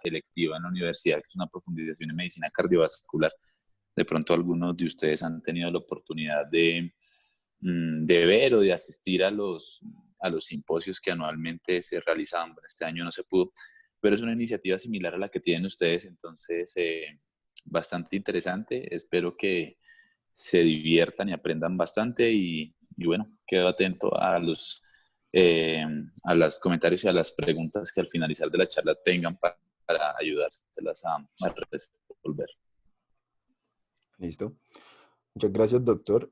electiva en la universidad, que es una profundización en medicina cardiovascular. De pronto algunos de ustedes han tenido la oportunidad de ver o de asistir a los simposios que anualmente se realizaban. Bueno, este año no se pudo, pero es una iniciativa similar a la que tienen ustedes, entonces bastante interesante. Espero que se diviertan y aprendan bastante y bueno, quedo atento a los comentarios y a las preguntas que al finalizar de la charla tengan para ayudárselas a resolver. Listo. Muchas gracias, doctor.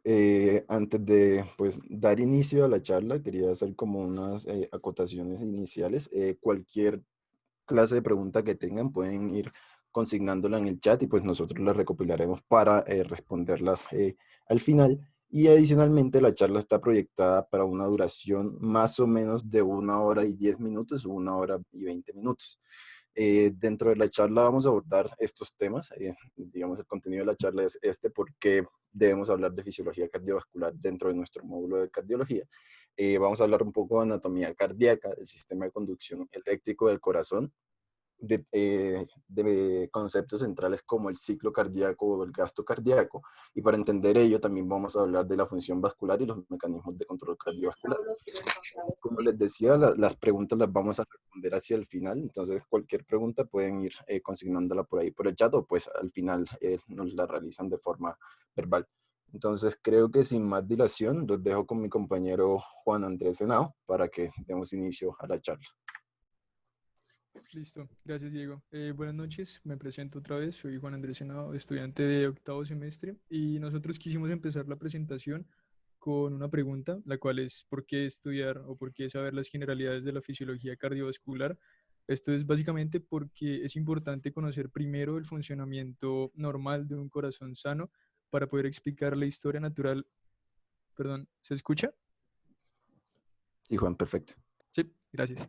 Antes de pues, dar inicio a la charla, quería hacer como unas acotaciones iniciales. Cualquier clase de pregunta que tengan pueden ir consignándola en el chat y pues nosotros las recopilaremos para responderlas al final. Y adicionalmente la charla está proyectada para una duración más o menos de 1 hora y 10 minutos o 1 hora y 20 minutos. Dentro de la charla vamos a abordar estos temas. Digamos, el contenido de la charla es por qué debemos hablar de fisiología cardiovascular dentro de nuestro módulo de cardiología. Vamos a hablar un poco de anatomía cardíaca, del sistema de conducción eléctrico del corazón, de conceptos centrales como el ciclo cardíaco o el gasto cardíaco. Y para entender ello también vamos a hablar de la función vascular y los mecanismos de control cardiovascular. Como les decía, las preguntas las vamos a responder hacia el final, entonces cualquier pregunta pueden ir consignándola por ahí por el chat o pues al final nos la realizan de forma verbal. Entonces creo que sin más dilación los dejo con mi compañero Juan Andrés Henao para que demos inicio a la charla. Listo, gracias Diego. Buenas noches, me presento otra vez, soy Juan Andrés Henao, estudiante de 8º semestre y nosotros quisimos empezar la presentación con una pregunta, la cual es ¿por qué estudiar o por qué saber las generalidades de la fisiología cardiovascular? Esto es básicamente porque es importante conocer primero el funcionamiento normal de un corazón sano para poder explicar la historia natural. Perdón, ¿se escucha? Sí, Juan, perfecto. Sí, gracias.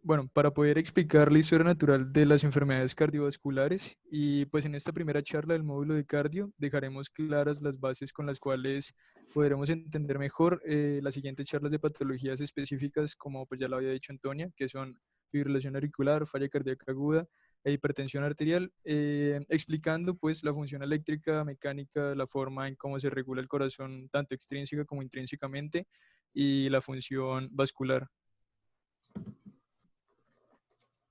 Bueno, para poder explicar la historia natural de las enfermedades cardiovasculares y pues en esta primera charla del módulo de cardio dejaremos claras las bases con las cuales podremos entender mejor las siguientes charlas de patologías específicas como pues ya lo había dicho Antonia, que son fibrilación auricular, falla cardíaca aguda e hipertensión arterial, explicando pues la función eléctrica, mecánica, la forma en cómo se regula el corazón tanto extrínseca como intrínsecamente y la función vascular.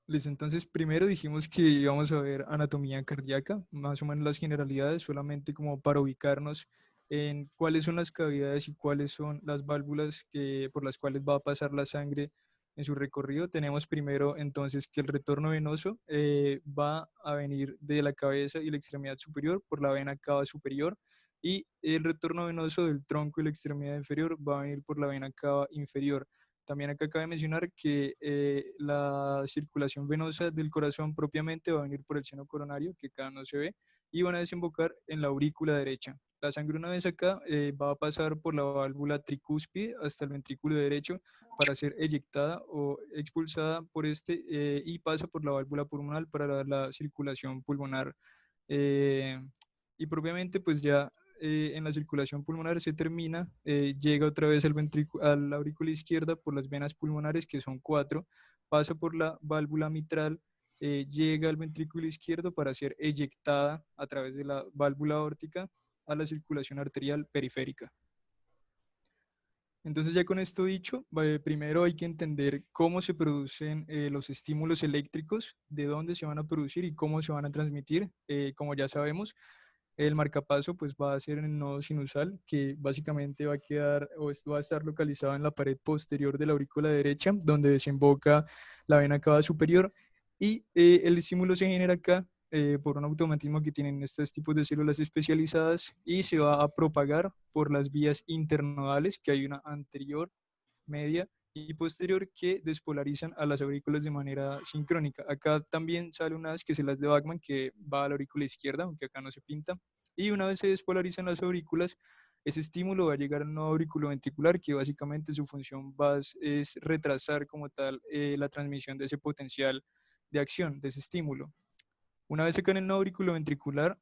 Listo, entonces primero dijimos que íbamos a ver anatomía cardíaca, más o menos las generalidades, solamente como para ubicarnos en cuáles son las cavidades y cuáles son las válvulas por las cuales va a pasar la sangre en su recorrido. Tenemos primero entonces que el retorno venoso va a venir de la cabeza y la extremidad superior por la vena cava superior y el retorno venoso del tronco y la extremidad inferior va a venir por la vena cava inferior. También acá cabe mencionar que la circulación venosa del corazón propiamente va a venir por el seno coronario, que acá no se ve, y van a desembocar en la aurícula derecha. La sangre una vez acá va a pasar por la válvula tricúspide hasta el ventrículo derecho para ser eyectada o expulsada por este y pasa por la válvula pulmonar para la circulación pulmonar. Y propiamente pues ya en la circulación pulmonar se termina, llega otra vez a la aurícula izquierda por las venas pulmonares, que son 4, pasa por la válvula mitral, llega al ventrículo izquierdo para ser eyectada a través de la válvula aórtica a la circulación arterial periférica. Entonces ya con esto dicho, primero hay que entender cómo se producen los estímulos eléctricos, de dónde se van a producir y cómo se van a transmitir. Como ya sabemos, el marcapaso pues va a ser en el nodo sinusal, que básicamente va a quedar o esto va a estar localizado en la pared posterior de la aurícula derecha, donde desemboca la vena cava superior y el estímulo se genera acá por un automatismo que tienen estos tipos de células especializadas y se va a propagar por las vías internodales, que hay una anterior, media y posterior que despolarizan a las aurículas de manera sincrónica. Acá también sale una vez que es el haz de Bachmann que va a la aurícula izquierda, aunque acá no se pinta. Y una vez se despolarizan las aurículas, ese estímulo va a llegar al nodo auriculoventricular, que básicamente su función es retrasar como tal la transmisión de ese potencial de acción, de ese estímulo. Una vez acá en el nodo auriculoventricular,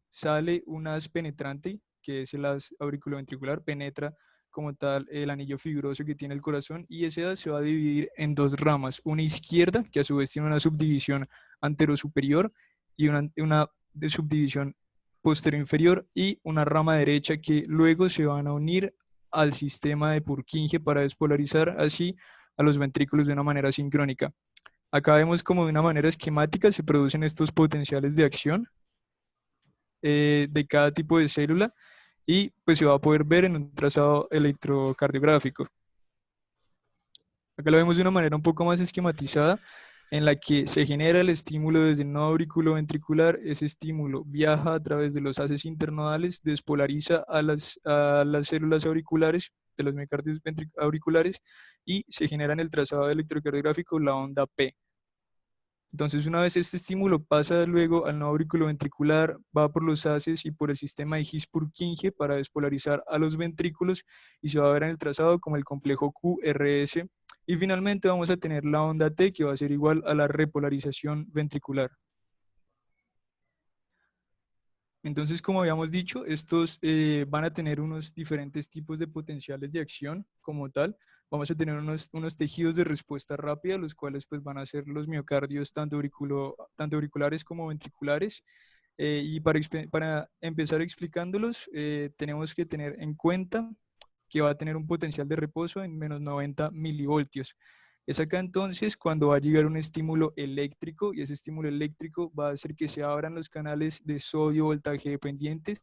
sale un haz penetrante, que es el haz auriculoventricular, penetra como tal el anillo fibroso que tiene el corazón, y esa se va a dividir en dos ramas, una izquierda que a su vez tiene una subdivisión anterosuperior y una de subdivisión posterior inferior, y una rama derecha que luego se van a unir al sistema de Purkinje para despolarizar así a los ventrículos de una manera sincrónica. Acá vemos como de una manera esquemática se producen estos potenciales de acción de cada tipo de célula, y pues se va a poder ver en un trazado electrocardiográfico. Acá lo vemos de una manera un poco más esquematizada, en la que se genera el estímulo desde el nodo auriculoventricular. Ese estímulo viaja a través de los haces internodales, despolariza a las células auriculares de los miocardios auriculares, y se genera en el trazado electrocardiográfico la onda P. Entonces, una vez este estímulo pasa luego al nodo auriculoventricular, va por los haces y por el sistema de His-Purkinje para despolarizar a los ventrículos, y se va a ver en el trazado como el complejo QRS. Y finalmente vamos a tener la onda T, que va a ser igual a la repolarización ventricular. Entonces, como habíamos dicho, estos van a tener unos diferentes tipos de potenciales de acción como tal. Vamos a tener unos tejidos de respuesta rápida, los cuales pues van a ser los miocardios tanto auriculares como ventriculares. Y para empezar explicándolos, tenemos que tener en cuenta que va a tener un potencial de reposo en menos 90 milivoltios. Es acá entonces cuando va a llegar un estímulo eléctrico, y ese estímulo eléctrico va a hacer que se abran los canales de sodio voltaje dependientes,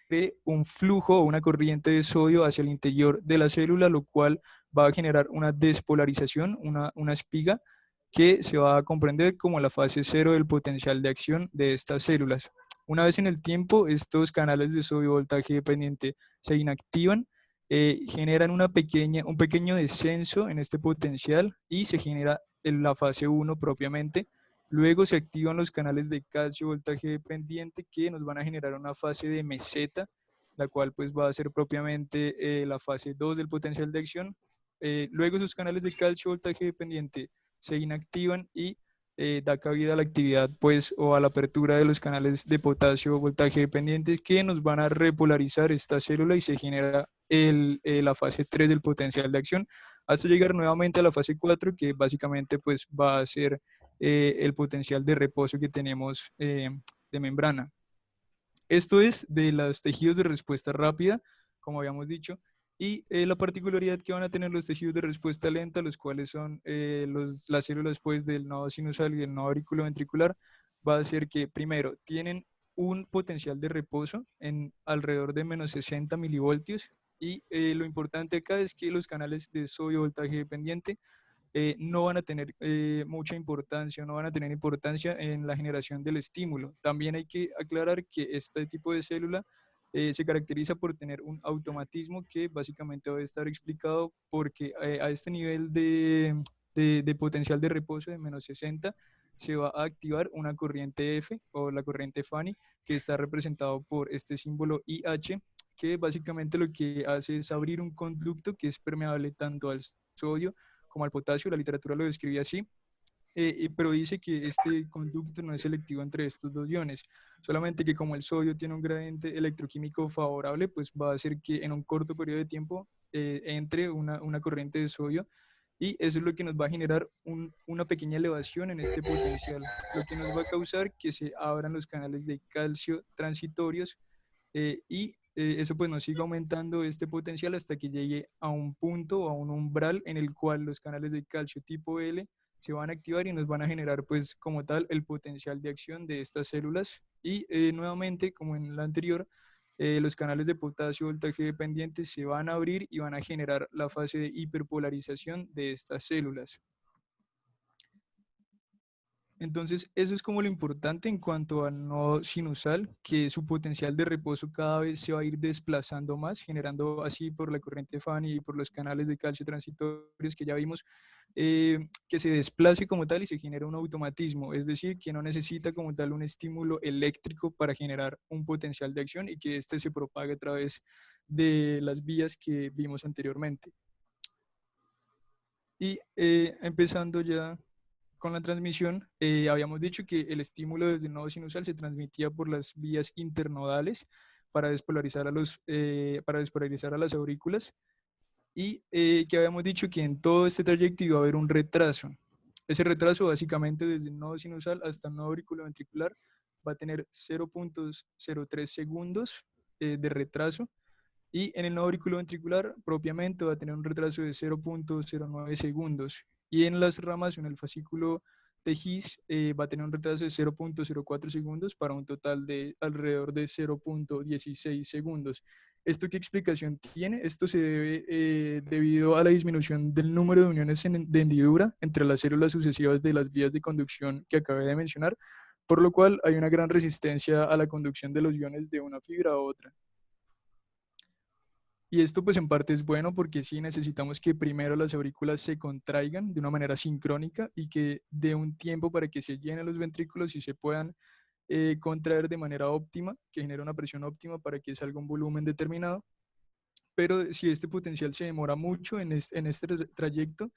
de un flujo o una corriente de sodio hacia el interior de la célula, lo cual va a generar una despolarización, una espiga, que se va a comprender como la fase cero del potencial de acción de estas células. Una vez en el tiempo, estos canales de sodio voltaje dependiente se inactivan, generan un pequeño descenso en este potencial, y se genera en la fase 1 propiamente. Luego se activan los canales de calcio voltaje dependiente, que nos van a generar una fase de meseta, la cual pues va a ser propiamente la fase 2 del potencial de acción. Luego esos canales de calcio voltaje dependiente se inactivan, y da cabida a la actividad pues o a la apertura de los canales de potasio voltaje dependientes, que nos van a repolarizar esta célula, y se genera la fase 3 del potencial de acción, hasta llegar nuevamente a la fase 4, que básicamente pues va a ser el potencial de reposo que tenemos de membrana. Esto es de los tejidos de respuesta rápida, como habíamos dicho, y la particularidad que van a tener los tejidos de respuesta lenta, los cuales son las células pues, del nodo sinusal y del nodo auriculoventricular, va a ser que primero tienen un potencial de reposo en alrededor de menos 60 milivoltios, y lo importante acá es que los canales de sodio voltaje dependiente no van a tener mucha importancia, no van a tener importancia en la generación del estímulo. También hay que aclarar que este tipo de célula se caracteriza por tener un automatismo que básicamente va a estar explicado porque a este nivel de potencial de reposo de menos 60 se va a activar una corriente F o la corriente Fanny, que está representado por este símbolo IH, que básicamente lo que hace es abrir un conducto que es permeable tanto al sodio como al potasio. La literatura lo describe así, pero dice que este conducto no es selectivo entre estos dos iones, solamente que como el sodio tiene un gradiente electroquímico favorable, pues va a hacer que en un corto periodo de tiempo entre una corriente de sodio, y eso es lo que nos va a generar una pequeña elevación en este potencial, lo que nos va a causar que se abran los canales de calcio transitorios, y eso pues nos sigue aumentando este potencial hasta que llegue a un punto o a un umbral en el cual los canales de calcio tipo L se van a activar y nos van a generar pues como tal el potencial de acción de estas células, y nuevamente como en la anterior, los canales de potasio voltaje dependientes se van a abrir y van a generar la fase de hiperpolarización de estas células. Entonces, eso es como lo importante en cuanto al nodo sinusal, que su potencial de reposo cada vez se va a ir desplazando más, generando así por la corriente Fanny y por los canales de calcio transitorios que ya vimos, que se desplace como tal y se genera un automatismo, es decir, que no necesita como tal un estímulo eléctrico para generar un potencial de acción, y que éste se propague a través de las vías que vimos anteriormente. Y empezando ya con la transmisión, habíamos dicho que el estímulo desde el nodo sinusal se transmitía por las vías internodales, para despolarizar a las aurículas. Y que habíamos dicho que en todo este trayecto iba a haber un retraso. Ese retraso básicamente desde el nodo sinusal hasta el nodo auriculoventricular va a tener 0.03 segundos de retraso, y en el nodo auriculoventricular propiamente va a tener un retraso de 0.09 segundos, y en las ramas o en el fascículo de His va a tener un retraso de 0.04 segundos para un total de alrededor de 0.16 segundos. ¿Esto qué explicación tiene? Esto se debe debido a la disminución del número de uniones de hendidura entre las células sucesivas de las vías de conducción que acabé de mencionar, por lo cual hay una gran resistencia a la conducción de los iones de una fibra a otra. Y esto pues en parte es bueno porque sí necesitamos que primero las aurículas se contraigan de una manera sincrónica y que dé un tiempo para que se llenen los ventrículos y se puedan contraer de manera óptima, que genere una presión óptima para que salga un volumen determinado. Pero si este potencial se demora mucho en este trayecto,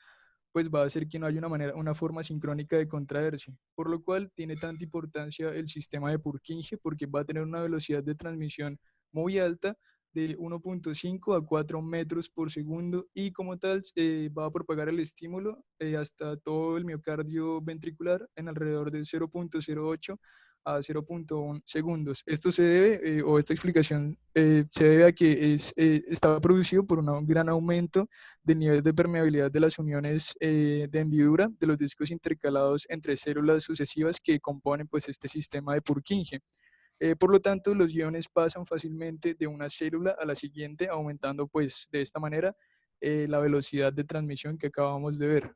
pues va a hacer que no haya una forma sincrónica de contraerse, por lo cual tiene tanta importancia el sistema de Purkinje, porque va a tener una velocidad de transmisión muy alta de 1.5 a 4 metros por segundo, y como tal va a propagar el estímulo hasta todo el miocardio ventricular en alrededor de 0.08 a 0.1 segundos. Esto se debe, o esta explicación se debe a que está producido por un gran aumento del nivel de permeabilidad de las uniones de hendidura de los discos intercalados entre células sucesivas que componen pues este sistema de Purkinje. Por lo tanto, los iones pasan fácilmente de una célula a la siguiente, aumentando pues de esta manera la velocidad de transmisión que acabamos de ver.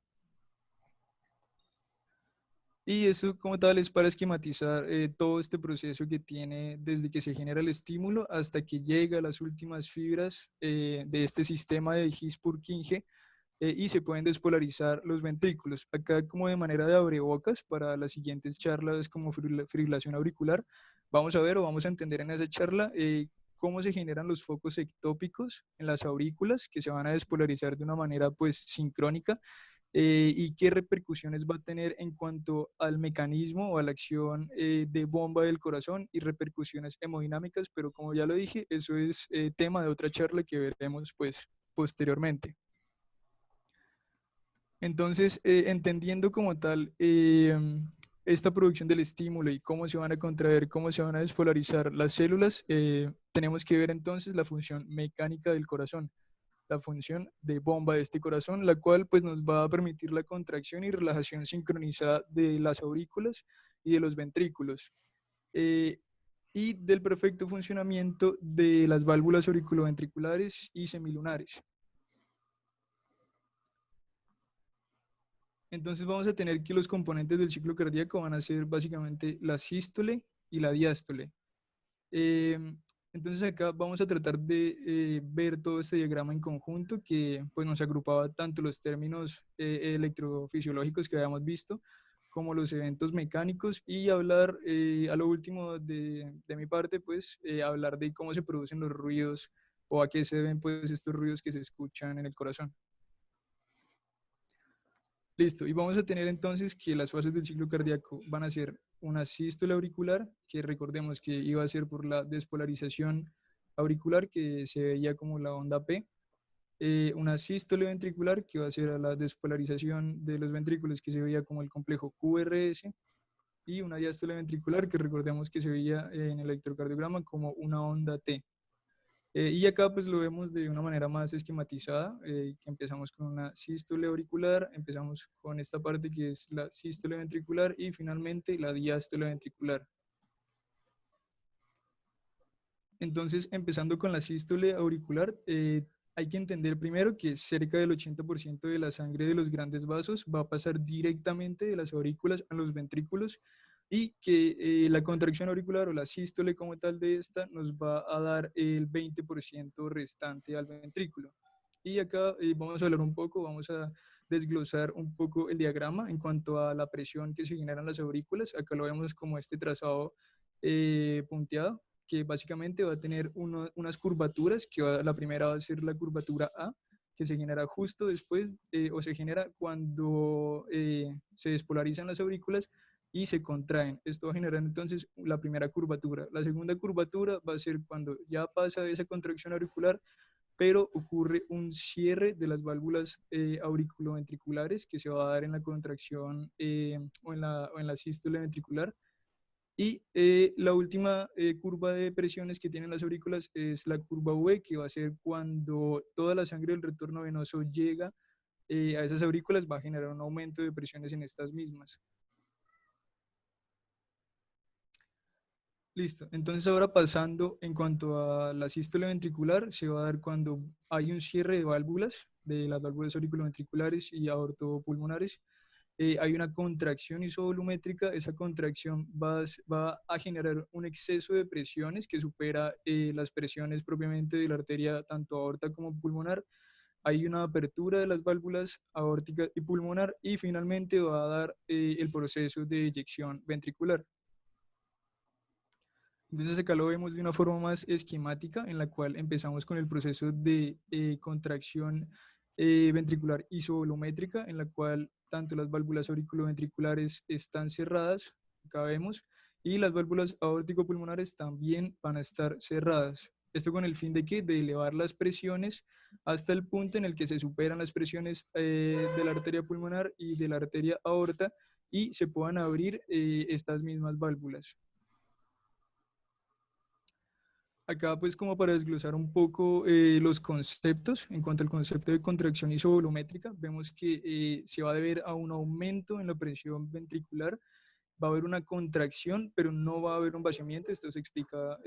Y eso como tal es para esquematizar todo este proceso que tiene desde que se genera el estímulo hasta que llega a las últimas fibras de este sistema de His-Purkinje y se pueden despolarizar los ventrículos. Acá como de manera de abrebocas para las siguientes charlas como fibrilación auricular, vamos a ver o vamos a entender en esa charla cómo se generan los focos ectópicos en las aurículas que se van a despolarizar de una manera pues sincrónica, y qué repercusiones va a tener en cuanto al mecanismo o a la acción de bomba del corazón y repercusiones hemodinámicas, pero como ya lo dije, eso es tema de otra charla que veremos pues posteriormente. Entonces, entendiendo como tal esta producción del estímulo y cómo se van a contraer, cómo se van a despolarizar las células, tenemos que ver entonces la función mecánica del corazón, la función de bomba de este corazón, la cual pues nos va a permitir la contracción y relajación sincronizada de las aurículas y de los ventrículos, eh, y del perfecto funcionamiento de las válvulas auriculoventriculares y semilunares. Entonces vamos a tener que los componentes del ciclo cardíaco van a ser básicamente la sístole y la diástole. Entonces acá vamos a tratar de ver todo este diagrama en conjunto que pues, nos agrupaba tanto los términos electrofisiológicos que habíamos visto como los eventos mecánicos, y hablar a lo último de mi parte, pues hablar de cómo se producen los ruidos o a qué se deben pues estos ruidos que se escuchan en el corazón. Listo, y vamos a tener entonces que las fases del ciclo cardíaco van a ser una sístole auricular, que recordemos que iba a ser por la despolarización auricular, que se veía como la onda P, una sístole ventricular, que va a ser a la despolarización de los ventrículos, que se veía como el complejo QRS, y una diástole ventricular, que recordemos que se veía en el electrocardiograma como una onda T. Y acá pues lo vemos de una manera más esquematizada, que empezamos con una sístole auricular, empezamos con esta parte que es la sístole ventricular y finalmente la diástole ventricular. Entonces, empezando con la sístole auricular, hay que entender primero que cerca del 80% de la sangre de los grandes vasos va a pasar directamente de las aurículas a los ventrículos, y que la contracción auricular o la sístole como tal de esta nos va a dar el 20% restante al ventrículo. Y acá vamos a hablar un poco, vamos a desglosar un poco el diagrama en cuanto a la presión que se generan las aurículas. Acá lo vemos como este trazado punteado, que básicamente va a tener unas curvaturas, que la primera va a ser la curvatura A, que se genera justo después o se genera cuando se despolarizan las aurículas y se contraen. Esto va a generar entonces la primera curvatura. La segunda curvatura va a ser cuando ya pasa esa contracción auricular, pero ocurre un cierre de las válvulas auriculoventriculares que se va a dar en la contracción o en la sístole ventricular. Y la última curva de presiones que tienen las aurículas es la curva V, que va a ser cuando toda la sangre del retorno venoso llega a esas aurículas, va a generar un aumento de presiones en estas mismas. Listo. Entonces ahora pasando en cuanto a la sístole ventricular, se va a dar cuando hay un cierre de válvulas, de las válvulas auriculoventriculares y aortopulmonares. Hay una contracción isovolumétrica. Esa contracción va a generar un exceso de presiones que supera las presiones propiamente de la arteria tanto aorta como pulmonar. Hay una apertura de las válvulas aórtica y pulmonar y finalmente va a dar el proceso de eyección ventricular. Entonces acá lo vemos de una forma más esquemática en la cual empezamos con el proceso de contracción ventricular isovolumétrica en la cual tanto las válvulas auriculoventriculares están cerradas, acá vemos, y las válvulas aórtico-pulmonares también van a estar cerradas. Esto con el fin de ¿qué? De elevar las presiones hasta el punto en el que se superan las presiones de la arteria pulmonar y de la arteria aorta y se puedan abrir estas mismas válvulas. Acá pues como para desglosar un poco los conceptos, en cuanto al concepto de contracción isovolumétrica, vemos que se va a deber a un aumento en la presión ventricular, va a haber una contracción, pero no va a haber un vaciamiento. Esto se explica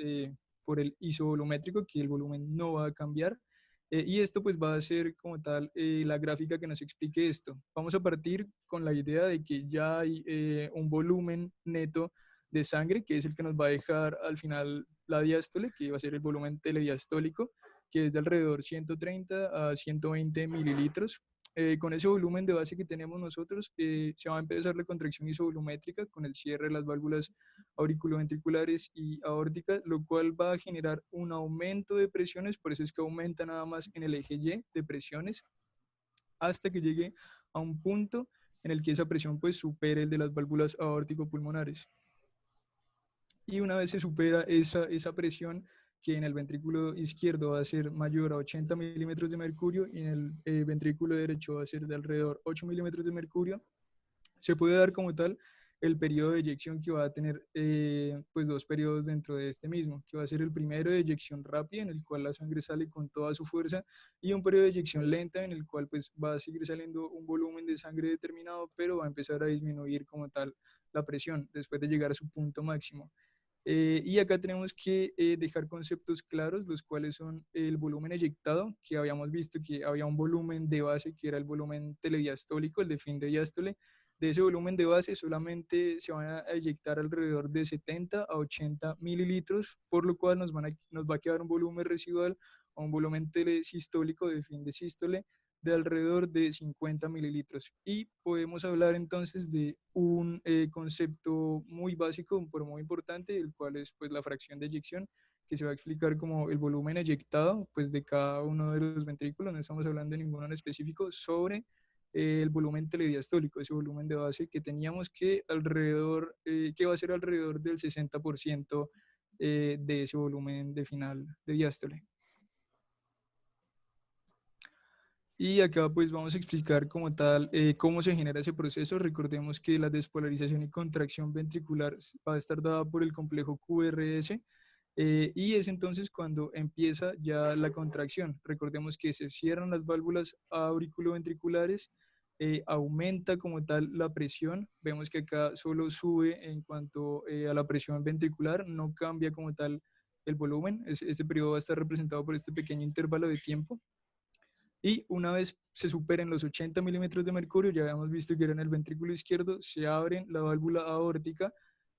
por el isovolumétrico, que el volumen no va a cambiar. Y esto pues va a ser como tal la gráfica que nos explique esto. Vamos a partir con la idea de que ya hay un volumen neto de sangre, que es el que nos va a dejar al final la diástole, que va a ser el volumen telediastólico, que es de alrededor 130 a 120 mililitros. Con ese volumen de base que tenemos nosotros, se va a empezar la contracción isovolumétrica con el cierre de las válvulas auriculoventriculares y aórticas, lo cual va a generar un aumento de presiones, por eso es que aumenta nada más en el eje Y de presiones, hasta que llegue a un punto en el que esa presión pues supere el de las válvulas aórtico-pulmonares. Y una vez se supera esa presión, que en el ventrículo izquierdo va a ser mayor a 80 milímetros de mercurio y en el ventrículo derecho va a ser de alrededor 8 milímetros de mercurio, se puede dar como tal el periodo de eyección, que va a tener pues dos periodos dentro de este mismo, que va a ser el primero de eyección rápida, en el cual la sangre sale con toda su fuerza, y un periodo de eyección lenta, en el cual pues va a seguir saliendo un volumen de sangre determinado, pero va a empezar a disminuir como tal la presión después de llegar a su punto máximo. Y acá tenemos que dejar conceptos claros, los cuales son el volumen eyectado, que habíamos visto que había un volumen de base, que era el volumen telediastólico, el de fin de diástole. De ese volumen de base solamente se van a eyectar alrededor de 70 a 80 mililitros, por lo cual nos va a quedar un volumen residual o un volumen telesistólico de fin de sístole de alrededor de 50 mililitros. Y podemos hablar entonces de un concepto muy básico, pero muy importante, el cual es pues la fracción de eyección, que se va a explicar como el volumen eyectado pues de cada uno de los ventrículos. No estamos hablando de ninguno en específico, sobre el volumen telediastólico, ese volumen de base que teníamos, que alrededor, que va a ser alrededor del 60% de ese volumen de final de diástole. Y acá pues vamos a explicar como tal cómo se genera ese proceso. Recordemos que la despolarización y contracción ventricular va a estar dada por el complejo QRS, y es entonces cuando empieza ya la contracción. Recordemos que se cierran las válvulas auriculoventriculares, aumenta como tal la presión. Vemos que acá solo sube en cuanto a la presión ventricular, no cambia como tal el volumen. Este periodo va a estar representado por este pequeño intervalo de tiempo. Y una vez se superen los 80 milímetros de mercurio, ya habíamos visto que era en el ventrículo izquierdo, se abre la válvula aórtica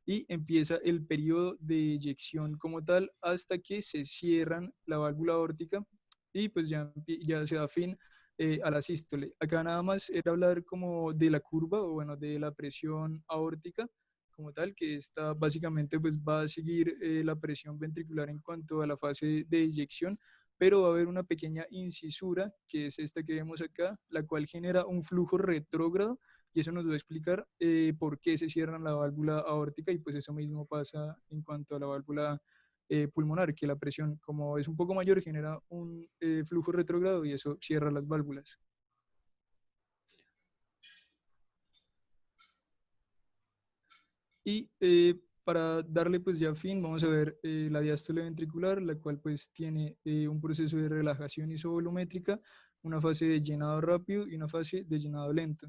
y empieza el periodo de eyección como tal hasta que se cierran la válvula aórtica y pues ya se da fin a la sístole. Acá nada más era hablar como de la curva o bueno, de la presión aórtica como tal, que esta básicamente pues va a seguir la presión ventricular en cuanto a la fase de eyección, pero va a haber una pequeña incisura, que es esta que vemos acá, la cual genera un flujo retrógrado, y eso nos va a explicar por qué se cierra la válvula aórtica, y pues eso mismo pasa en cuanto a la válvula pulmonar, que la presión, como es un poco mayor, genera un flujo retrógrado y eso cierra las válvulas. Y para darle pues ya fin, vamos a ver la diástole ventricular, la cual pues tiene un proceso de relajación isovolumétrica, una fase de llenado rápido y una fase de llenado lento.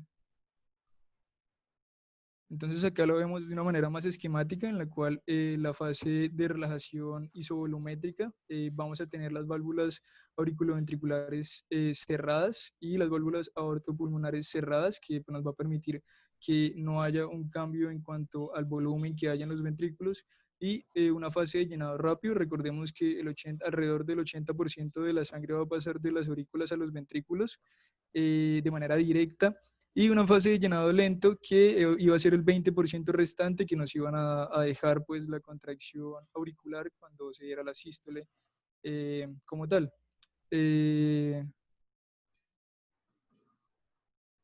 Entonces acá lo vemos de una manera más esquemática, en la cual la fase de relajación isovolumétrica, vamos a tener las válvulas auriculoventriculares cerradas y las válvulas aortopulmonares cerradas, que pues, nos va a permitir que no haya un cambio en cuanto al volumen que haya en los ventrículos, y una fase de llenado rápido. Recordemos que alrededor del 80% de la sangre va a pasar de las aurículas a los ventrículos de manera directa, y una fase de llenado lento que iba a ser el 20% restante, que nos iban a dejar pues la contracción auricular cuando se diera la sístole como tal. Eh,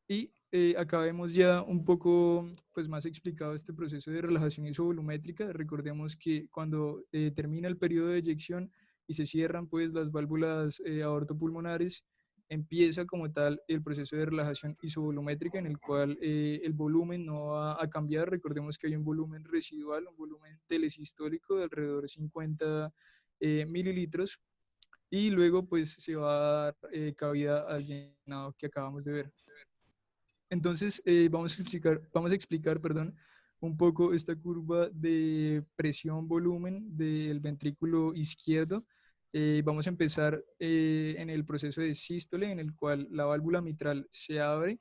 y acá vemos ya un poco pues, más explicado este proceso de relajación isovolumétrica. Recordemos que cuando termina el periodo de eyección y se cierran pues, las válvulas aortopulmonares, empieza como tal el proceso de relajación isovolumétrica, en el cual el volumen no va a cambiar. Recordemos que hay un volumen residual, un volumen telesistólico de alrededor de 50 mililitros, y luego pues se va a dar cabida al llenado que acabamos de ver. Entonces, vamos a explicar, perdón, un poco esta curva de presión-volumen del ventrículo izquierdo. Vamos a empezar en el proceso de sístole, en el cual la válvula mitral se abre.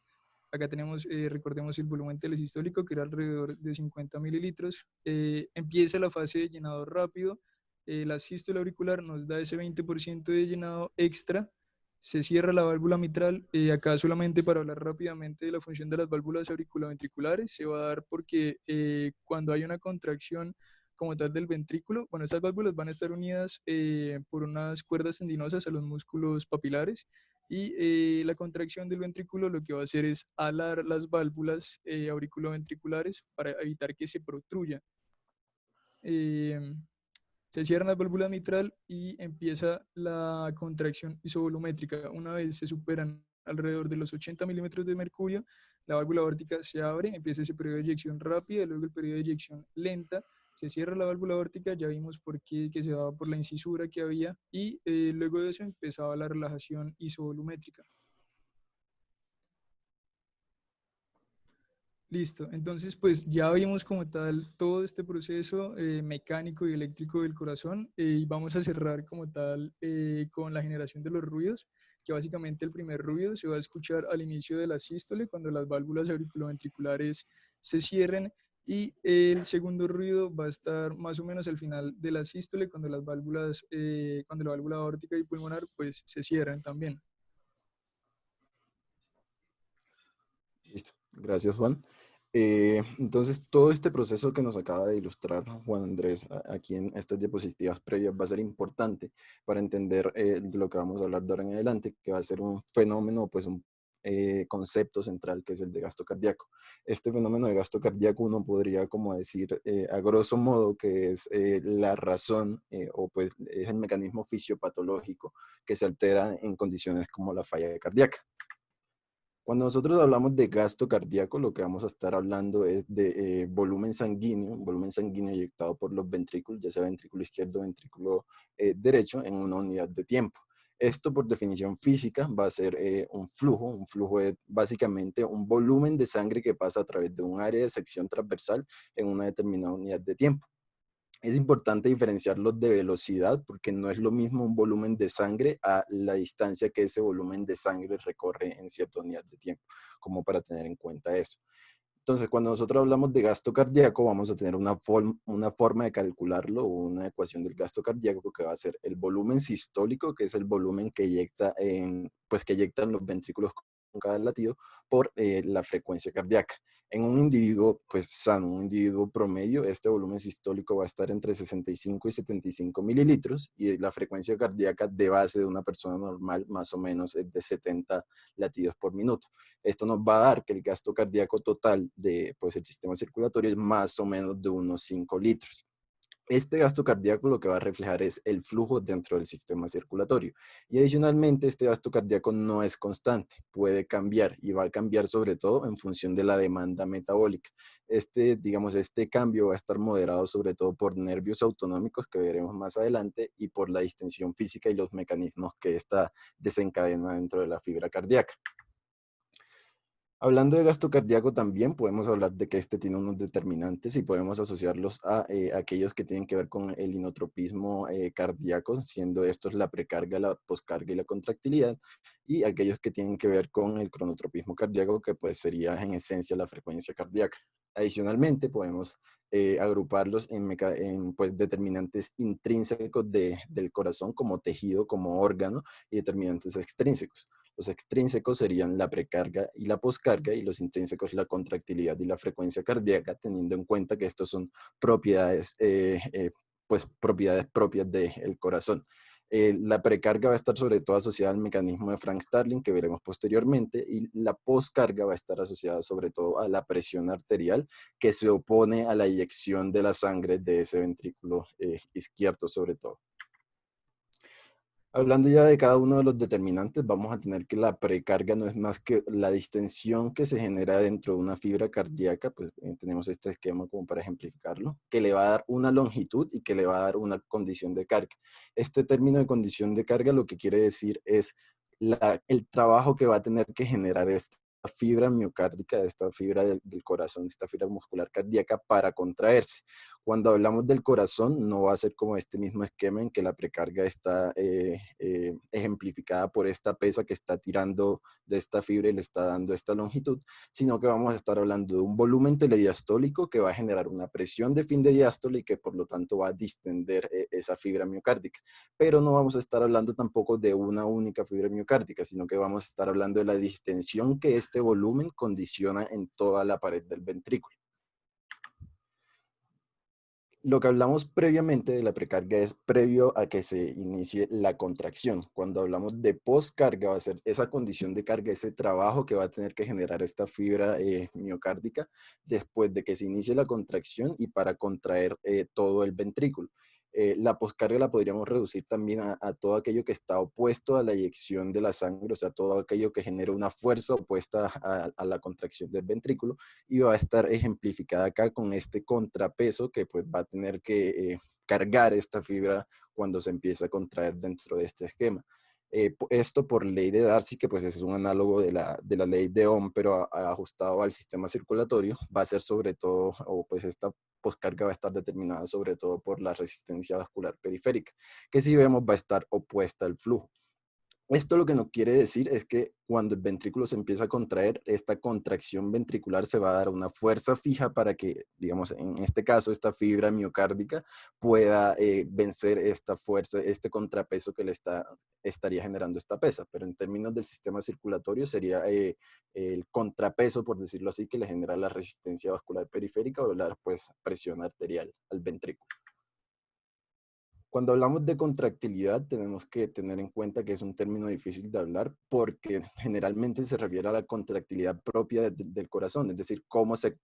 Acá tenemos, recordemos, el volumen telesistólico, que era alrededor de 50 mililitros. Empieza la fase de llenado rápido. La sístole auricular nos da ese 20% de llenado extra. Se cierra la válvula mitral. Acá solamente para hablar rápidamente de la función de las válvulas auriculoventriculares, se va a dar porque cuando hay una contracción como tal del ventrículo, bueno, estas válvulas van a estar unidas por unas cuerdas tendinosas a los músculos papilares, y la contracción del ventrículo lo que va a hacer es alar las válvulas auriculoventriculares para evitar que se protruya. Eh, Se cierra la válvula mitral y empieza la contracción isovolumétrica. Una vez se superan alrededor de los 80 milímetros de mercurio, la válvula aórtica se abre, empieza ese periodo de eyección rápida, luego el periodo de eyección lenta, se cierra la válvula aórtica, ya vimos por qué, que se daba por la incisura que había, y luego de eso empezaba la relajación isovolumétrica. Listo, entonces pues ya vimos como tal todo este proceso mecánico y eléctrico del corazón, y vamos a cerrar como tal con la generación de los ruidos, que básicamente el primer ruido se va a escuchar al inicio de la sístole cuando las válvulas auriculoventriculares se cierren, y el segundo ruido va a estar más o menos al final de la sístole cuando las válvulas, cuando la válvula aórtica y pulmonar pues se cierran también. Listo, gracias Juan. Entonces, todo este proceso que nos acaba de ilustrar Juan Andrés aquí en estas diapositivas previas va a ser importante para entender de lo que vamos a hablar de ahora en adelante, que va a ser un fenómeno, pues un concepto central, que es el de gasto cardíaco. Este fenómeno de gasto cardíaco uno podría como decir a grosso modo que es la razón o pues es el mecanismo fisiopatológico que se altera en condiciones como la falla cardíaca. Cuando nosotros hablamos de gasto cardíaco, lo que vamos a estar hablando es de volumen sanguíneo inyectado por los ventrículos, ya sea ventrículo izquierdo o ventrículo derecho, en una unidad de tiempo. Esto, por definición física, va a ser un flujo. Un flujo es básicamente un volumen de sangre que pasa a través de un área de sección transversal en una determinada unidad de tiempo. Es importante diferenciarlos de velocidad porque no es lo mismo un volumen de sangre a la distancia que ese volumen de sangre recorre en cierta unidad de tiempo, como para tener en cuenta eso. Entonces, cuando nosotros hablamos de gasto cardíaco, vamos a tener una forma de calcularlo, una ecuación del gasto cardíaco que va a ser el volumen sistólico, que es el volumen que eyectan los ventrículos con cada latido, por la frecuencia cardíaca. En un individuo pues sano, un individuo promedio, este volumen sistólico va a estar entre 65 y 75 mililitros y la frecuencia cardíaca de base de una persona normal más o menos es de 70 latidos por minuto. Esto nos va a dar que el gasto cardíaco total de pues, el sistema circulatorio es más o menos de unos 5 litros. Este gasto cardíaco lo que va a reflejar es el flujo dentro del sistema circulatorio. Y adicionalmente, este gasto cardíaco no es constante, puede cambiar y va a cambiar sobre todo en función de la demanda metabólica. Este cambio va a estar moderado sobre todo por nervios autonómicos que veremos más adelante y por la distensión física y los mecanismos que esta desencadena dentro de la fibra cardíaca. Hablando de gasto cardíaco también podemos hablar de que este tiene unos determinantes y podemos asociarlos a aquellos que tienen que ver con el inotropismo cardíaco, siendo estos la precarga, la poscarga y la contractilidad, y aquellos que tienen que ver con el cronotropismo cardíaco, que pues sería en esencia la frecuencia cardíaca. Adicionalmente podemos agruparlos en pues, determinantes intrínsecos del corazón como tejido, como órgano, y determinantes extrínsecos. Los extrínsecos serían la precarga y la poscarga, y los intrínsecos la contractilidad y la frecuencia cardíaca, teniendo en cuenta que estos son propiedades, pues, propiedades propias del corazón. La precarga va a estar sobre todo asociada al mecanismo de Frank Starling, que veremos posteriormente, y la poscarga va a estar asociada sobre todo a la presión arterial, que se opone a la eyección de la sangre de ese ventrículo izquierdo sobre todo. Hablando ya de cada uno de los determinantes, vamos a tener que la precarga no es más que la distensión que se genera dentro de una fibra cardíaca, pues tenemos este esquema como para ejemplificarlo, que le va a dar una longitud y que le va a dar una condición de carga. Este término de condición de carga lo que quiere decir es el trabajo que va a tener que generar esta fibra miocárdica, esta fibra del corazón, esta fibra muscular cardíaca para contraerse. Cuando hablamos del corazón, no va a ser como este mismo esquema en que la precarga está ejemplificada por esta pesa que está tirando de esta fibra y le está dando esta longitud, sino que vamos a estar hablando de un volumen telediastólico que va a generar una presión de fin de diástole y que por lo tanto va a distender esa fibra miocárdica. Pero no vamos a estar hablando tampoco de una única fibra miocárdica, sino que vamos a estar hablando de la distensión que este volumen condiciona en toda la pared del ventrículo. Lo que hablamos previamente de la precarga es previo a que se inicie la contracción. Cuando hablamos de postcarga va a ser esa condición de carga, ese trabajo que va a tener que generar esta fibra miocárdica después de que se inicie la contracción y para contraer todo el ventrículo. La poscarga la podríamos reducir también a todo aquello que está opuesto a la eyección de la sangre, o sea, todo aquello que genera una fuerza opuesta a la contracción del ventrículo, y va a estar ejemplificada acá con este contrapeso que pues va a tener que cargar esta fibra cuando se empieza a contraer dentro de este esquema. Esto por ley de Darcy, que pues es un análogo de la ley de Ohm, pero ajustado al sistema circulatorio, va a ser sobre todo, o pues esta poscarga va a estar determinada sobre todo por la resistencia vascular periférica, que si vemos va a estar opuesta al flujo. Esto lo que nos quiere decir es que cuando el ventrículo se empieza a contraer, esta contracción ventricular se va a dar una fuerza fija para que, digamos, en este caso, esta fibra miocárdica pueda vencer esta fuerza, este contrapeso que estaría generando esta pesa. Pero en términos del sistema circulatorio sería el contrapeso, por decirlo así, que le genera la resistencia vascular periférica o la pues, presión arterial al ventrículo. Cuando hablamos de contractilidad, tenemos que tener en cuenta que es un término difícil de hablar porque generalmente se refiere a la contractilidad propia del corazón, es decir,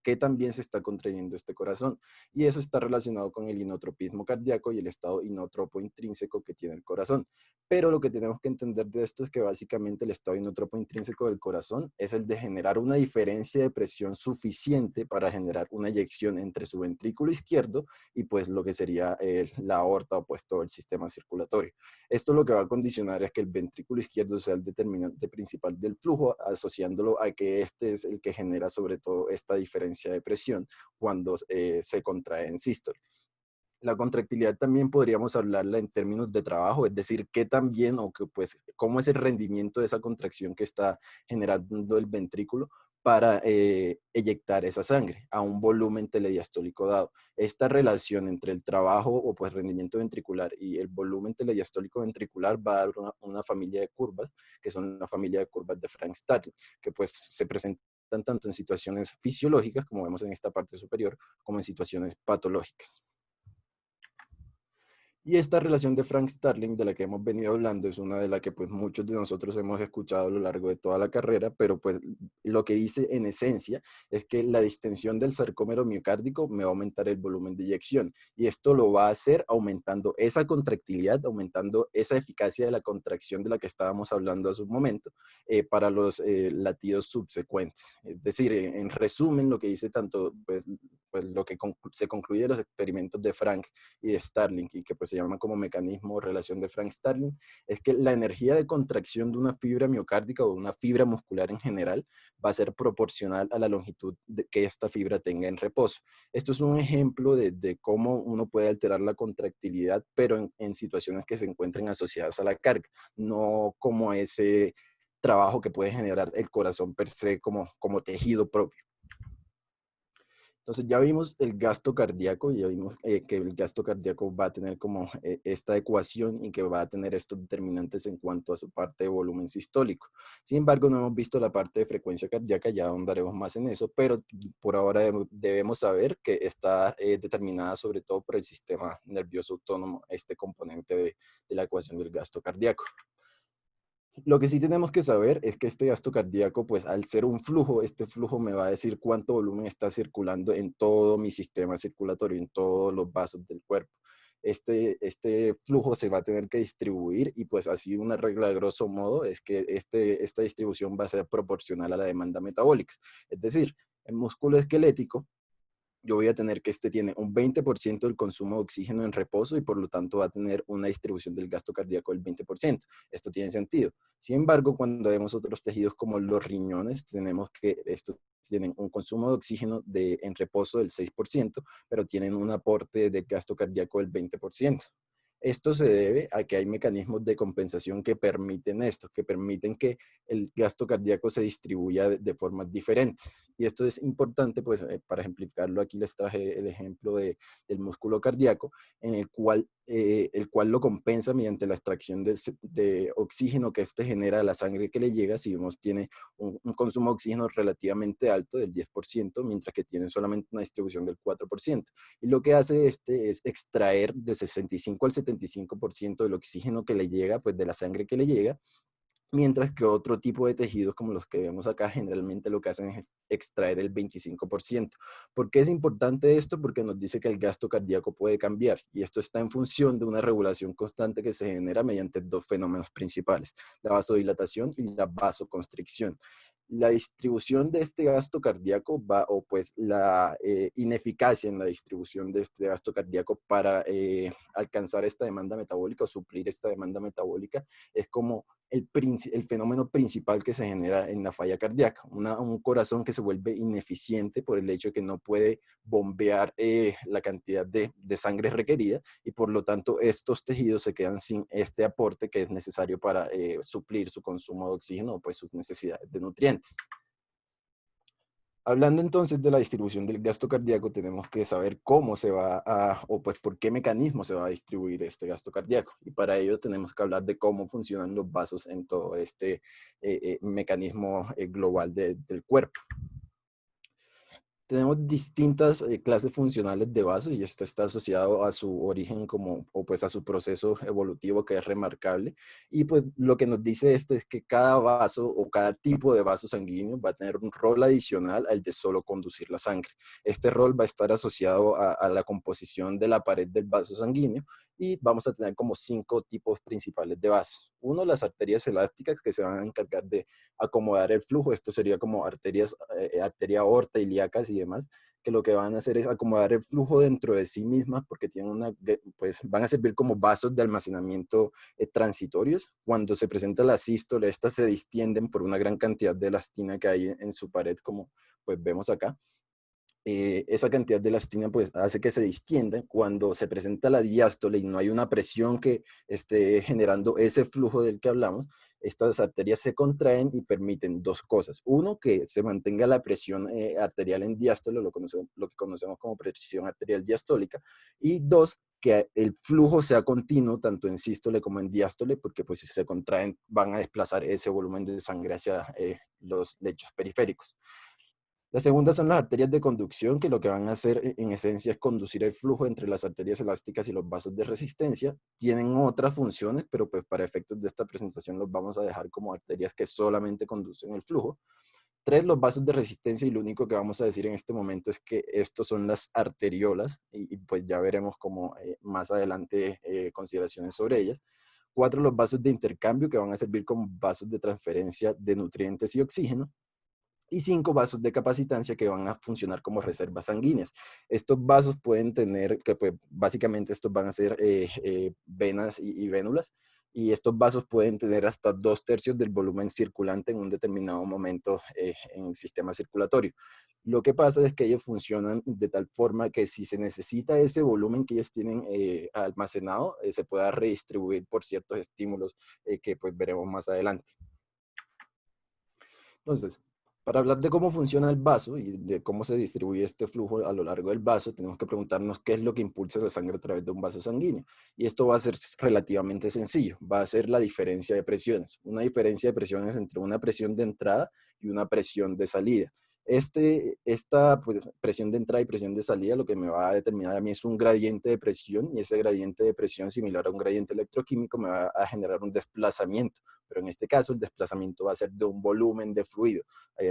qué tan bien se está contrayendo este corazón. Y eso está relacionado con el inotropismo cardíaco y el estado inotropo intrínseco que tiene el corazón. Pero lo que tenemos que entender de esto es que básicamente el estado inotropo intrínseco del corazón es el de generar una diferencia de presión suficiente para generar una eyección entre su ventrículo izquierdo y pues lo que sería la aorta o pues todo el sistema circulatorio. Esto lo que va a condicionar es que el ventrículo izquierdo sea el determinante principal del flujo, asociándolo a que este es el que genera sobre todo esta diferencia de presión cuando se contrae en sístole. La contractilidad también podríamos hablarla en términos de trabajo, es decir, qué tan bien o que, pues, cómo es el rendimiento de esa contracción que está generando el ventrículo para eyectar esa sangre a un volumen telediastólico dado. Esta relación entre el trabajo o pues rendimiento ventricular y el volumen telediastólico ventricular va a dar una familia de curvas, que son una familia de curvas de Frank Starling, que pues se presenta afectan tanto en situaciones fisiológicas, como vemos en esta parte superior, como en situaciones patológicas. Y esta relación de Frank Starling, de la que hemos venido hablando, es una de las que pues muchos de nosotros hemos escuchado a lo largo de toda la carrera, pero pues lo que dice en esencia es que la distensión del sarcómero miocárdico me va a aumentar el volumen de eyección, y esto lo va a hacer aumentando esa contractilidad, aumentando esa eficacia de la contracción de la que estábamos hablando hace un momento, para los latidos subsecuentes. Es decir, en resumen, lo que dice tanto, pues lo que se concluye de los experimentos de Frank y de Starling, y que pues se llama como mecanismo o relación de Frank-Starling, es que la energía de contracción de una fibra miocárdica o de una fibra muscular en general va a ser proporcional a la longitud que esta fibra tenga en reposo. Esto es un ejemplo de cómo uno puede alterar la contractilidad, pero en situaciones que se encuentren asociadas a la carga, no como ese trabajo que puede generar el corazón per se como tejido propio. Entonces ya vimos el gasto cardíaco, ya vimos que el gasto cardíaco va a tener como esta ecuación y que va a tener estos determinantes en cuanto a su parte de volumen sistólico. Sin embargo, no hemos visto la parte de frecuencia cardíaca, ya ahondaremos más en eso, pero por ahora debemos saber que está determinada sobre todo por el sistema nervioso autónomo, este componente de la ecuación del gasto cardíaco. Lo que sí tenemos que saber es que este gasto cardíaco, pues al ser un flujo, este flujo me va a decir cuánto volumen está circulando en todo mi sistema circulatorio, en todos los vasos del cuerpo. Este flujo se va a tener que distribuir, y pues así una regla de grosso modo es que esta distribución va a ser proporcional a la demanda metabólica. Es decir, el músculo esquelético, yo voy a tener que tiene un 20% del consumo de oxígeno en reposo, y por lo tanto va a tener una distribución del gasto cardíaco del 20%. Esto tiene sentido. Sin embargo, cuando vemos otros tejidos como los riñones, tenemos que estos tienen un consumo de oxígeno en reposo del 6%, pero tienen un aporte de gasto cardíaco del 20%. Esto se debe a que hay mecanismos de compensación que permiten esto, que permiten que el gasto cardíaco se distribuya de formas diferentes. Y esto es importante, pues, para ejemplificarlo, aquí les traje el ejemplo del músculo cardíaco, en el cual lo compensa mediante la extracción de oxígeno que genera a la sangre que le llega. Si vemos, tiene un consumo de oxígeno relativamente alto, del 10%, mientras que tiene solamente una distribución del 4%. Y lo que hace es extraer del 65 al 75% del oxígeno que le llega, pues de la sangre que le llega, mientras que otro tipo de tejidos, como los que vemos acá, generalmente lo que hacen es extraer el 25%. ¿Por qué es importante esto? Porque nos dice que el gasto cardíaco puede cambiar, y esto está en función de una regulación constante que se genera mediante dos fenómenos principales: la vasodilatación y la vasoconstricción. La distribución de este gasto cardíaco o pues la ineficacia en la distribución de este gasto cardíaco para alcanzar esta demanda metabólica o suplir esta demanda metabólica, es como el fenómeno principal que se genera en la falla cardíaca. Un corazón que se vuelve ineficiente por el hecho de que no puede bombear la cantidad de sangre requerida, y por lo tanto estos tejidos se quedan sin este aporte que es necesario para suplir su consumo de oxígeno o pues sus necesidades de nutrientes. Hablando entonces de la distribución del gasto cardíaco, tenemos que saber cómo se va o pues por qué mecanismo se va a distribuir este gasto cardíaco. Y para ello tenemos que hablar de cómo funcionan los vasos en todo este mecanismo global del cuerpo. Tenemos distintas clases funcionales de vasos, y esto está asociado a su origen o pues a su proceso evolutivo, que es remarcable. Y pues lo que nos dice es que cada vaso o cada tipo de vaso sanguíneo va a tener un rol adicional al de solo conducir la sangre. Este rol va a estar asociado a la composición de la pared del vaso sanguíneo, y vamos a tener como 5 tipos principales de vasos. Uno, las arterias elásticas, que se van a encargar de acomodar el flujo. Esto sería como arteria aorta, ilíacas y demás, que lo que van a hacer es acomodar el flujo dentro de sí mismas, porque tienen pues van a servir como vasos de almacenamiento transitorios. Cuando se presenta la sístole, estas se distienden por una gran cantidad de elastina que hay en su pared, como pues vemos acá. Esa cantidad de elastina pues hace que se distienda. Cuando se presenta la diástole y no hay una presión que esté generando ese flujo del que hablamos, estas arterias se contraen y permiten dos cosas. Uno, que se mantenga la presión arterial en diástole, lo que conocemos como presión arterial diastólica. Y dos, que el flujo sea continuo tanto en sístole como en diástole, porque pues si se contraen van a desplazar ese volumen de sangre hacia los lechos periféricos. La segunda son las arterias de conducción, que lo que van a hacer en esencia es conducir el flujo entre las arterias elásticas y los vasos de resistencia. Tienen otras funciones, pero pues para efectos de esta presentación los vamos a dejar como arterias que solamente conducen el flujo. 3, los vasos de resistencia, y lo único que vamos a decir en este momento es que estos son las arteriolas, y pues ya veremos como más adelante consideraciones sobre ellas. 4, los vasos de intercambio, que van a servir como vasos de transferencia de nutrientes y oxígeno. Y 5, vasos de capacitancia, que van a funcionar como reservas sanguíneas. Estos vasos pueden tener, que pues básicamente estos van a ser venas y vénulas, y estos vasos pueden tener hasta 2/3 del volumen circulante en un determinado momento en el sistema circulatorio. Lo que pasa es que ellos funcionan de tal forma que si se necesita ese volumen que ellos tienen almacenado, se pueda redistribuir por ciertos estímulos que pues veremos más adelante. Entonces, para hablar de cómo funciona el vaso y de cómo se distribuye este flujo a lo largo del vaso, tenemos que preguntarnos qué es lo que impulsa la sangre a través de un vaso sanguíneo. Y esto va a ser relativamente sencillo. Va a ser la diferencia de presiones. Una diferencia de presiones entre una presión de entrada y una presión de salida. Esta pues, presión de entrada y presión de salida lo que me va a determinar a mí es un gradiente de presión, y ese gradiente de presión, similar a un gradiente electroquímico, me va a generar un desplazamiento. Pero en este caso el desplazamiento va a ser de un volumen de fluido.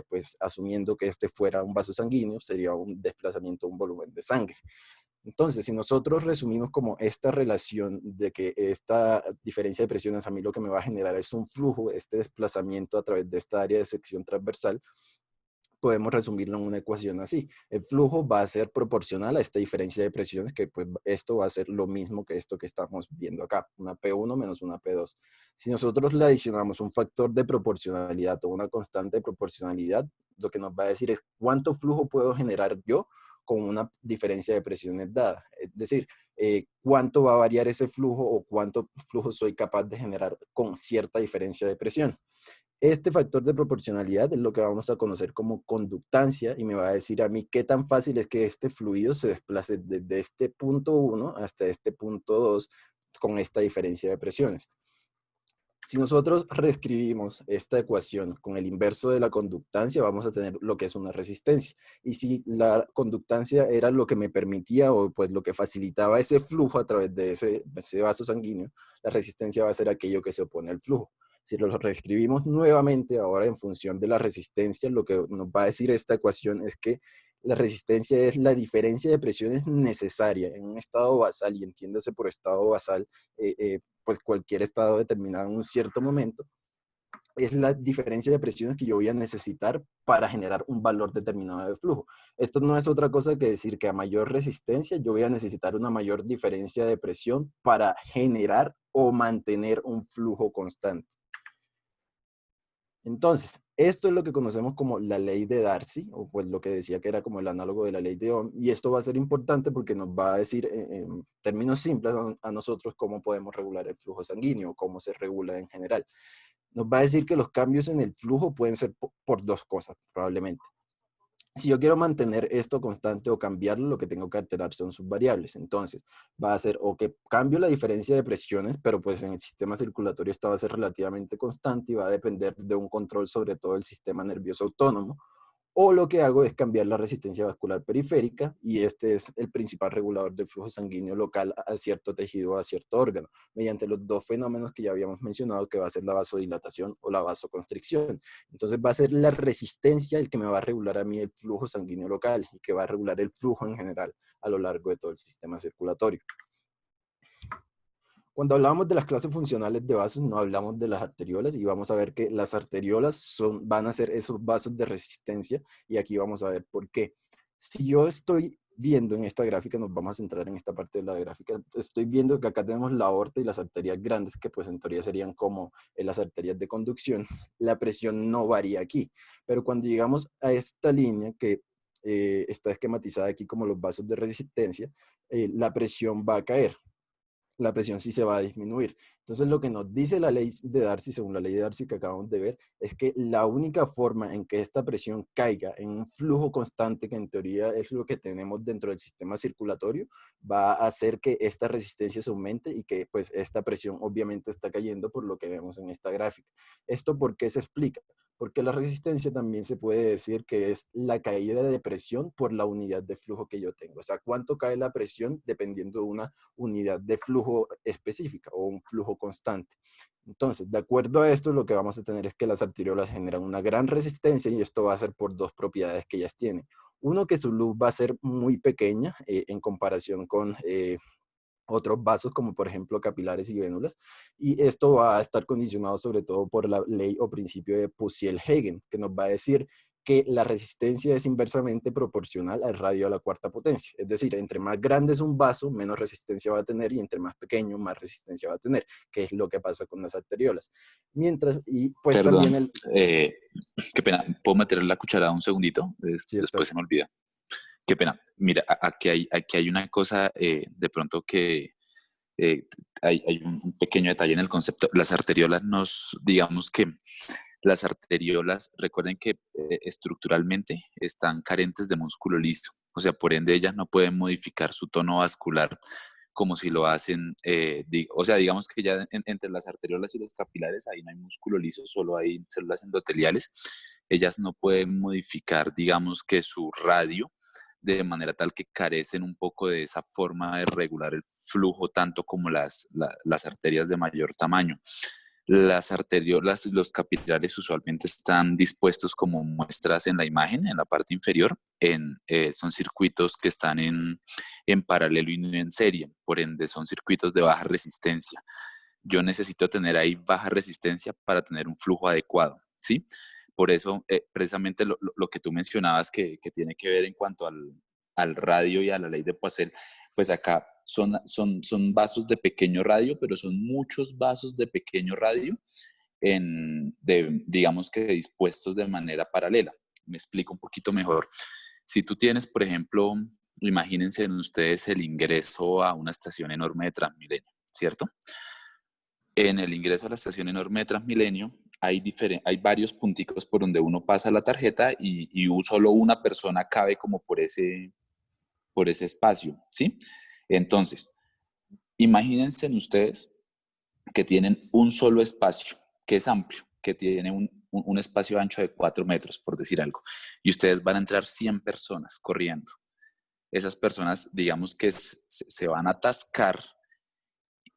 Pues asumiendo que este fuera un vaso sanguíneo, sería un desplazamiento de un volumen de sangre. Entonces, si nosotros resumimos como esta relación de que esta diferencia de presiones a mí lo que me va a generar es un flujo, este desplazamiento a través de esta área de sección transversal, podemos resumirlo en una ecuación así. El flujo va a ser proporcional a esta diferencia de presiones, que pues esto va a ser lo mismo que esto que estamos viendo acá, una P1 menos una P2. Si nosotros le adicionamos un factor de proporcionalidad o una constante de proporcionalidad, lo que nos va a decir es cuánto flujo puedo generar yo con una diferencia de presiones dada. Es decir, cuánto va a variar ese flujo o cuánto flujo soy capaz de generar con cierta diferencia de presión. Este factor de proporcionalidad es lo que vamos a conocer como conductancia, y me va a decir a mí qué tan fácil es que este fluido se desplace desde este punto 1 hasta este punto 2 con esta diferencia de presiones. Si nosotros reescribimos esta ecuación con el inverso de la conductancia, vamos a tener lo que es una resistencia. Y si la conductancia era lo que me permitía o pues lo que facilitaba ese flujo a través de ese vaso sanguíneo, la resistencia va a ser aquello que se opone al flujo. Si lo reescribimos nuevamente ahora en función de la resistencia, lo que nos va a decir esta ecuación es que la resistencia es la diferencia de presiones necesaria en un estado basal, y entiéndase por estado basal, pues cualquier estado determinado en un cierto momento, es la diferencia de presiones que yo voy a necesitar para generar un valor determinado de flujo. Esto no es otra cosa que decir que a mayor resistencia yo voy a necesitar una mayor diferencia de presión para generar o mantener un flujo constante. Entonces, esto es lo que conocemos como la ley de Darcy, o pues lo que decía que era como el análogo de la ley de Ohm, y esto va a ser importante porque nos va a decir en términos simples a nosotros cómo podemos regular el flujo sanguíneo, cómo se regula en general. Nos va a decir que los cambios en el flujo pueden ser por dos cosas, probablemente. Si yo quiero mantener esto constante o cambiarlo, lo que tengo que alterar son sus variables. Entonces, va a ser o que cambio la diferencia de presiones, pero pues en el sistema circulatorio esta va a ser relativamente constante y va a depender de un control sobre todo el sistema nervioso autónomo. O lo que hago es cambiar la resistencia vascular periférica, y este es el principal regulador del flujo sanguíneo local a cierto tejido o a cierto órgano, mediante los dos fenómenos que ya habíamos mencionado, que va a ser la vasodilatación o la vasoconstricción. Entonces va a ser la resistencia el que me va a regular a mí el flujo sanguíneo local y que va a regular el flujo en general a lo largo de todo el sistema circulatorio. Cuando hablamos de las clases funcionales de vasos, no hablamos de las arteriolas, y vamos a ver que las arteriolas van a ser esos vasos de resistencia, y aquí vamos a ver por qué. Si yo estoy viendo en esta gráfica, nos vamos a centrar en esta parte de la gráfica, estoy viendo que acá tenemos la aorta y las arterias grandes, que pues en teoría serían como las arterias de conducción. La presión no varía aquí, pero cuando llegamos a esta línea que está esquematizada aquí como los vasos de resistencia, la presión va a caer. La presión sí se va a disminuir. Entonces, lo que nos dice la ley de Darcy, según la ley de Darcy que acabamos de ver, es que la única forma en que esta presión caiga en un flujo constante, que en teoría es lo que tenemos dentro del sistema circulatorio, va a hacer que esta resistencia se aumente y que pues esta presión obviamente está cayendo, por lo que vemos en esta gráfica. ¿Esto por qué se explica? porque la resistencia también se puede decir que es la caída de presión por la unidad de flujo que yo tengo. O sea, cuánto cae la presión dependiendo de una unidad de flujo específica o un flujo constante. Entonces, de acuerdo a esto, lo que vamos a tener es que las arteriolas generan una gran resistencia y esto va a ser por dos propiedades que ellas tienen. Uno, que su luz va a ser muy pequeña en comparación con otros vasos como por ejemplo capilares y vénulas, y esto va a estar condicionado sobre todo por la ley o principio de Puciel-Hagen, que nos va a decir que la resistencia es inversamente proporcional al radio a la cuarta potencia. Es decir, entre más grande es un vaso, menos resistencia va a tener, y entre más pequeño, más resistencia va a tener, que es lo que pasa con las arteriolas. Mientras, y pues Perdón, también el... qué pena, ¿puedo meter la cucharada un segundito? Cierto. Después se me olvida. Qué pena. Mira, aquí hay una cosa de pronto que hay un pequeño detalle en el concepto. Las arteriolas digamos que las arteriolas, recuerden que estructuralmente están carentes de músculo liso. O sea, por ende ellas no pueden modificar su tono vascular como si lo hacen, o sea, digamos que ya entre las arteriolas y los capilares ahí no hay músculo liso, solo hay células endoteliales. Ellas no pueden modificar, digamos que su radio de manera tal que carecen un poco de esa forma de regular el flujo, tanto como las arterias de mayor tamaño. Las arteriolas y los capilares usualmente están dispuestos como muestras en la imagen, en la parte inferior, son circuitos que están en paralelo y no en serie, por ende son circuitos de baja resistencia. Yo necesito tener ahí baja resistencia para tener un flujo adecuado, ¿sí? Por eso, precisamente lo que tú mencionabas que tiene que ver en cuanto al radio y a la ley de Poiseuille, pues acá son vasos de pequeño radio, pero son muchos vasos de pequeño radio, digamos que dispuestos de manera paralela. Me explico un poquito mejor. Si tú tienes, por ejemplo, imagínense en ustedes el ingreso a una estación enorme de Transmilenio, ¿cierto? En el ingreso a la estación enorme de Transmilenio hay varios punticos por donde uno pasa la tarjeta y solo una persona cabe como por ese espacio, ¿sí? Entonces, imagínense en ustedes que tienen un solo espacio, que es amplio, que tiene un espacio ancho de 4 metros, por decir algo, y ustedes van a entrar 100 personas corriendo. Esas personas, digamos que se van a atascar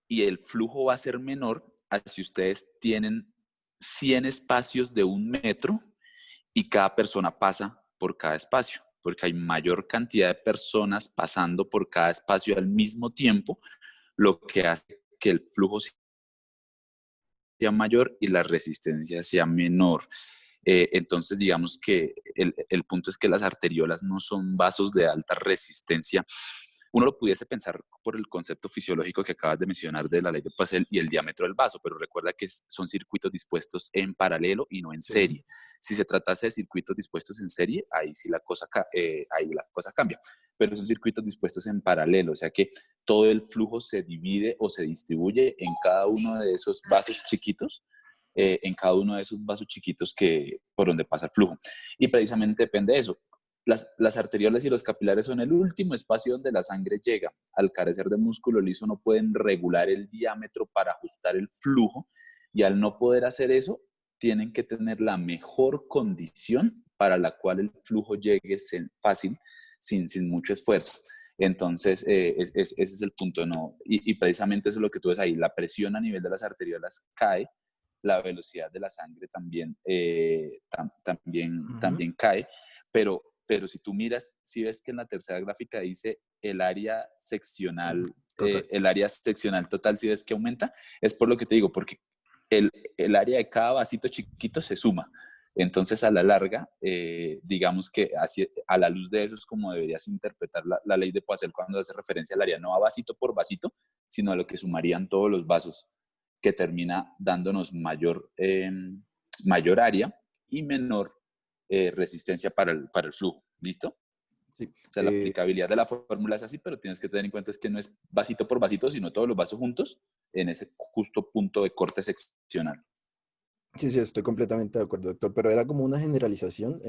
y el flujo va a ser menor a si ustedes tienen 100 espacios de 1 metro y cada persona pasa por cada espacio, porque hay mayor cantidad de personas pasando por cada espacio al mismo tiempo, lo que hace que el flujo sea mayor y la resistencia sea menor. Entonces, digamos que el punto es que las arteriolas no son vasos de alta resistencia. Uno lo pudiese pensar por el concepto fisiológico que acabas de mencionar de la ley de Pascal y el diámetro del vaso, pero recuerda que son circuitos dispuestos en paralelo y no en serie. Si se tratase de circuitos dispuestos en serie, ahí sí ahí la cosa cambia, pero son circuitos dispuestos en paralelo, o sea que todo el flujo se divide o se distribuye en cada uno de esos vasos chiquitos, por donde pasa el flujo. Y precisamente depende de eso. Las arteriolas y los capilares son el último espacio donde la sangre llega. Al carecer de músculo liso no pueden regular el diámetro para ajustar el flujo, y al no poder hacer eso, tienen que tener la mejor condición para la cual el flujo llegue fácil, sin mucho esfuerzo. Entonces, ese es el punto, ¿no? Y precisamente eso es lo que tú ves ahí. La presión a nivel de las arteriolas cae, la velocidad de la sangre también cae, pero si tú miras, si ves que en la tercera gráfica dice el área seccional total, si ves que aumenta, es por lo que te digo, porque el área de cada vasito chiquito se suma. Entonces, a la larga, digamos que así, a la luz de eso es como deberías interpretar la ley de Poiseuille cuando hace referencia al área, no a vasito por vasito, sino a lo que sumarían todos los vasos, que termina dándonos mayor área y menor resistencia para el flujo. ¿Listo? Sí. O sea, la aplicabilidad de la fórmula es así, pero tienes que tener en cuenta es que no es vasito por vasito, sino todos los vasos juntos en ese justo punto de corte seccional. Sí, sí, estoy completamente de acuerdo, doctor, pero era como una generalización,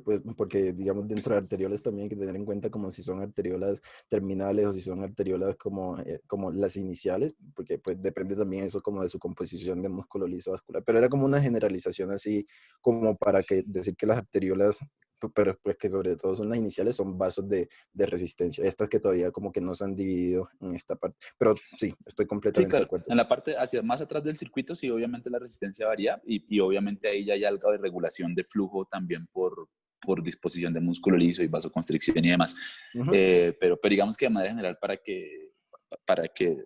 pues porque digamos dentro de arteriolas también hay que tener en cuenta como si son arteriolas terminales o si son arteriolas como, como las iniciales, porque pues depende también eso como de su composición de músculo liso vascular, pero era como una generalización así como para que decir que las arteriolas, pero pues que sobre todo son las iniciales, son vasos de resistencia, estas que todavía como que no se han dividido en esta parte, pero sí, estoy Sí, completamente de claro. acuerdo. En la parte hacia más atrás del circuito, sí, obviamente la resistencia varía y obviamente ahí ya hay algo de regulación de flujo también por disposición de músculo liso y vasoconstricción y demás. Ujú. Pero digamos que de manera general, para que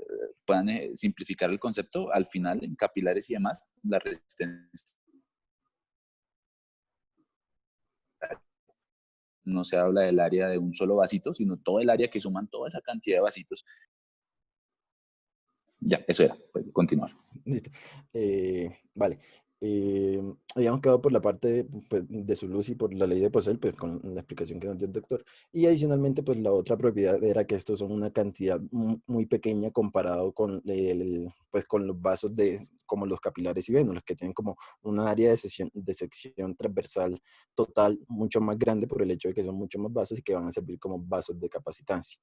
puedan simplificar el concepto, al final en capilares y demás, la resistencia no se habla del área de un solo vasito, sino todo el área que suman toda esa cantidad de vasitos. Ya, eso era, puede continuar. Listo. Vale. Habíamos quedado por la parte pues, de su luz y por la ley de Poiseuille, pues con la explicación que nos dio el doctor. Y adicionalmente, pues la otra propiedad era que estos son una cantidad muy pequeña comparado con, pues, con los vasos como los capilares y venos, los que tienen como una área de sección transversal total mucho más grande por el hecho de que son mucho más vasos y que van a servir como vasos de capacitancia.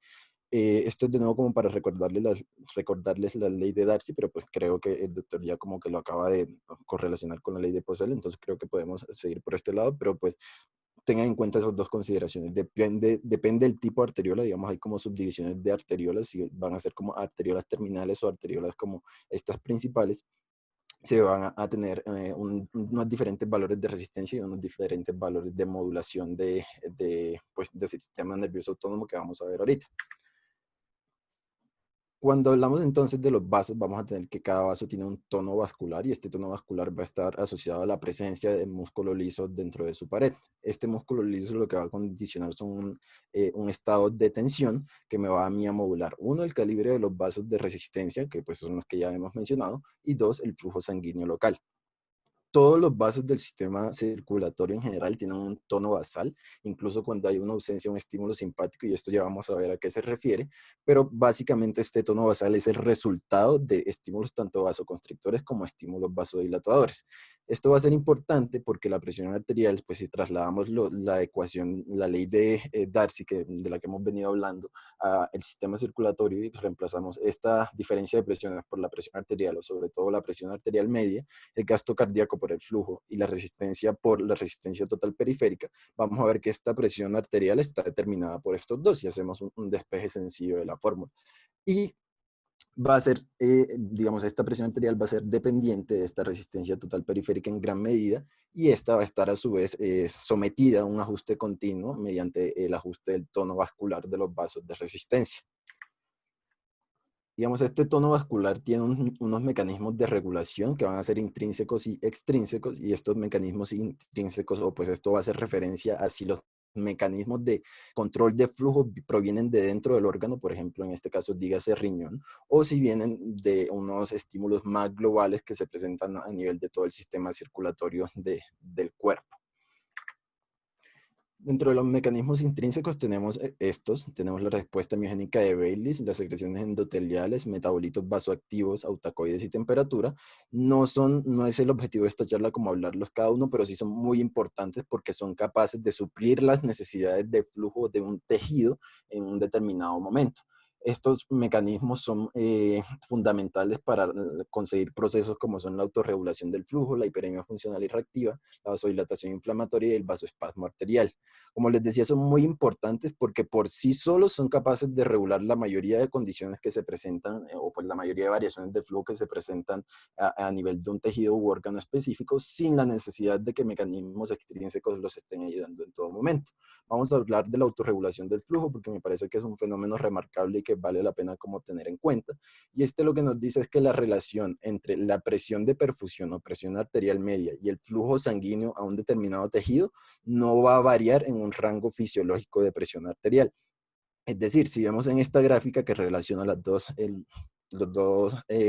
Esto es de nuevo como para recordarles la ley de Darcy, pero pues creo que el doctor ya como que lo acaba de correlacionar con la ley de Poiseuille, entonces creo que podemos seguir por este lado, pero pues tengan en cuenta esas dos consideraciones. Depende del tipo de arteriola, digamos, hay como subdivisiones de arteriolas, si van a ser como arteriolas terminales o arteriolas como estas principales, se van a tener unos diferentes valores de resistencia y unos diferentes valores de modulación pues, del sistema nervioso autónomo que vamos a ver ahorita. Cuando hablamos entonces de los vasos, vamos a tener que cada vaso tiene un tono vascular y este tono vascular va a estar asociado a la presencia de músculo liso dentro de su pared. Este músculo liso lo que va a condicionar son un estado de tensión que me va a mí a modular. Uno, el calibre de los vasos de resistencia, que pues son los que ya hemos mencionado, y dos, el flujo sanguíneo local. Todos los vasos del sistema circulatorio en general tienen un tono basal, incluso cuando hay una ausencia de un estímulo simpático, y esto ya vamos a ver a qué se refiere, pero básicamente este tono basal es el resultado de estímulos tanto vasoconstrictores como estímulos vasodilatadores. Esto va a ser importante porque la presión arterial, pues si trasladamos la ecuación, la ley de Darcy, de la que hemos venido hablando, al sistema circulatorio y reemplazamos esta diferencia de presiones por la presión arterial o sobre todo la presión arterial media, el gasto cardíaco por el flujo y la resistencia por la resistencia total periférica, vamos a ver que esta presión arterial está determinada por estos dos y hacemos un despeje sencillo de la fórmula. Y va a ser, digamos, esta presión arterial va a ser dependiente de esta resistencia total periférica en gran medida y esta va a estar a su vez sometida a un ajuste continuo mediante el ajuste del tono vascular de los vasos de resistencia. Digamos, este tono vascular tiene unos mecanismos de regulación que van a ser intrínsecos y extrínsecos, y estos mecanismos intrínsecos, o pues esto va a hacer referencia a si los mecanismos de control de flujo provienen de dentro del órgano, por ejemplo, en este caso dígase riñón, o si vienen de unos estímulos más globales que se presentan a nivel de todo el sistema circulatorio del cuerpo. Dentro de los mecanismos intrínsecos tenemos tenemos la respuesta miogénica de Baylis, las secreciones endoteliales, metabolitos vasoactivos, autacoides y temperatura. No es el objetivo de esta charla como hablarlos cada uno, pero sí son muy importantes porque son capaces de suplir las necesidades de flujo de un tejido en un determinado momento. Estos mecanismos son fundamentales para conseguir procesos como son la autorregulación del flujo, la hiperemia funcional y reactiva, la vasodilatación inflamatoria y el vasoespasmo arterial. Como les decía, son muy importantes porque por sí solos son capaces de regular la mayoría de condiciones que se presentan o pues la mayoría de variaciones de flujo que se presentan a nivel de un tejido u órgano específico sin la necesidad de que mecanismos extrínsecos los estén ayudando en todo momento. Vamos a hablar de la autorregulación del flujo porque me parece que es un fenómeno remarcable y que vale la pena como tener en cuenta. Y lo que nos dice es que la relación entre la presión de perfusión o presión arterial media y el flujo sanguíneo a un determinado tejido no va a variar en un rango fisiológico de presión arterial. Es decir, si vemos en esta gráfica que relaciona las dos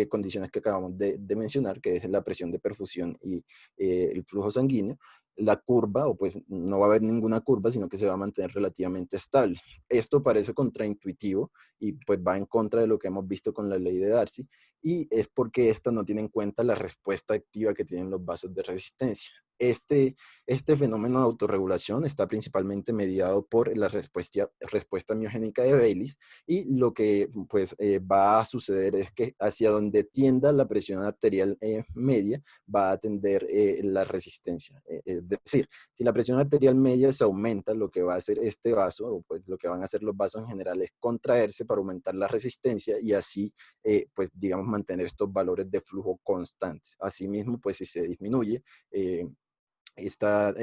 condiciones que acabamos de mencionar, que es la presión de perfusión y el flujo sanguíneo, la curva, o pues no va a haber ninguna curva, sino que se va a mantener relativamente estable. Esto parece contraintuitivo y pues va en contra de lo que hemos visto con la ley de Darcy, y es porque esta no tiene en cuenta la respuesta activa que tienen los vasos de resistencia. Este fenómeno de autorregulación está principalmente mediado por la respuesta miogénica de Baylis, y lo que pues, va a suceder es que hacia donde tienda la presión arterial media va a tender la resistencia. Es decir, si la presión arterial media se aumenta, lo que va a hacer este vaso, o pues lo que van a hacer los vasos en general, es contraerse para aumentar la resistencia y así, pues digamos, mantener estos valores de flujo constantes. Asimismo, pues si se disminuye esta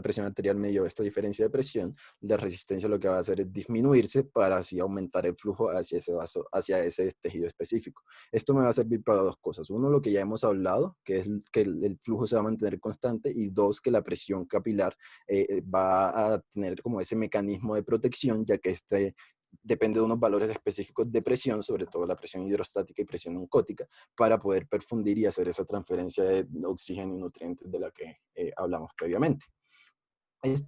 presión arterial media o esta diferencia de presión, la resistencia lo que va a hacer es disminuirse para así aumentar el flujo hacia ese vaso, hacia ese tejido específico. Esto me va a servir para dos cosas. Uno, lo que ya hemos hablado, que es que el flujo se va a mantener constante, y dos, que la presión capilar va a tener como ese mecanismo de protección, ya que depende de unos valores específicos de presión, sobre todo la presión hidrostática y presión oncótica, para poder perfundir y hacer esa transferencia de oxígeno y nutrientes de la que hablamos previamente.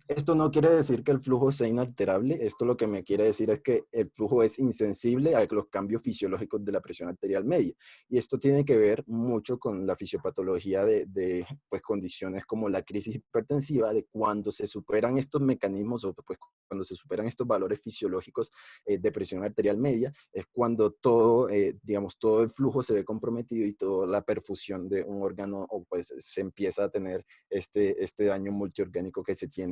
Esto no quiere decir que el flujo sea inalterable. Esto lo que me quiere decir es que el flujo es insensible a los cambios fisiológicos de la presión arterial media. Y esto tiene que ver mucho con la fisiopatología de pues, condiciones como la crisis hipertensiva, de cuando se superan estos mecanismos, o pues, cuando se superan estos valores fisiológicos de presión arterial media, es cuando todo, digamos, todo el flujo se ve comprometido y toda la perfusión de un órgano, o pues se empieza a tener este daño multiorgánico que se tiene,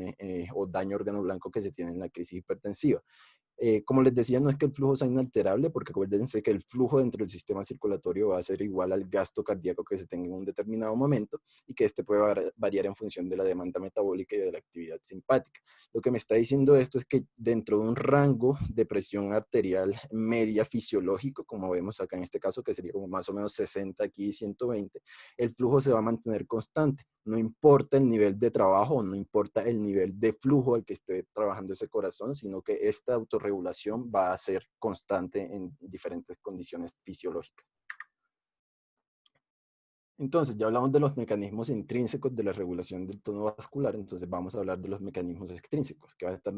o daño órgano blanco que se tiene en la crisis hipertensiva. Como les decía, no es que el flujo sea inalterable, porque acuérdense que el flujo dentro del sistema circulatorio va a ser igual al gasto cardíaco que se tenga en un determinado momento, y que este puede variar en función de la demanda metabólica y de la actividad simpática. Lo que me está diciendo esto es que dentro de un rango de presión arterial media fisiológico, como vemos acá en este caso, que sería como más o menos 60 aquí, 120, el flujo se va a mantener constante. No importa el nivel de trabajo, no importa el nivel de flujo al que esté trabajando ese corazón, sino que esta autorregulación va a ser constante en diferentes condiciones fisiológicas. Entonces, ya hablamos de los mecanismos intrínsecos de la regulación del tono vascular, entonces vamos a hablar de los mecanismos extrínsecos, que van a estar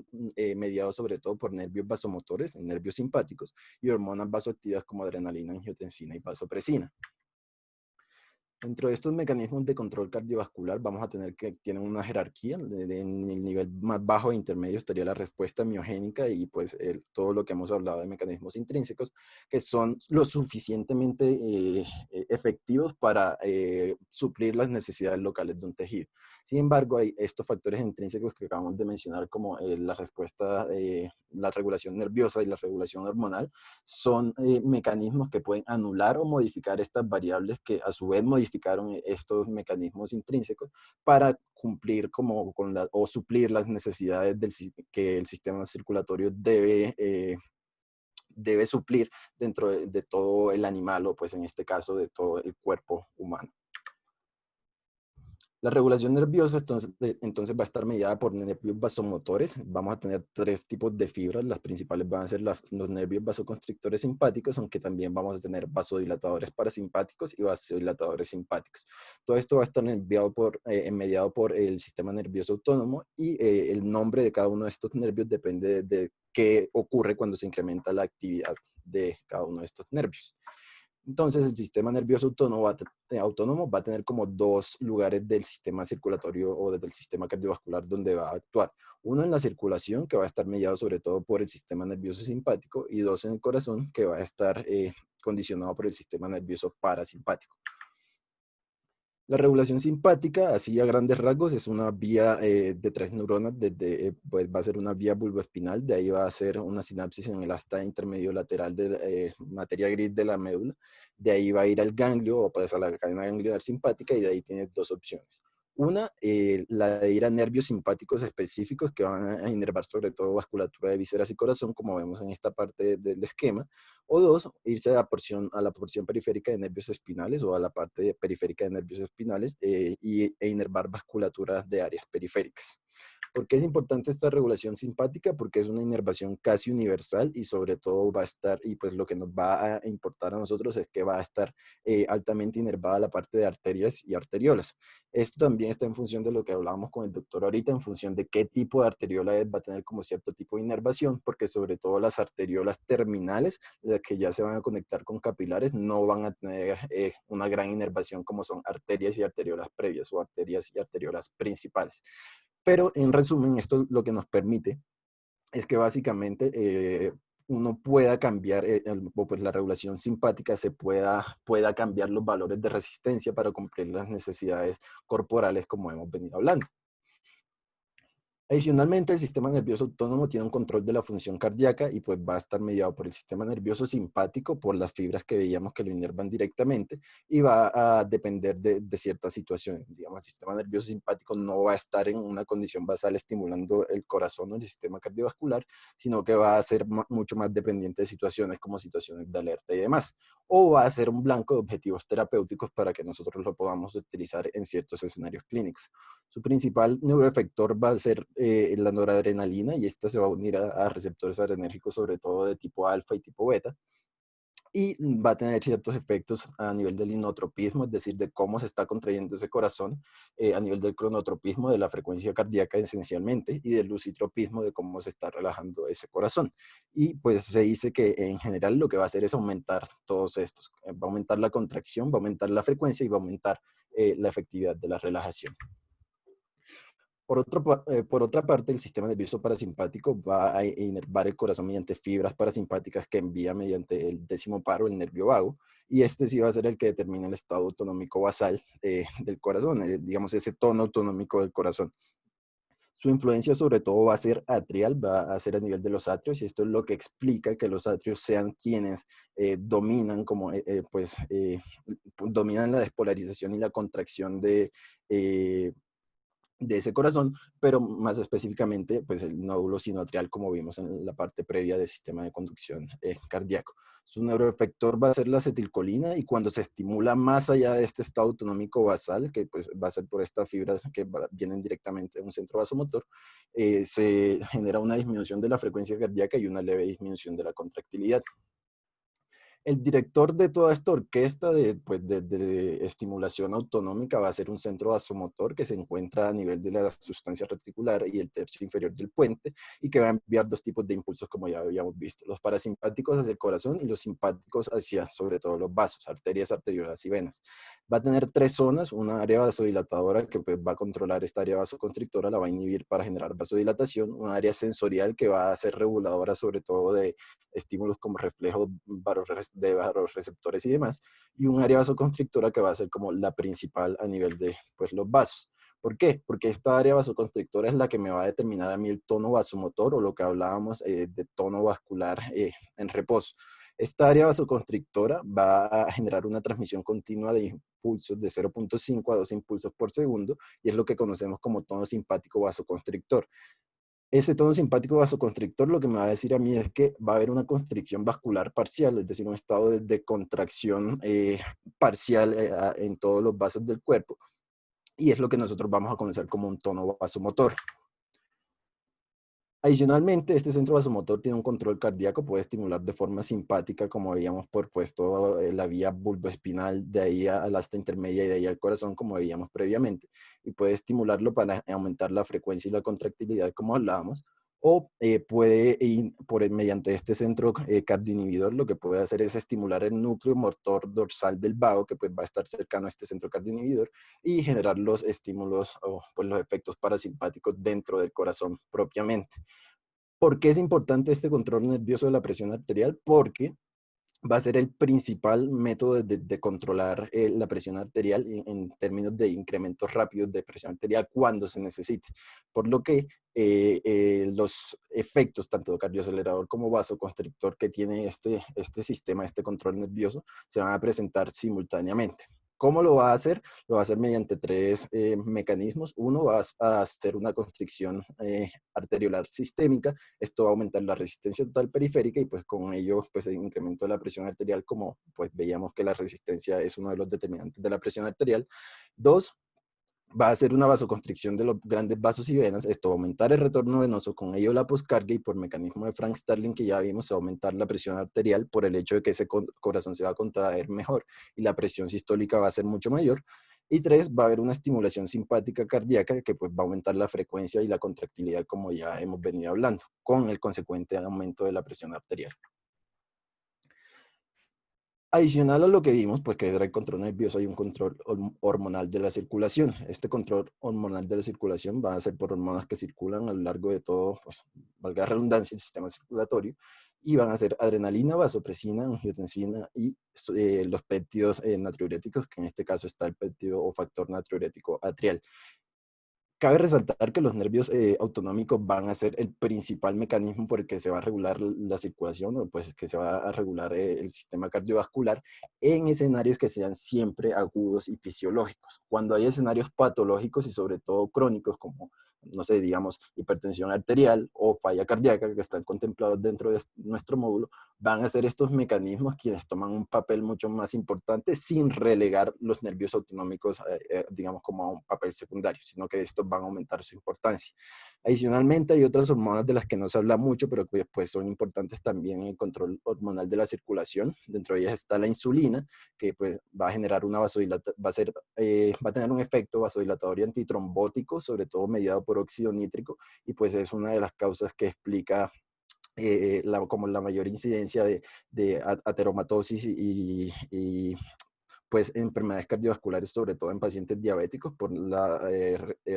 mediados sobre todo por nervios vasomotores, nervios simpáticos, y hormonas vasoactivas como adrenalina, angiotensina y vasopresina. Dentro de estos mecanismos de control cardiovascular vamos a tener que tienen una jerarquía. En el nivel más bajo e intermedio estaría la respuesta miogénica y pues todo lo que hemos hablado de mecanismos intrínsecos, que son lo suficientemente efectivos para suplir las necesidades locales de un tejido. Sin embargo, hay estos factores intrínsecos que acabamos de mencionar, como la respuesta, la regulación nerviosa y la regulación hormonal, son mecanismos que pueden anular o modificar estas variables que a su vez modificaron estos mecanismos intrínsecos para cumplir o suplir las necesidades que el sistema circulatorio debe suplir dentro de todo el animal, o pues en este caso de todo el cuerpo humano. La regulación nerviosa entonces va a estar mediada por nervios vasomotores. Vamos a tener tres tipos de fibras. Las principales van a ser los nervios vasoconstrictores simpáticos, aunque también vamos a tener vasodilatadores parasimpáticos y vasodilatadores simpáticos. Todo esto va a estar mediado por el sistema nervioso autónomo, y el nombre de cada uno de estos nervios depende de qué ocurre cuando se incrementa la actividad de cada uno de estos nervios. Entonces, el sistema nervioso autónomo va a tener como dos lugares del sistema circulatorio o del sistema cardiovascular donde va a actuar. Uno en la circulación, que va a estar mediado sobre todo por el sistema nervioso simpático, y dos en el corazón, que va a estar condicionado por el sistema nervioso parasimpático. La regulación simpática, así a grandes rasgos, es una vía de tres neuronas. Pues va a ser una vía bulboespinal, de ahí va a ser una sinapsis en el asta intermedio lateral de materia gris de la médula. De ahí va a ir al ganglio, o pues a la cadena ganglionar simpática, y de ahí tiene dos opciones. Una, la de ir a nervios simpáticos específicos que van a inervar sobre todo vasculatura de vísceras y corazón, como vemos en esta parte del esquema. O dos, irse a la porción periférica de nervios espinales, o a la parte periférica de nervios espinales, e inervar vasculaturas de áreas periféricas. ¿Por qué es importante esta regulación simpática? Porque es una inervación casi universal y sobre todo va a estar, y pues lo que nos va a importar a nosotros es que va a estar altamente inervada la parte de arterias y arteriolas. Esto también está en función de lo que hablábamos con el doctor ahorita, en función de qué tipo de arteriola va a tener como cierto tipo de inervación, porque sobre todo las arteriolas terminales, las que ya se van a conectar con capilares, no van a tener una gran inervación como son arterias y arteriolas previas o arterias y arteriolas principales. Pero en resumen, esto lo que nos permite es que básicamente uno pueda cambiar, pues la regulación simpática pueda cambiar los valores de resistencia para cumplir las necesidades corporales como hemos venido hablando. Adicionalmente, el sistema nervioso autónomo tiene un control de la función cardíaca y pues va a estar mediado por el sistema nervioso simpático, por las fibras que veíamos que lo inervan directamente, y va a depender de ciertas situaciones. Digamos, el sistema nervioso simpático no va a estar en una condición basal estimulando el corazón o el sistema cardiovascular, sino que va a ser mucho más dependiente de situaciones como situaciones de alerta y demás. O va a ser un blanco de objetivos terapéuticos para que nosotros lo podamos utilizar en ciertos escenarios clínicos. Su principal neuroefector va a ser la noradrenalina y esta se va a unir a receptores adrenérgicos, sobre todo de tipo alfa y tipo beta, y va a tener ciertos efectos a nivel del inotropismo, es decir, de cómo se está contrayendo ese corazón, a nivel del cronotropismo, de la frecuencia cardíaca esencialmente, y del lucitropismo, de cómo se está relajando ese corazón. Y pues se dice que en general lo que va a hacer es aumentar todos estos. Va a aumentar la contracción, va a aumentar la frecuencia y va a aumentar la efectividad de la relajación. Por otra parte, el sistema nervioso parasimpático va a inervar el corazón mediante fibras parasimpáticas que envía mediante el décimo paro, el nervio vago, y este sí va a ser el que determina el estado autonómico basal del corazón, digamos ese tono autonómico del corazón. Su influencia sobre todo va a ser atrial, va a ser a nivel de los atrios, y esto es lo que explica que los atrios sean quienes dominan, dominan la despolarización y la contracción de ese corazón, pero más específicamente, pues el nódulo sinoatrial, como vimos en la parte previa del sistema de conducción cardíaco. Su neuroefector va a ser la acetilcolina y cuando se estimula más allá de este estado autonómico basal, que pues va a ser por estas fibras que vienen directamente de un centro vasomotor, se genera una disminución de la frecuencia cardíaca y una leve disminución de la contractilidad. El director de toda esta orquesta de estimulación autonómica va a ser un centro vasomotor que se encuentra a nivel de la sustancia reticular y el tercio inferior del puente y que va a enviar dos tipos de impulsos como ya habíamos visto, los parasimpáticos hacia el corazón y los simpáticos hacia sobre todo los vasos, arterias, arteriolas y venas. Va a tener tres zonas, una área vasodilatadora que pues, va a controlar esta área vasoconstrictora, la va a inhibir para generar vasodilatación, una área sensorial que va a ser reguladora sobre todo de estímulos como reflejos de vasoreceptores y demás, y un área vasoconstrictora que va a ser como la principal a nivel de pues, los vasos. ¿Por qué? Porque esta área vasoconstrictora es la que me va a determinar a mí el tono vasomotor o lo que hablábamos de tono vascular en reposo. Esta área vasoconstrictora va a generar una transmisión continua de impulsos de 0.5 a 2 impulsos por segundo y es lo que conocemos como tono simpático vasoconstrictor. Ese tono simpático vasoconstrictor lo que me va a decir a mí es que va a haber una constricción vascular parcial, es decir, un estado de contracción parcial en todos los vasos del cuerpo, y es lo que nosotros vamos a conocer como un tono vasomotor. Adicionalmente, este centro vasomotor tiene un control cardíaco, puede estimular de forma simpática, como habíamos propuesto, la vía bulboespinal, de ahí a la asta intermedia y de ahí al corazón, como veíamos previamente, y puede estimularlo para aumentar la frecuencia y la contractilidad, como hablábamos, o mediante este centro cardioinhibidor, lo que puede hacer es estimular el núcleo motor dorsal del vago, que pues va a estar cercano a este centro cardioinhibidor, y generar los estímulos o pues, los efectos parasimpáticos dentro del corazón propiamente. ¿Por qué es importante este control nervioso de la presión arterial? Porque va a ser el principal método de controlar la presión arterial en términos de incrementos rápidos de presión arterial cuando se necesite. Por lo que los efectos, tanto cardioacelerador como vasoconstrictor que tiene este sistema, este control nervioso, se van a presentar simultáneamente. ¿Cómo lo va a hacer? Lo va a hacer mediante tres mecanismos. Uno va a hacer una constricción arteriolar sistémica. Esto va a aumentar la resistencia total periférica y pues con ello pues el incremento de la presión arterial, como pues veíamos que la resistencia es uno de los determinantes de la presión arterial. Dos, va a hacer una vasoconstricción de los grandes vasos y venas, esto va a aumentar el retorno venoso, con ello la poscarga, y por mecanismo de Frank-Starling que ya vimos, se va a aumentar la presión arterial por el hecho de que ese corazón se va a contraer mejor y la presión sistólica va a ser mucho mayor. Y 3, va a haber una estimulación simpática cardíaca que pues va a aumentar la frecuencia y la contractilidad, como ya hemos venido hablando, con el consecuente aumento de la presión arterial. Adicional a lo que vimos, pues que era el control nervioso, hay un control hormonal de la circulación. Este control hormonal de la circulación va a ser por hormonas que circulan a lo largo de todo, pues, valga la redundancia, el sistema circulatorio, y van a ser adrenalina, vasopresina, angiotensina y los péptidos natriuréticos, que en este caso está el péptido o factor natriurético atrial. Cabe resaltar que los nervios autonómicos van a ser el principal mecanismo por el que se va a regular la circulación, o pues que se va a regular el sistema cardiovascular en escenarios que sean siempre agudos y fisiológicos. Cuando hay escenarios patológicos y sobre todo crónicos, como, no sé, digamos, hipertensión arterial o falla cardíaca, que están contemplados dentro de nuestro módulo, van a ser estos mecanismos quienes toman un papel mucho más importante sin relegar los nervios autonómicos, digamos, como a un papel secundario, sino que estos van a aumentar su importancia. Adicionalmente, hay otras hormonas de las que no se habla mucho, pero que pues, son importantes también en el control hormonal de la circulación. Dentro de ellas está la insulina, que pues, va a generar una vasodilatación, va a tener un efecto vasodilatador y antitrombótico, sobre todo mediado por óxido nítrico, y pues es una de las causas que explica como la mayor incidencia de ateromatosis y pues enfermedades cardiovasculares, sobre todo en pacientes diabéticos, por la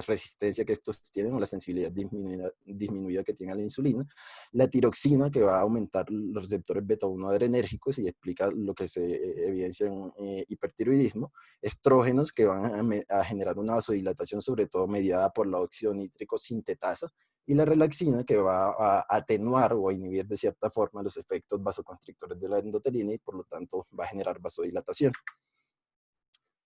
resistencia que estos tienen o la sensibilidad disminuida que tiene a la insulina. La tiroxina, que va a aumentar los receptores beta-1 adrenérgicos y explica lo que se evidencia en hipertiroidismo. Estrógenos, que van a generar una vasodilatación, sobre todo mediada por la óxido nítrico sintetasa. Y la relaxina, que va a atenuar o a inhibir de cierta forma los efectos vasoconstrictores de la endotelina y por lo tanto va a generar vasodilatación.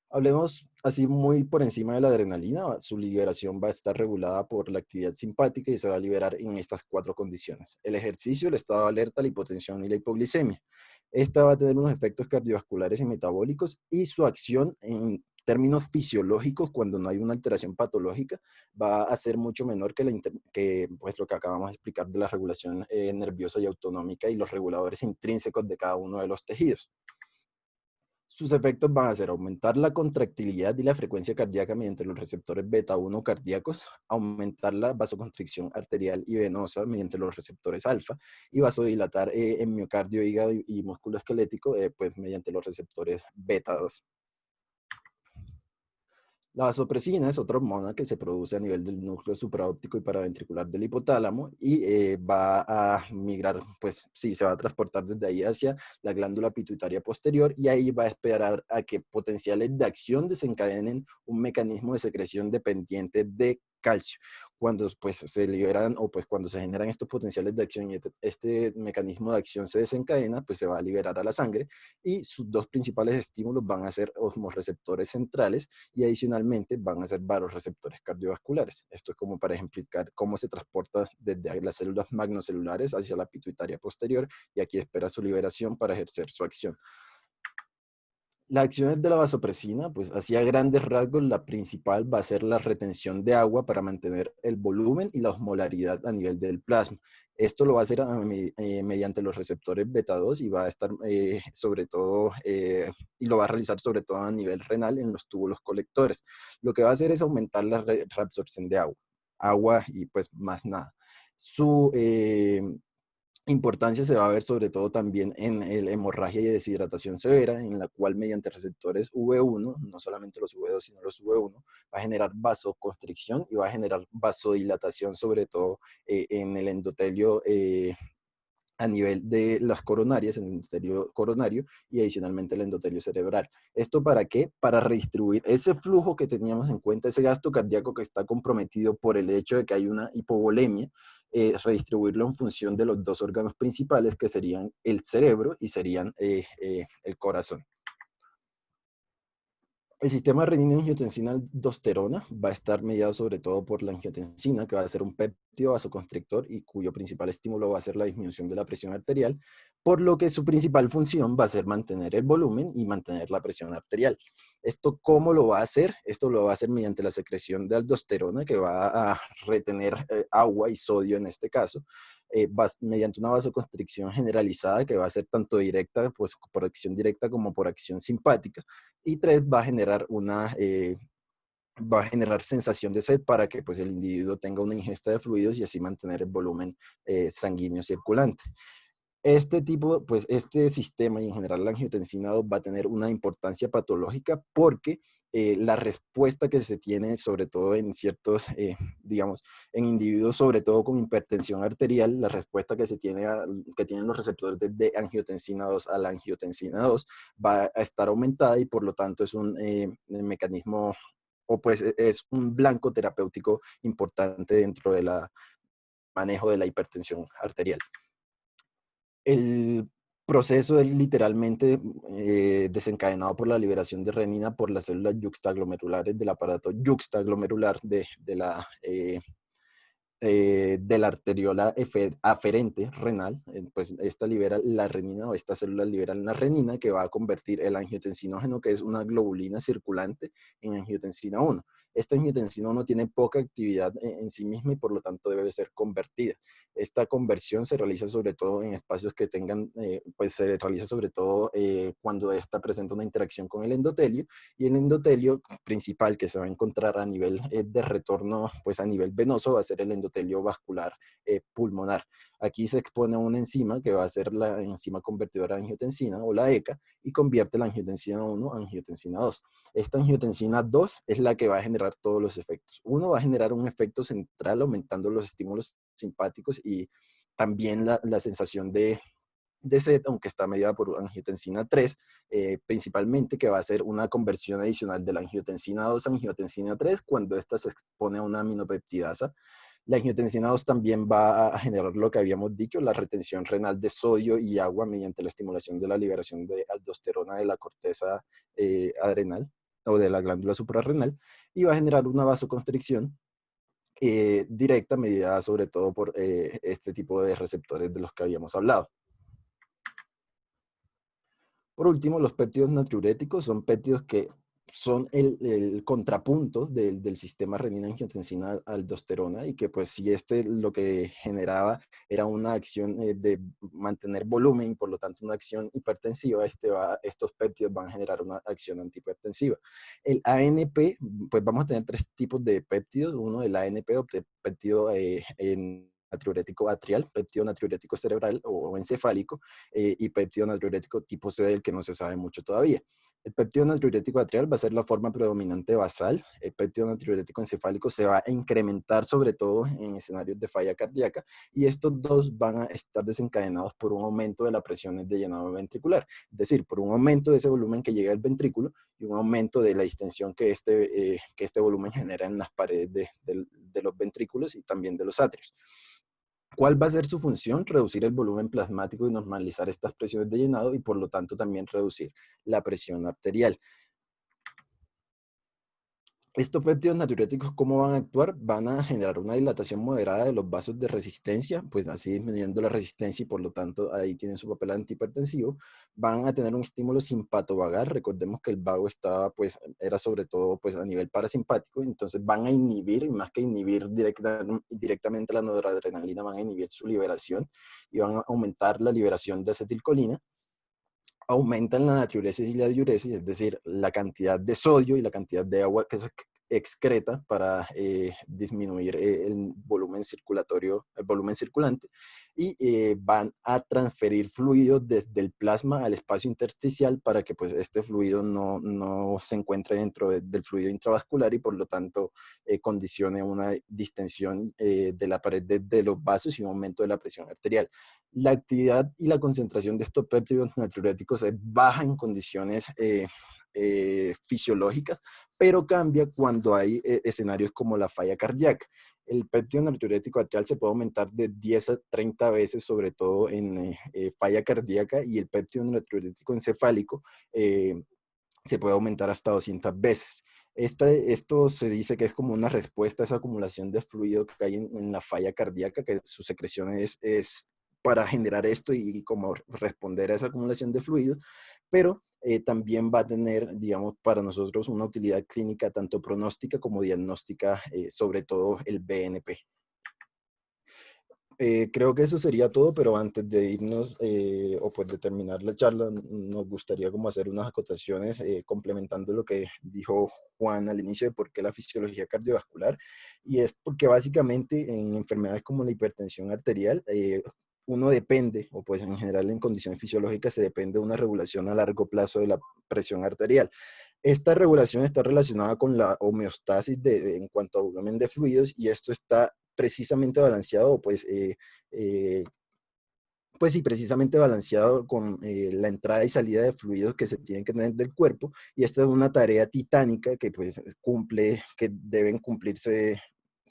Hablemos así muy por encima de la adrenalina. Su liberación va a estar regulada por la actividad simpática y se va a liberar en estas 4 condiciones: el ejercicio, el estado de alerta, la hipotensión y la hipoglicemia. Esta va a tener unos efectos cardiovasculares y metabólicos, y su acción en términos fisiológicos, cuando no hay una alteración patológica, va a ser mucho menor que pues, lo que acabamos de explicar de la regulación nerviosa y autonómica y los reguladores intrínsecos de cada uno de los tejidos. Sus efectos van a ser aumentar la contractilidad y la frecuencia cardíaca mediante los receptores beta-1 cardíacos, aumentar la vasoconstricción arterial y venosa mediante los receptores alfa, y vasodilatar en miocardio, hígado y músculo esquelético pues mediante los receptores beta-2. La vasopresina es otra hormona que se produce a nivel del núcleo supraóptico y paraventricular del hipotálamo y va a migrar, pues sí, se va a transportar desde ahí hacia la glándula pituitaria posterior, y ahí va a esperar a que potenciales de acción desencadenen un mecanismo de secreción dependiente de calcio. Cuando pues se liberan o pues cuando se generan estos potenciales de acción y este mecanismo de acción se desencadena, pues se va a liberar a la sangre, y sus 2 principales estímulos van a ser osmoreceptores centrales y adicionalmente van a ser vasoreceptores cardiovasculares. Esto es como para ejemplificar cómo se transporta desde las células magnocelulares hacia la pituitaria posterior, y aquí espera su liberación para ejercer su acción. Las acciones de la vasopresina, pues así a grandes rasgos, la principal va a ser la retención de agua para mantener el volumen y la osmolaridad a nivel del plasma. Esto lo va a hacer mediante los receptores beta-2 y va a estar sobre todo, y lo va a realizar sobre todo a nivel renal en los túbulos colectores. Lo que va a hacer es aumentar la reabsorción de agua y pues más nada. Su importancia se va a ver sobre todo también en la hemorragia y deshidratación severa, en la cual mediante receptores V1, no solamente los V2, sino los V1, va a generar vasoconstricción y va a generar vasodilatación, sobre todo en el endotelio a nivel de las coronarias, en el endotelio coronario y adicionalmente el endotelio cerebral. ¿Esto para qué? Para redistribuir ese flujo que teníamos en cuenta, ese gasto cardíaco que está comprometido por el hecho de que hay una hipovolemia, redistribuirlo en función de los 2 órganos principales, que serían el cerebro y serían el corazón. El sistema renina-angiotensina-aldosterona va a estar mediado sobre todo por la angiotensina, que va a ser un péptido vasoconstrictor y cuyo principal estímulo va a ser la disminución de la presión arterial, por lo que su principal función va a ser mantener el volumen y mantener la presión arterial. ¿Esto cómo lo va a hacer? Esto lo va a hacer mediante la secreción de aldosterona, que va a retener agua y sodio en este caso, mediante una vasoconstricción generalizada que va a ser tanto directa, pues por acción directa como por acción simpática. Y tres, va a generar sensación de sed para que pues, el individuo tenga una ingesta de fluidos y así mantener el volumen sanguíneo circulante. Este sistema y en general la angiotensina 2 va a tener una importancia patológica porque la respuesta que se tiene, sobre todo en ciertos, digamos, en individuos sobre todo con hipertensión arterial, la respuesta que que tienen los receptores de angiotensina 2 a la angiotensina 2 va a estar aumentada y por lo tanto es un mecanismo o pues es un blanco terapéutico importante dentro del manejo de la hipertensión arterial. El proceso es literalmente desencadenado por la liberación de renina por las células yuxtaglomerulares del aparato yuxtaglomerular de la arteriola aferente renal. Pues esta libera la renina o estas células liberan la renina que va a convertir el angiotensinógeno, que es una globulina circulante, en angiotensina 1. Esta angiotensina 1 tiene poca actividad en sí misma y por lo tanto debe ser convertida. Esta conversión se realiza sobre todo en espacios que tengan, pues se realiza sobre todo cuando esta presenta una interacción con el endotelio, y el endotelio principal que se va a encontrar a nivel de retorno, pues a nivel venoso, va a ser el endotelio vascular pulmonar. Aquí se expone a una enzima que va a ser la enzima convertidora de angiotensina o la ECA y convierte la angiotensina 1 a angiotensina 2. Esta angiotensina 2 es la que va a generar todos los efectos. Uno va a generar un efecto central aumentando los estímulos simpáticos y también la sensación de sed, aunque está mediada por angiotensina 3, principalmente, que va a ser una conversión adicional de la angiotensina 2 a angiotensina 3 cuando ésta se expone a una aminopeptidasa. La angiotensina 2 también va a generar lo que habíamos dicho, la retención renal de sodio y agua mediante la estimulación de la liberación de aldosterona de la corteza adrenal o de la glándula suprarrenal, y va a generar una vasoconstricción directa mediada sobre todo por este tipo de receptores de los que habíamos hablado. Por último, los péptidos natriuréticos son péptidos que son el contrapunto del sistema renina-angiotensina-aldosterona y que pues si lo que generaba era una acción de mantener volumen y por lo tanto una acción hipertensiva, estos péptidos van a generar una acción antihipertensiva. El ANP, pues vamos a tener tres tipos de péptidos. Uno, el ANP, péptido natriurético atrial, péptido natriurético cerebral o encefálico, y péptido natriurético tipo C, del que no se sabe mucho todavía. El péptido natriurético atrial va a ser la forma predominante basal. El péptido natriurético encefálico se va a incrementar sobre todo en escenarios de falla cardíaca, y estos dos van a estar desencadenados por un aumento de la presión de llenado ventricular, es decir, por un aumento de ese volumen que llega al ventrículo y un aumento de la distensión que este volumen genera en las paredes de los ventrículos y también de los atrios. ¿Cuál va a ser su función? Reducir el volumen plasmático y normalizar estas presiones de llenado y por lo tanto también reducir la presión arterial. Estos péptidos natriuréticos, ¿cómo van a actuar? Van a generar una dilatación moderada de los vasos de resistencia, pues así disminuyendo la resistencia y por lo tanto ahí tienen su papel antihipertensivo. Van a tener un estímulo simpatovagal. Recordemos que el vago era sobre todo pues a nivel parasimpático, entonces van a inhibir, y más que inhibir directamente la noradrenalina, van a inhibir su liberación y van a aumentar la liberación de acetilcolina. Aumentan la natriuresis y la diuresis, es decir, la cantidad de sodio y la cantidad de agua que se excreta para disminuir el volumen circulatorio, el volumen circulante, y van a transferir fluido desde el plasma al espacio intersticial para que pues este fluido no se encuentre dentro del fluido intravascular y por lo tanto condicione una distensión de la pared de los vasos y un aumento de la presión arterial. La actividad y la concentración de estos péptidos natriuréticos es baja en condiciones fisiológicas, pero cambia cuando hay escenarios como la falla cardíaca. El péptido natriurético atrial se puede aumentar de 10 a 30 veces, sobre todo en falla cardíaca, y el péptido natriurético encefálico se puede aumentar hasta 200 veces. Esto se dice que es como una respuesta a esa acumulación de fluido que hay en la falla cardíaca, que su secreción es para generar esto y como responder a esa acumulación de fluido, pero también va a tener, digamos, para nosotros una utilidad clínica tanto pronóstica como diagnóstica, sobre todo el BNP. Creo que eso sería todo, pero antes de irnos o pues de terminar la charla, nos gustaría como hacer unas acotaciones complementando lo que dijo Juan al inicio de por qué la fisiología cardiovascular, y es porque básicamente en enfermedades como la hipertensión arterial, uno depende, o pues en general en condiciones fisiológicas se depende de una regulación a largo plazo de la presión arterial. Esta regulación está relacionada con la homeostasis en cuanto a volumen de fluidos, y esto está precisamente balanceado, eh, pues sí, precisamente balanceado con la entrada y salida de fluidos que se tienen que tener del cuerpo, y esta es una tarea titánica que pues cumple, que deben cumplirse,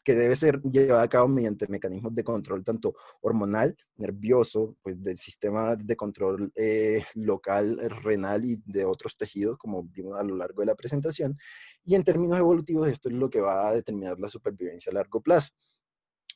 que debe ser llevada a cabo mediante mecanismos de control tanto hormonal, nervioso, pues del sistema de control local, renal y de otros tejidos, como vimos a lo largo de la presentación, y en términos evolutivos esto es lo que va a determinar la supervivencia a largo plazo.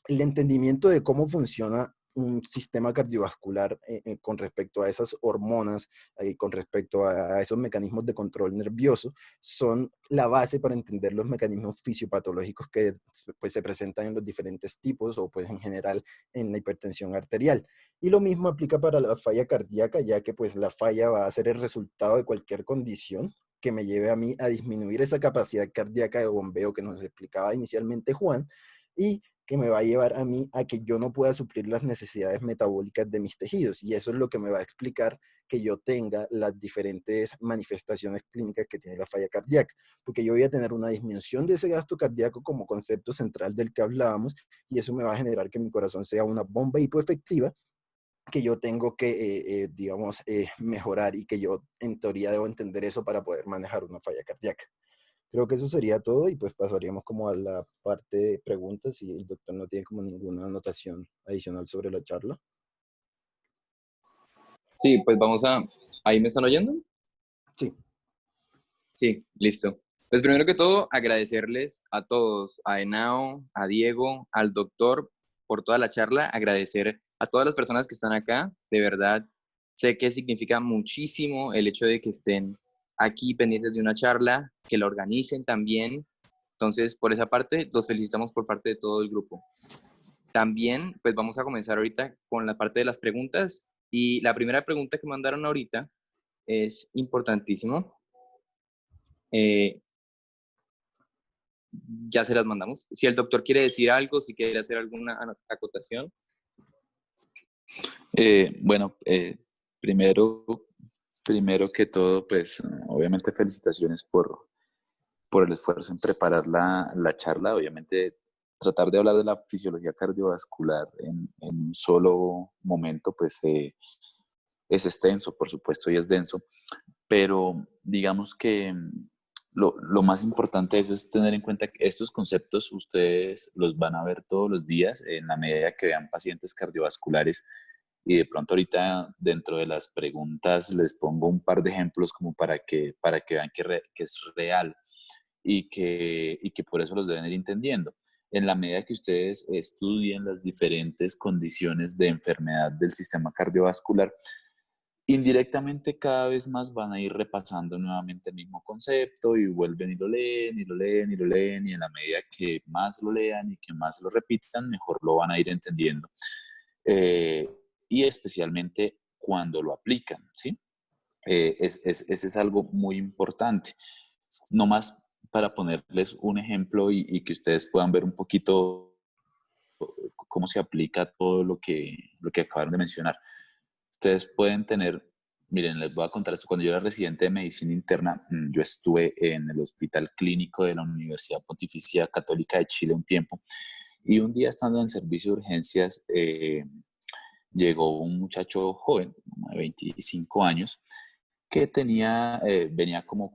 El entendimiento de cómo funciona un sistema cardiovascular con respecto a esas hormonas y con respecto a esos mecanismos de control nervioso son la base para entender los mecanismos fisiopatológicos que pues, se presentan en los diferentes tipos o pues en general en la hipertensión arterial. Y lo mismo aplica para la falla cardíaca, ya que pues la falla va a ser el resultado de cualquier condición que me lleve a mí a disminuir esa capacidad cardíaca de bombeo que nos explicaba inicialmente Juan, y que me va a llevar a mí a que yo no pueda suplir las necesidades metabólicas de mis tejidos. Y eso es lo que me va a explicar que yo tenga las diferentes manifestaciones clínicas que tiene la falla cardíaca. Porque yo voy a tener una disminución de ese gasto cardíaco como concepto central del que hablábamos, y eso me va a generar que mi corazón sea una bomba hipoefectiva que yo tengo que, digamos, mejorar, y que yo en teoría debo entender eso para poder manejar una falla cardíaca. Creo que eso sería todo, y pues pasaríamos como a la parte de preguntas si el doctor no tiene como ninguna anotación adicional sobre la charla. Sí, pues vamos a... ¿Ahí me están oyendo? Sí. Sí, listo. Pues primero que todo, agradecerles a todos, a Henao, a Diego, al doctor, por toda la charla. Agradecer a todas las personas que están acá. De verdad, sé que significa muchísimo el hecho de que estén aquí pendientes de una charla, que la organicen también. Entonces, por esa parte, los felicitamos por parte de todo el grupo. También, pues vamos a comenzar ahorita con la parte de las preguntas. Y la primera pregunta que mandaron ahorita es importantísimo. Ya se las mandamos. Si el doctor quiere decir algo, si quiere hacer alguna acotación. Bueno, primero que todo, pues obviamente felicitaciones por el esfuerzo en preparar la charla. Obviamente tratar de hablar de la fisiología cardiovascular en un solo momento, pues es extenso, por supuesto, y es denso, pero digamos que lo más importante de eso es tener en cuenta que estos conceptos ustedes los van a ver todos los días en la medida que vean pacientes cardiovasculares, y de pronto ahorita dentro de las preguntas les pongo un par de ejemplos como para que vean que es real y que por eso los deben ir entendiendo. En la medida que ustedes estudien las diferentes condiciones de enfermedad del sistema cardiovascular, indirectamente cada vez más van a ir repasando nuevamente el mismo concepto y vuelven y lo leen y lo leen y lo leen, y en la medida que más lo lean y que más lo repitan, mejor lo van a ir entendiendo. Eh, y especialmente cuando lo aplican, ¿sí? Ese es algo muy importante. No más para ponerles un ejemplo y que ustedes puedan ver un poquito cómo se aplica todo lo que acabaron de mencionar. Ustedes pueden tener, miren, les voy a contar esto. Cuando yo era residente de medicina interna, yo estuve en el Hospital Clínico de la Universidad Pontificia Católica de Chile un tiempo, y un día estando en servicio de urgencias, llegó un muchacho joven, como de 25 años, que venía como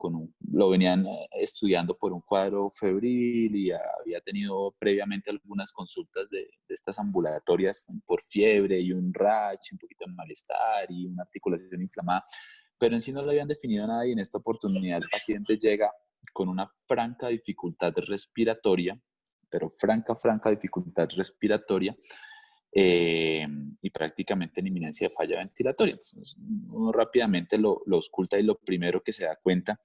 lo venían estudiando por un cuadro febril, y había tenido previamente algunas consultas de estas ambulatorias por fiebre y un rash, un poquito de malestar y una articulación inflamada, pero en sí no le habían definido nada y en esta oportunidad el paciente llega con una franca dificultad respiratoria, pero franca dificultad respiratoria, y prácticamente en inminencia de falla ventilatoria. Entonces, uno rápidamente lo ausculta y lo primero que se da cuenta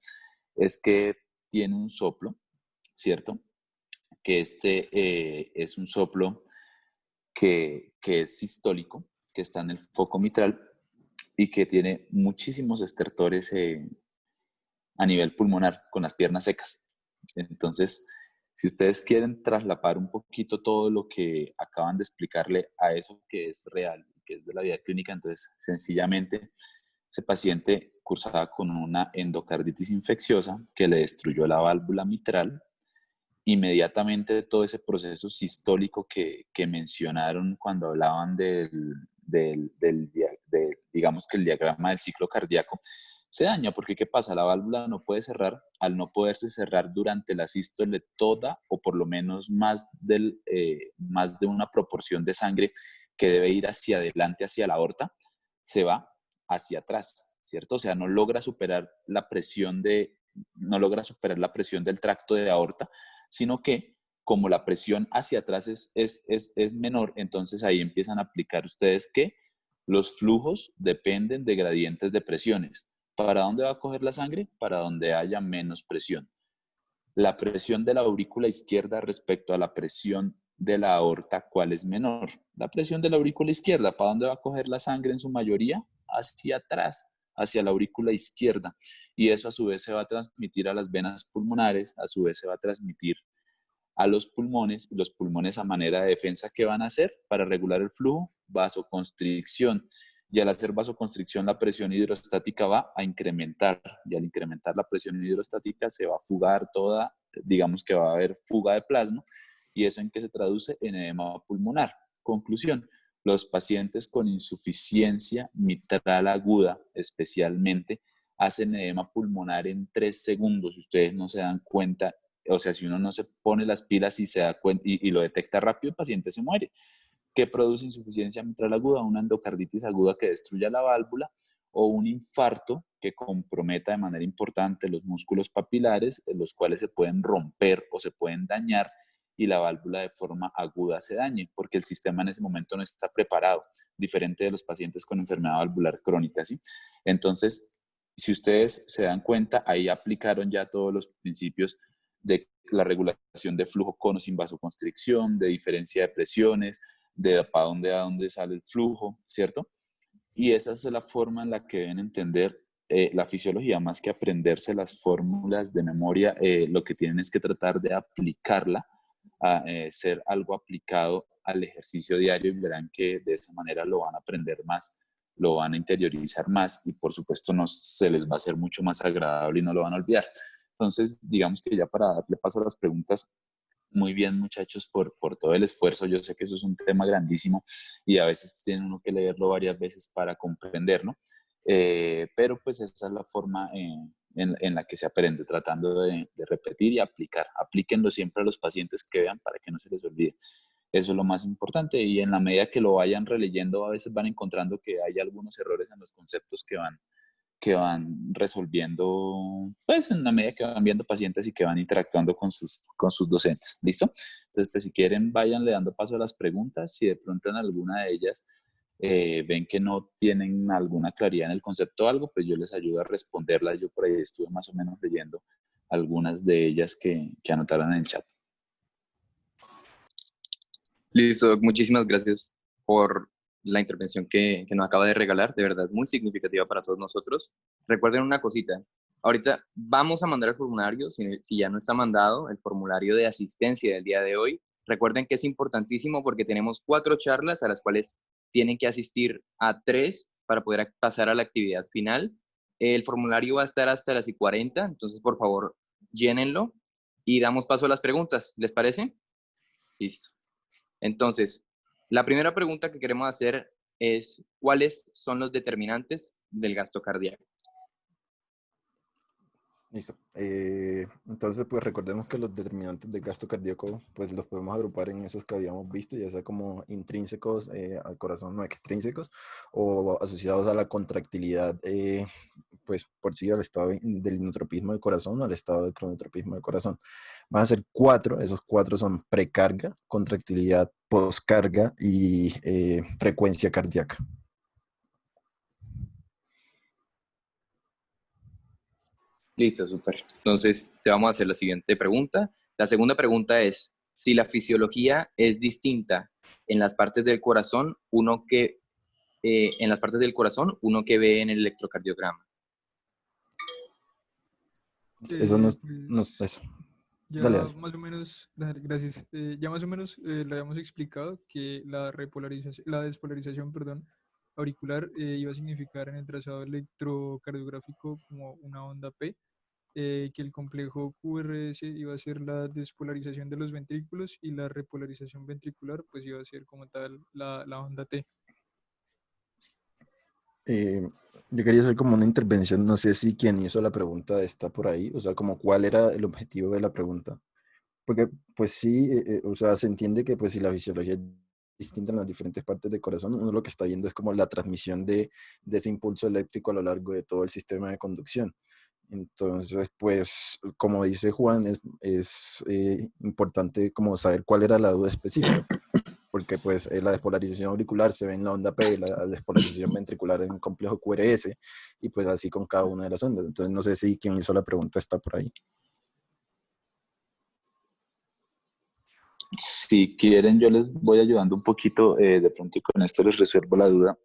es que tiene un soplo, ¿cierto? Que es un soplo que es sistólico, que está en el foco mitral y que tiene muchísimos estertores a nivel pulmonar con las piernas secas. Entonces, si ustedes quieren traslapar un poquito todo lo que acaban de explicarle a eso que es real, que es de la vida clínica, entonces sencillamente ese paciente cursaba con una endocarditis infecciosa que le destruyó la válvula mitral. Inmediatamente todo ese proceso sistólico que mencionaron cuando hablaban digamos que el diagrama del ciclo cardíaco, se daña porque ¿qué pasa? La válvula no puede cerrar. Al no poderse cerrar durante la sístole toda o por lo menos más de una proporción de sangre que debe ir hacia adelante, hacia la aorta, se va hacia atrás, ¿cierto? O sea, no logra superar la presión del tracto de aorta, sino que como la presión hacia atrás es menor, entonces ahí empiezan a aplicar ustedes que los flujos dependen de gradientes de presiones. ¿Para dónde va a coger la sangre? Para donde haya menos presión. La presión de la aurícula izquierda respecto a la presión de la aorta, ¿cuál es menor? La presión de la aurícula izquierda, ¿para dónde va a coger la sangre en su mayoría? Hacia atrás, hacia la aurícula izquierda. Y eso a su vez se va a transmitir a las venas pulmonares, a su vez se va a transmitir a los pulmones, y los pulmones a manera de defensa, ¿qué van a hacer para regular el flujo? Vasoconstricción. Y al hacer vasoconstricción, la presión hidrostática va a incrementar. Y al incrementar la presión hidrostática, se va a fugar toda, digamos que va a haber fuga de plasma. ¿Y eso en qué se traduce? En edema pulmonar. Conclusión: los pacientes con insuficiencia mitral aguda, especialmente, hacen edema pulmonar en 3 segundos. Si ustedes no se dan cuenta, o sea, si uno no se pone las pilas y se da cuenta y lo detecta rápido, el paciente se muere. ¿Qué produce insuficiencia mitral aguda? Una endocarditis aguda que destruya la válvula o un infarto que comprometa de manera importante los músculos papilares, los cuales se pueden romper o se pueden dañar y la válvula de forma aguda se dañe, porque el sistema en ese momento no está preparado, diferente de los pacientes con enfermedad valvular crónica, ¿sí? Entonces, si ustedes se dan cuenta, ahí aplicaron ya todos los principios de la regulación de flujo con o sin vasoconstricción, de diferencia de presiones, de para dónde a dónde sale el flujo, ¿cierto? Y esa es la forma en la que deben entender la fisiología, más que aprenderse las fórmulas de memoria, lo que tienen es que tratar de aplicarla, a ser algo aplicado al ejercicio diario y verán que de esa manera lo van a aprender más, lo van a interiorizar más y por supuesto no se les va a hacer mucho más agradable y no lo van a olvidar. Entonces, digamos que ya para darle paso a las preguntas, muy bien muchachos por todo el esfuerzo. Yo sé que eso es un tema grandísimo y a veces tiene uno que leerlo varias veces para comprenderlo, pero pues esa es la forma en la que se aprende, tratando de repetir y aplicar. Aplíquenlo siempre a los pacientes que vean para que no se les olvide. Eso es lo más importante y en la medida que lo vayan releyendo a veces van encontrando que hay algunos errores en los conceptos que van resolviendo, pues en la medida que van viendo pacientes y que van interactuando con sus docentes. ¿Listo? Entonces, pues si quieren, vayanle dando paso a las preguntas. Si de pronto en alguna de ellas ven que no tienen alguna claridad en el concepto o algo, pues yo les ayudo a responderlas. Yo por ahí estuve más o menos leyendo algunas de ellas que anotaron en el chat. Listo, muchísimas gracias por la intervención que nos acaba de regalar, de verdad muy significativa para todos nosotros. Recuerden una cosita, ahorita vamos a mandar el formulario, si ya no está mandado, el formulario de asistencia del día de hoy. Recuerden que es importantísimo porque tenemos 4 charlas a las cuales tienen que asistir a 3 para poder pasar a la actividad final. El formulario va a estar hasta las 40, entonces por favor llénenlo y damos paso a las preguntas, ¿les parece? Listo. Entonces, la primera pregunta que queremos hacer es, ¿cuáles son los determinantes del gasto cardíaco? Listo. Entonces, pues recordemos que los determinantes del gasto cardíaco, pues los podemos agrupar en esos que habíamos visto, ya sea como intrínsecos al corazón o extrínsecos, o asociados a la contractilidad pues por sí al estado del inotropismo del corazón o al estado del cronotropismo del corazón. Van a ser 4, esos 4 son precarga, contractilidad, poscarga y frecuencia cardíaca. Listo, súper. Entonces, te vamos a hacer la siguiente pregunta. La segunda pregunta es, si la fisiología es distinta en las partes del corazón, uno que ve en el electrocardiograma. Eso no Pues eso. ya Dale. más o menos, gracias, ya más o menos le habíamos explicado que la despolarización, perdón, auricular iba a significar en el trazado electrocardiográfico como una onda P, que el complejo QRS iba a ser la despolarización de los ventrículos y la repolarización ventricular pues iba a ser como tal la onda T. Yo quería hacer como una intervención, no sé si quien hizo la pregunta está por ahí, o sea, como cuál era el objetivo de la pregunta. Porque pues sí, o sea, se entiende que pues si la fisiología es distinta en las diferentes partes del corazón, uno lo que está viendo es como la transmisión de ese impulso eléctrico a lo largo de todo el sistema de conducción. Entonces, pues, como dice Juan, es importante como saber cuál era la duda específica, porque pues la despolarización auricular se ve en la onda P, la despolarización ventricular en el complejo QRS, y pues así con cada una de las ondas. Entonces, no sé si quien hizo la pregunta está por ahí. Si quieren, yo les voy ayudando un poquito, de pronto y con esto les resuelvo la duda.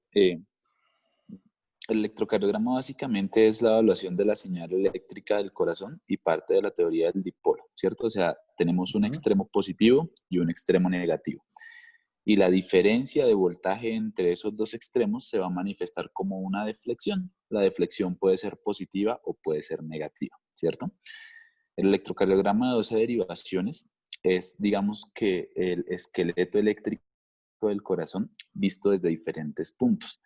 El electrocardiograma básicamente es la evaluación de la señal eléctrica del corazón y parte de la teoría del dipolo, ¿cierto? O sea, tenemos un extremo positivo y un extremo negativo. Y la diferencia de voltaje entre esos dos extremos se va a manifestar como una deflexión. La deflexión puede ser positiva o puede ser negativa, ¿cierto? El electrocardiograma de 12 derivaciones es, digamos que, el esqueleto eléctrico del corazón visto desde diferentes puntos.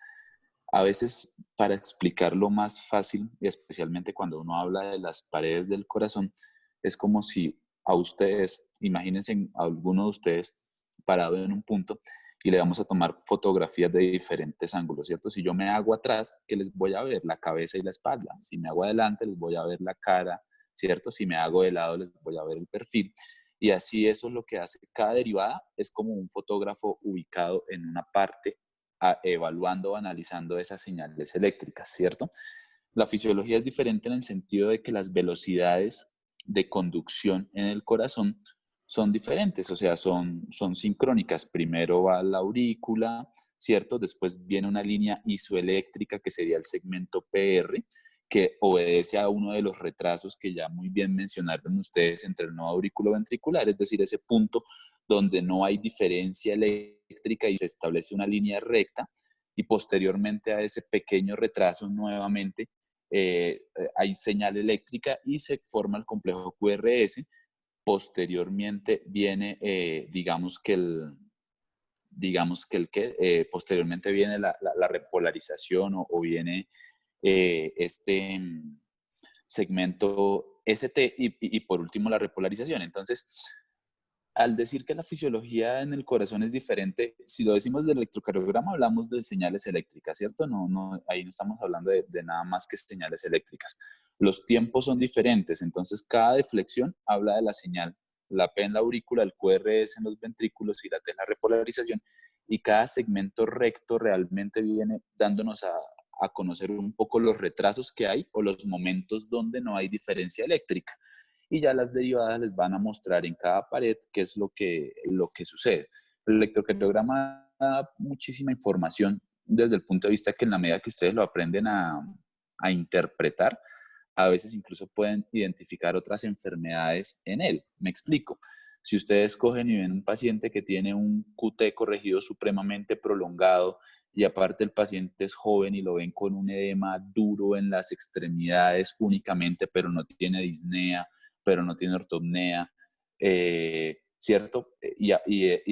A veces, para explicarlo más fácil, y especialmente cuando uno habla de las paredes del corazón, es como si a ustedes, imagínense a alguno de ustedes parado en un punto y le vamos a tomar fotografías de diferentes ángulos, ¿cierto? Si yo me hago atrás, ¿qué les voy a ver? La cabeza y la espalda. Si me hago adelante, les voy a ver la cara, ¿cierto? Si me hago de lado, les voy a ver el perfil. Y así eso es lo que hace. Cada derivada es como un fotógrafo ubicado en una parte evaluando o analizando esas señales eléctricas, ¿cierto? La fisiología es diferente en el sentido de que las velocidades de conducción en el corazón son diferentes, o sea, son sincrónicas. Primero va la aurícula, ¿cierto? Después viene una línea isoeléctrica que sería el segmento PR, que obedece a uno de los retrasos que ya muy bien mencionaron ustedes entre el nodo auriculoventricular, es decir, ese punto donde no hay diferencia eléctrica y se establece una línea recta, y posteriormente a ese pequeño retraso nuevamente hay señal eléctrica y se forma el complejo QRS. Posteriormente viene, posteriormente viene la repolarización o viene este segmento ST y por último la repolarización. Entonces, al decir que la fisiología en el corazón es diferente, si lo decimos del electrocardiograma, hablamos de señales eléctricas, ¿cierto? Ahí no estamos hablando de nada más que señales eléctricas. Los tiempos son diferentes, entonces cada deflexión habla de la señal, la P en la aurícula, el QRS en los ventrículos y la T en la repolarización, y cada segmento recto realmente viene dándonos a conocer un poco los retrasos que hay o los momentos donde no hay diferencia eléctrica, y ya las derivadas les van a mostrar en cada pared qué es lo que sucede. El electrocardiograma da muchísima información desde el punto de vista que en la medida que ustedes lo aprenden a interpretar, a veces incluso pueden identificar otras enfermedades en él. Me explico. Si ustedes cogen y ven un paciente que tiene un QT corregido supremamente prolongado y aparte el paciente es joven y lo ven con un edema duro en las extremidades únicamente, pero no tiene disnea, pero no tiene ortopnea, ¿cierto? Y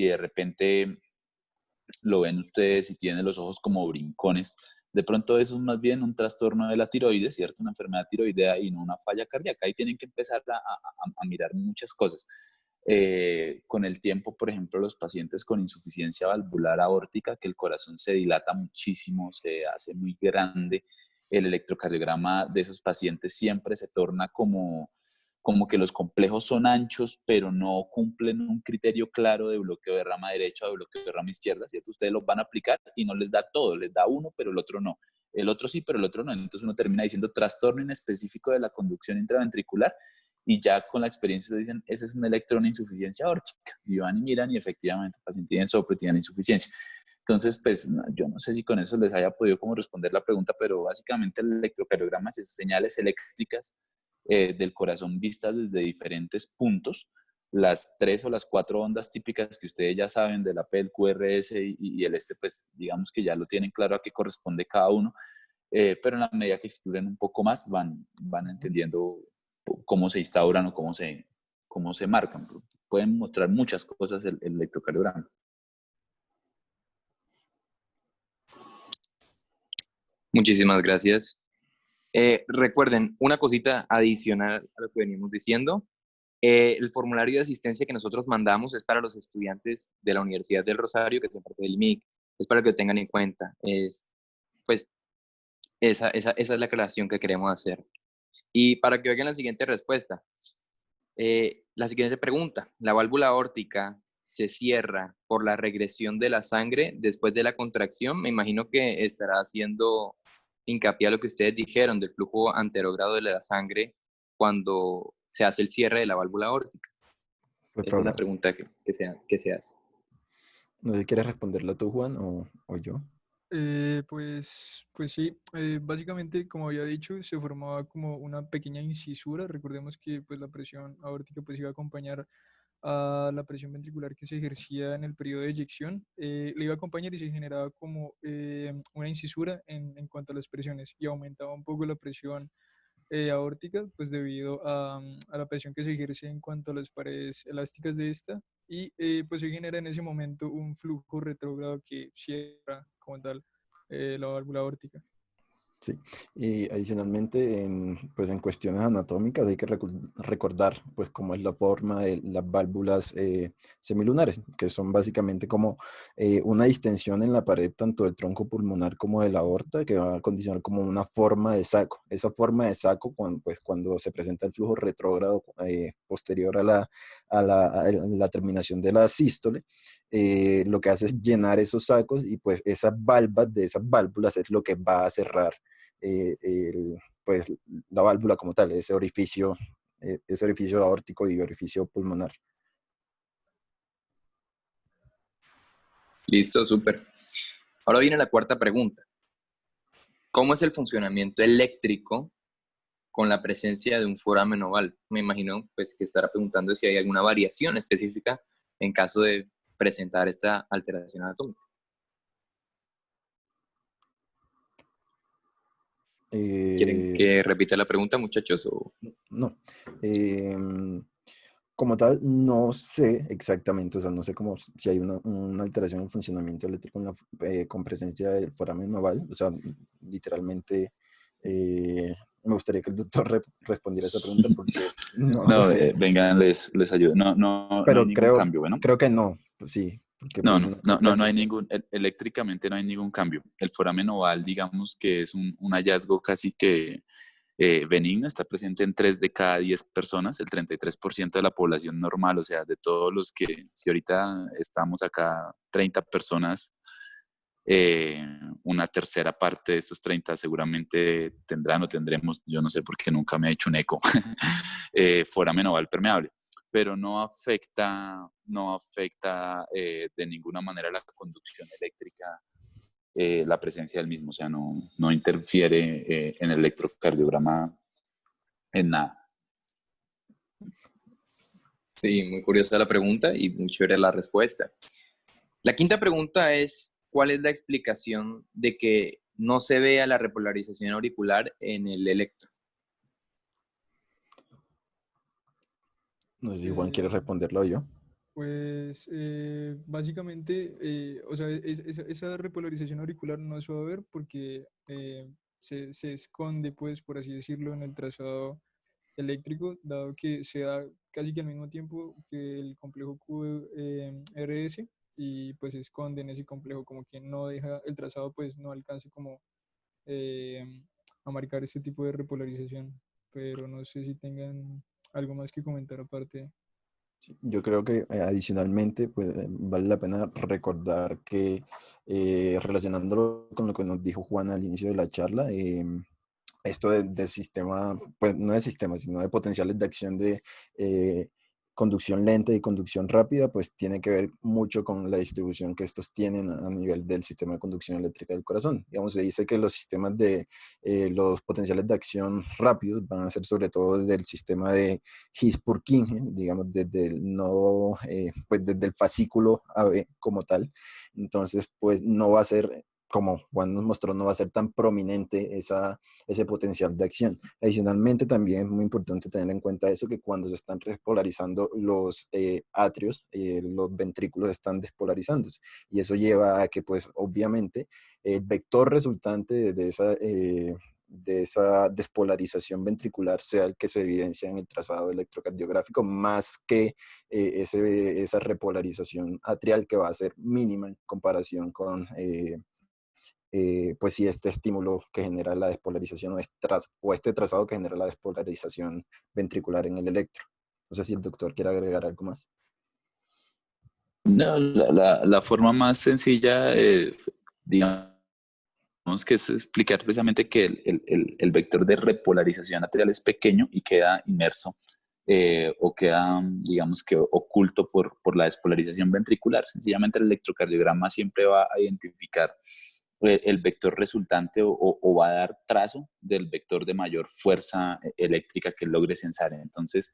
de repente lo ven ustedes y tiene los ojos como brincones. De pronto eso es más bien un trastorno de la tiroides, ¿cierto? Una enfermedad tiroidea y no una falla cardíaca. Ahí tienen que empezar a mirar muchas cosas. Con el tiempo, por ejemplo, los pacientes con insuficiencia valvular aórtica, que el corazón se dilata muchísimo, se hace muy grande el electrocardiograma de esos pacientes siempre se torna como que los complejos son anchos, pero no cumplen un criterio claro de bloqueo de rama derecha o de bloqueo de rama izquierda, ¿cierto? Ustedes los van a aplicar y no les da todo, les da uno, pero el otro no. El otro sí, pero el otro no. Entonces uno termina diciendo trastorno inespecífico de la conducción intraventricular y ya con la experiencia dicen, ese es un electrón de insuficiencia aórtica. Y van y miran y efectivamente el paciente tiene soplo y tiene insuficiencia. Entonces, pues yo no sé si con eso les haya podido como responder la pregunta, pero básicamente el electrocardiograma es esas señales eléctricas del corazón vistas desde diferentes puntos, las 3 o las 4 ondas típicas que ustedes ya saben de la P, el QRS y el pues digamos que ya lo tienen claro a qué corresponde cada uno, pero en la medida que exploren un poco más van entendiendo cómo se instauran o cómo se marcan. Pueden mostrar muchas cosas el electrocardiograma. Muchísimas gracias. Recuerden, una cosita adicional a lo que venimos diciendo. El formulario de asistencia que nosotros mandamos es para los estudiantes de la Universidad del Rosario, que es parte del MIC. Es para que lo tengan en cuenta. Pues, esa es la aclaración que queremos hacer. Y para que oigan la siguiente respuesta. La siguiente pregunta. ¿La válvula aórtica se cierra por la regresión de la sangre después de la contracción? Me imagino que estará haciendo hincapié a lo que ustedes dijeron del flujo anterogrado de la sangre cuando se hace el cierre de la válvula aórtica. Esa es la pregunta que se hace. No sé si quieres responderla tú, Juan, o yo. Pues sí, básicamente, como había dicho, se formaba como una pequeña incisura. Recordemos que pues, la presión aórtica pues, iba a acompañar a la presión ventricular que se ejercía en el periodo de eyección. Le iba a acompañar y se generaba como una incisura en cuanto a las presiones y aumentaba un poco la presión aórtica, pues debido a la presión que se ejerce en cuanto a las paredes elásticas de esta y pues se genera en ese momento un flujo retrógrado que cierra como tal la válvula aórtica. Sí, y adicionalmente pues en cuestiones anatómicas hay que recordar pues cómo es la forma de las válvulas semilunares, que son básicamente como una distensión en la pared tanto del tronco pulmonar como de la aorta, que va a condicionar como una forma de saco. Esa forma de saco, cuando se presenta el flujo retrógrado posterior a la terminación de la sístole, lo que hace es llenar esos sacos y pues esas valvas de esas válvulas es lo que va a cerrar pues la válvula como tal, ese orificio aórtico y orificio pulmonar. Listo, súper. Ahora viene la cuarta pregunta. ¿Cómo es el funcionamiento eléctrico con la presencia de un foramen oval? Me imagino pues, que estará preguntando si hay alguna variación específica en caso de presentar esta alteración anatómica. ¿Quieren que repita la pregunta, muchachos? No. Como tal, no sé exactamente, o sea, no sé si hay una alteración en el funcionamiento eléctrico con presencia del foramen oval, o sea, literalmente me gustaría que el doctor respondiera a esa pregunta porque no lo sé. Vengan, les ayudo. No Pero hay ningún cambio, ¿bueno? creo que no, pues sí. Porque, pues, No hay ningún, eléctricamente no hay ningún cambio. El foramen oval, digamos que es un hallazgo casi que benigno, está presente en 3 de cada 10 personas, el 33% de la población normal, o sea, de todos los que, si ahorita estamos acá 30 personas, una tercera parte de estos 30 seguramente tendrán o tendremos, yo no sé por qué nunca me ha hecho un eco, foramen oval permeable, pero no afecta de ninguna manera la conducción eléctrica la presencia del mismo, o sea, no interfiere en el electrocardiograma en nada. Sí, muy curiosa la pregunta y muy chévere la respuesta. La quinta pregunta es, ¿cuál es la explicación de que no se vea la repolarización auricular en el electro? No sé si Juan quiere responderlo yo. Pues básicamente, o sea, esa repolarización auricular no se va a ver porque se esconde, pues, por así decirlo, en el trazado eléctrico, dado que se da casi que al mismo tiempo que el complejo QRS y pues se esconde en ese complejo, como que no deja el trazado, pues no alcance como eh, a a marcar este tipo de repolarización. Pero no sé si tengan algo más que comentar aparte. Sí, yo creo que adicionalmente pues, vale la pena recordar que relacionándolo con lo que nos dijo Juan al inicio de la charla, esto de sistema, pues no de sistema, sino de potenciales de acción de conducción lenta y conducción rápida, pues tiene que ver mucho con la distribución que estos tienen a nivel del sistema de conducción eléctrica del corazón. Digamos, se dice que los sistemas de los potenciales de acción rápidos van a ser sobre todo desde el sistema de His-Purkinje, digamos, desde el nodo, pues desde el fascículo AB como tal. Entonces, pues no va a ser, como Juan nos mostró, no va a ser tan prominente ese potencial de acción. Adicionalmente, también es muy importante tener en cuenta eso, que cuando se están repolarizando los atrios, los ventrículos están despolarizándose. Y eso lleva a que, pues, obviamente, el vector resultante de esa despolarización ventricular sea el que se evidencia en el trazado electrocardiográfico, más que esa repolarización atrial, que va a ser mínima en comparación con pues si este estímulo que genera la despolarización o este trazado que genera la despolarización ventricular en el electro. No sé si el doctor quiere agregar algo más. No, la forma más sencilla, digamos que es explicar precisamente que el vector de repolarización atrial es pequeño y queda inmerso o queda, digamos que oculto por la despolarización ventricular. Sencillamente el electrocardiograma siempre va a identificar el vector resultante o va a dar trazo del vector de mayor fuerza eléctrica que logre censar. Entonces,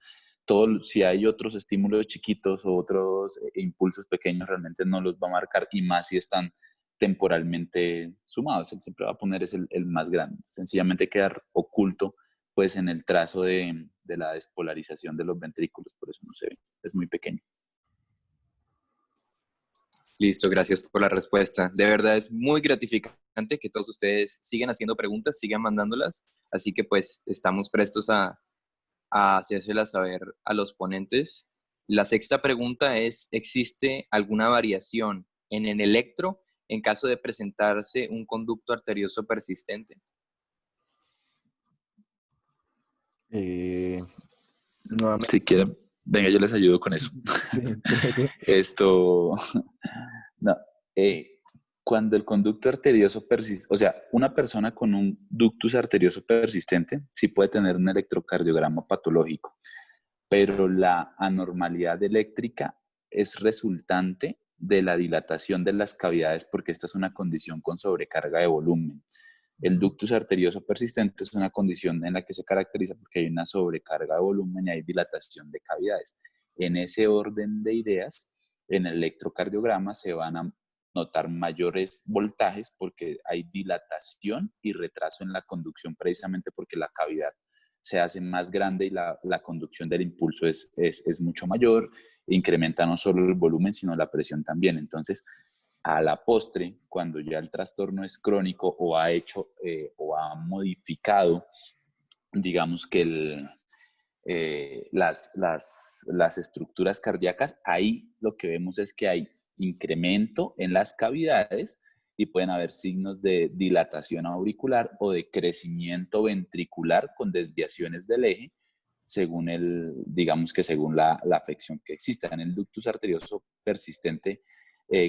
si hay otros estímulos chiquitos o otros impulsos pequeños, realmente no los va a marcar, y más si están temporalmente sumados. Él siempre va a poner es el más grande. Sencillamente quedar oculto pues en el trazo de la despolarización de los ventrículos, por eso no se ve, es muy pequeño. Listo, gracias por la respuesta. De verdad es muy gratificante que todos ustedes sigan haciendo preguntas, sigan mandándolas, así que pues estamos prestos a hacérselas saber a los ponentes. La sexta pregunta es, ¿existe alguna variación en el electro en caso de presentarse un conducto arterioso persistente? Nuevamente, Si quieren, venga, yo les ayudo con eso. sí, creo que Esto, no, cuando el conducto arterioso persiste, o sea, una persona con un ductus arterioso persistente sí puede tener un electrocardiograma patológico, pero la anormalidad eléctrica es resultante de la dilatación de las cavidades, porque esta es una condición con sobrecarga de volumen. El ductus arterioso persistente es una condición en la que se caracteriza porque hay una sobrecarga de volumen y hay dilatación de cavidades. En ese orden de ideas, en el electrocardiograma se van a notar mayores voltajes porque hay dilatación y retraso en la conducción, precisamente porque la cavidad se hace más grande y la conducción del impulso es mucho mayor, incrementa no solo el volumen, sino la presión también. Entonces, a la postre, cuando ya el trastorno es crónico o ha hecho o ha modificado, digamos que las estructuras cardíacas, ahí lo que vemos es que hay incremento en las cavidades y pueden haber signos de dilatación auricular o de crecimiento ventricular con desviaciones del eje, según digamos que según la afección que exista. En el ductus arterioso persistente,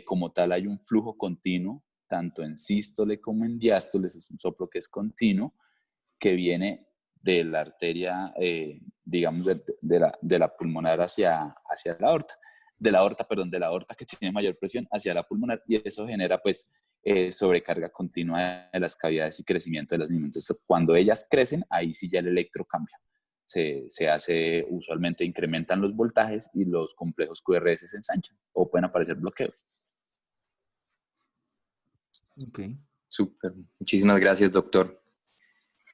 como tal, hay un flujo continuo, tanto en sístole como en diástole, es un soplo que es continuo, que viene de la arteria, digamos, de la pulmonar hacia la aorta, de la aorta que tiene mayor presión hacia la pulmonar, y eso genera pues sobrecarga continua de las cavidades y crecimiento de las mismas. Entonces, cuando ellas crecen, ahí sí ya el electro cambia. Se hace, usualmente incrementan los voltajes y los complejos QRS se ensanchan o pueden aparecer bloqueos. Ok. Súper. Muchísimas gracias, doctor.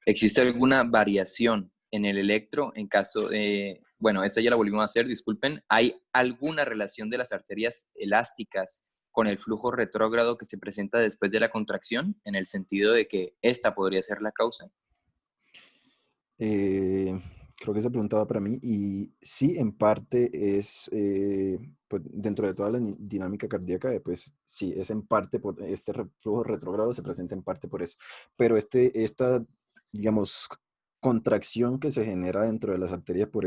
¿Existe alguna variación en el electro en caso de, bueno, esta ya la volvimos a hacer, disculpen, ¿hay alguna relación de las arterias elásticas con el flujo retrógrado que se presenta después de la contracción, en el sentido de que esta podría ser la causa? Creo que esa pregunta va para mí, y sí, en parte es, pues dentro de toda la dinámica cardíaca, pues sí, es en parte por este flujo retrógrado, se presenta en parte por eso, pero esta digamos, contracción que se genera dentro de las arterias por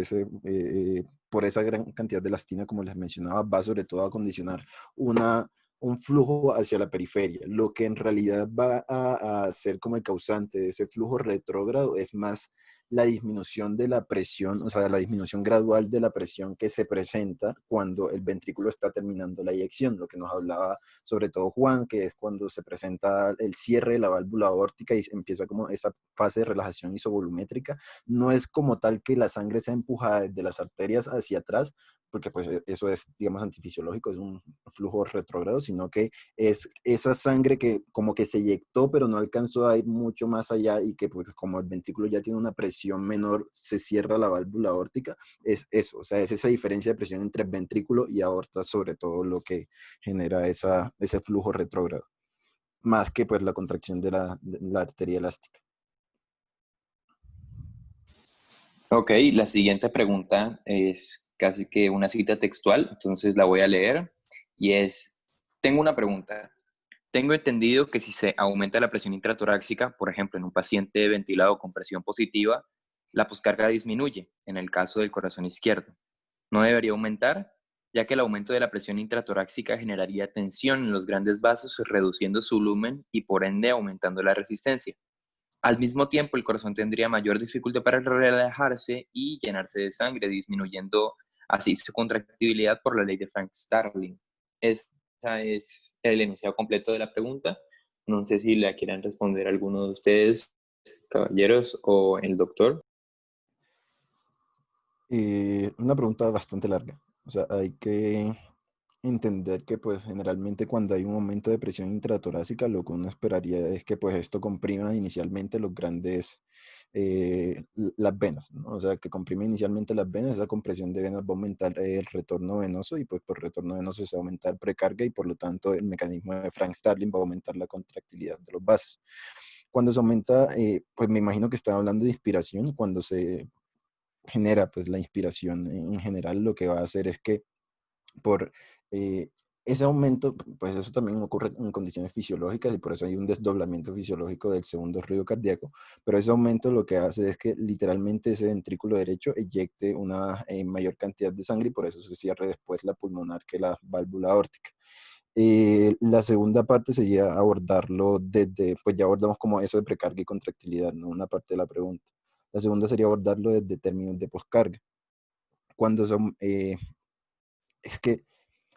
esa gran cantidad de elastina, como les mencionaba, va sobre todo a condicionar un flujo hacia la periferia. Lo que en realidad va a ser como el causante de ese flujo retrógrado es más la disminución de la presión, o sea, la disminución gradual de la presión que se presenta cuando el ventrículo está terminando la eyección, lo que nos hablaba sobre todo Juan, que es cuando se presenta el cierre de la válvula aórtica y empieza como esa fase de relajación isovolumétrica. No es como tal que la sangre sea empujada desde las arterias hacia atrás, porque pues eso es, digamos, antifisiológico, es un flujo retrógrado, sino que es esa sangre que como que se eyectó, pero no alcanzó a ir mucho más allá y que pues como el ventrículo ya tiene una presión menor, se cierra la válvula aórtica, es eso, o sea, es esa diferencia de presión entre ventrículo y aorta sobre todo lo que genera ese flujo retrógrado, más que pues la contracción de la arteria elástica. Ok, la siguiente pregunta es casi que una cita textual, entonces la voy a leer y es, tengo una pregunta. Tengo entendido que si se aumenta la presión intratorácica, por ejemplo, en un paciente ventilado con presión positiva, la poscarga disminuye en el caso del corazón izquierdo. ¿No debería aumentar? Ya que el aumento de la presión intratorácica generaría tensión en los grandes vasos, reduciendo su lumen y por ende aumentando la resistencia. Al mismo tiempo, el corazón tendría mayor dificultad para relajarse y llenarse de sangre, disminuyendo así su contractibilidad por la ley de Frank-Starling. Ese es el enunciado completo de la pregunta. No sé si la quieran responder alguno de ustedes, caballeros, o el doctor. Una pregunta bastante larga. O sea, hay que entender que pues generalmente cuando hay un aumento de presión intratorácica, lo que uno esperaría es que pues esto comprima inicialmente los grandes, las venas, ¿no? O sea, que comprime inicialmente las venas, esa compresión de venas va a aumentar el retorno venoso y pues por retorno venoso se va a aumentar precarga y por lo tanto el mecanismo de Frank-Starling va a aumentar la contractilidad de los vasos. Cuando se aumenta, pues me imagino que están hablando de inspiración, cuando se genera pues la inspiración en general, lo que va a hacer es que por ese aumento, pues eso también ocurre en condiciones fisiológicas y por eso hay un desdoblamiento fisiológico del segundo ruido cardíaco, pero ese aumento lo que hace es que literalmente ese ventrículo derecho eyecte una mayor cantidad de sangre y por eso se cierre después la pulmonar que la válvula aórtica. La segunda parte sería abordarlo desde, pues ya abordamos como eso de precarga y contractilidad, ¿no? Una parte de la pregunta. La segunda sería abordarlo desde términos de poscarga. Cuando son, es que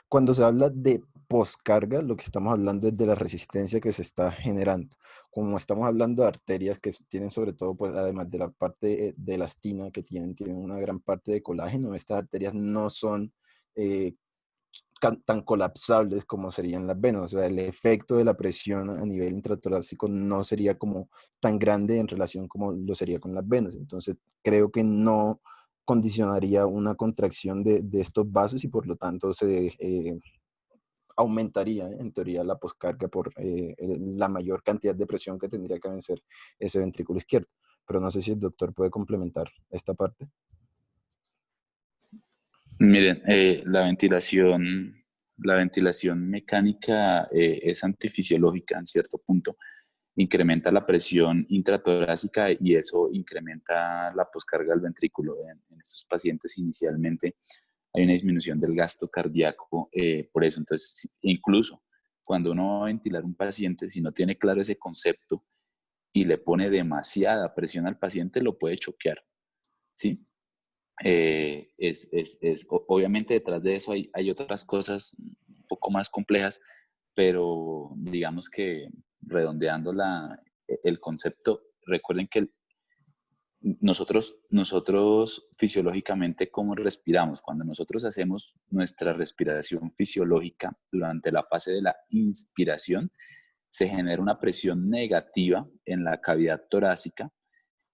cuando se habla de poscarga, lo que estamos hablando es de la resistencia que se está generando. Como estamos hablando de arterias que tienen sobre todo, pues además de la parte de elastina que tienen una gran parte de colágeno, estas arterias no son eh, tan colapsables como serían las venas. O sea, el efecto de la presión a nivel intratorácico no sería como tan grande en relación como lo sería con las venas. Entonces, creo que no condicionaría una contracción de estos vasos y por lo tanto se aumentaría en teoría la poscarga por la mayor cantidad de presión que tendría que vencer ese ventrículo izquierdo. Pero no sé si el doctor puede complementar esta parte. Miren, la ventilación mecánica es antifisiológica en cierto punto. Incrementa la presión intratorácica y eso incrementa la poscarga del ventrículo. En estos pacientes inicialmente hay una disminución del gasto cardíaco por eso. Entonces, incluso cuando uno va a ventilar un paciente, si no tiene claro ese concepto y le pone demasiada presión al paciente, lo puede choquear, ¿sí? Obviamente detrás de eso hay otras cosas un poco más complejas, pero digamos que redondeando el concepto, recuerden que nosotros fisiológicamente, ¿cómo respiramos? Cuando nosotros hacemos nuestra respiración fisiológica durante la fase de la inspiración, se genera una presión negativa en la cavidad torácica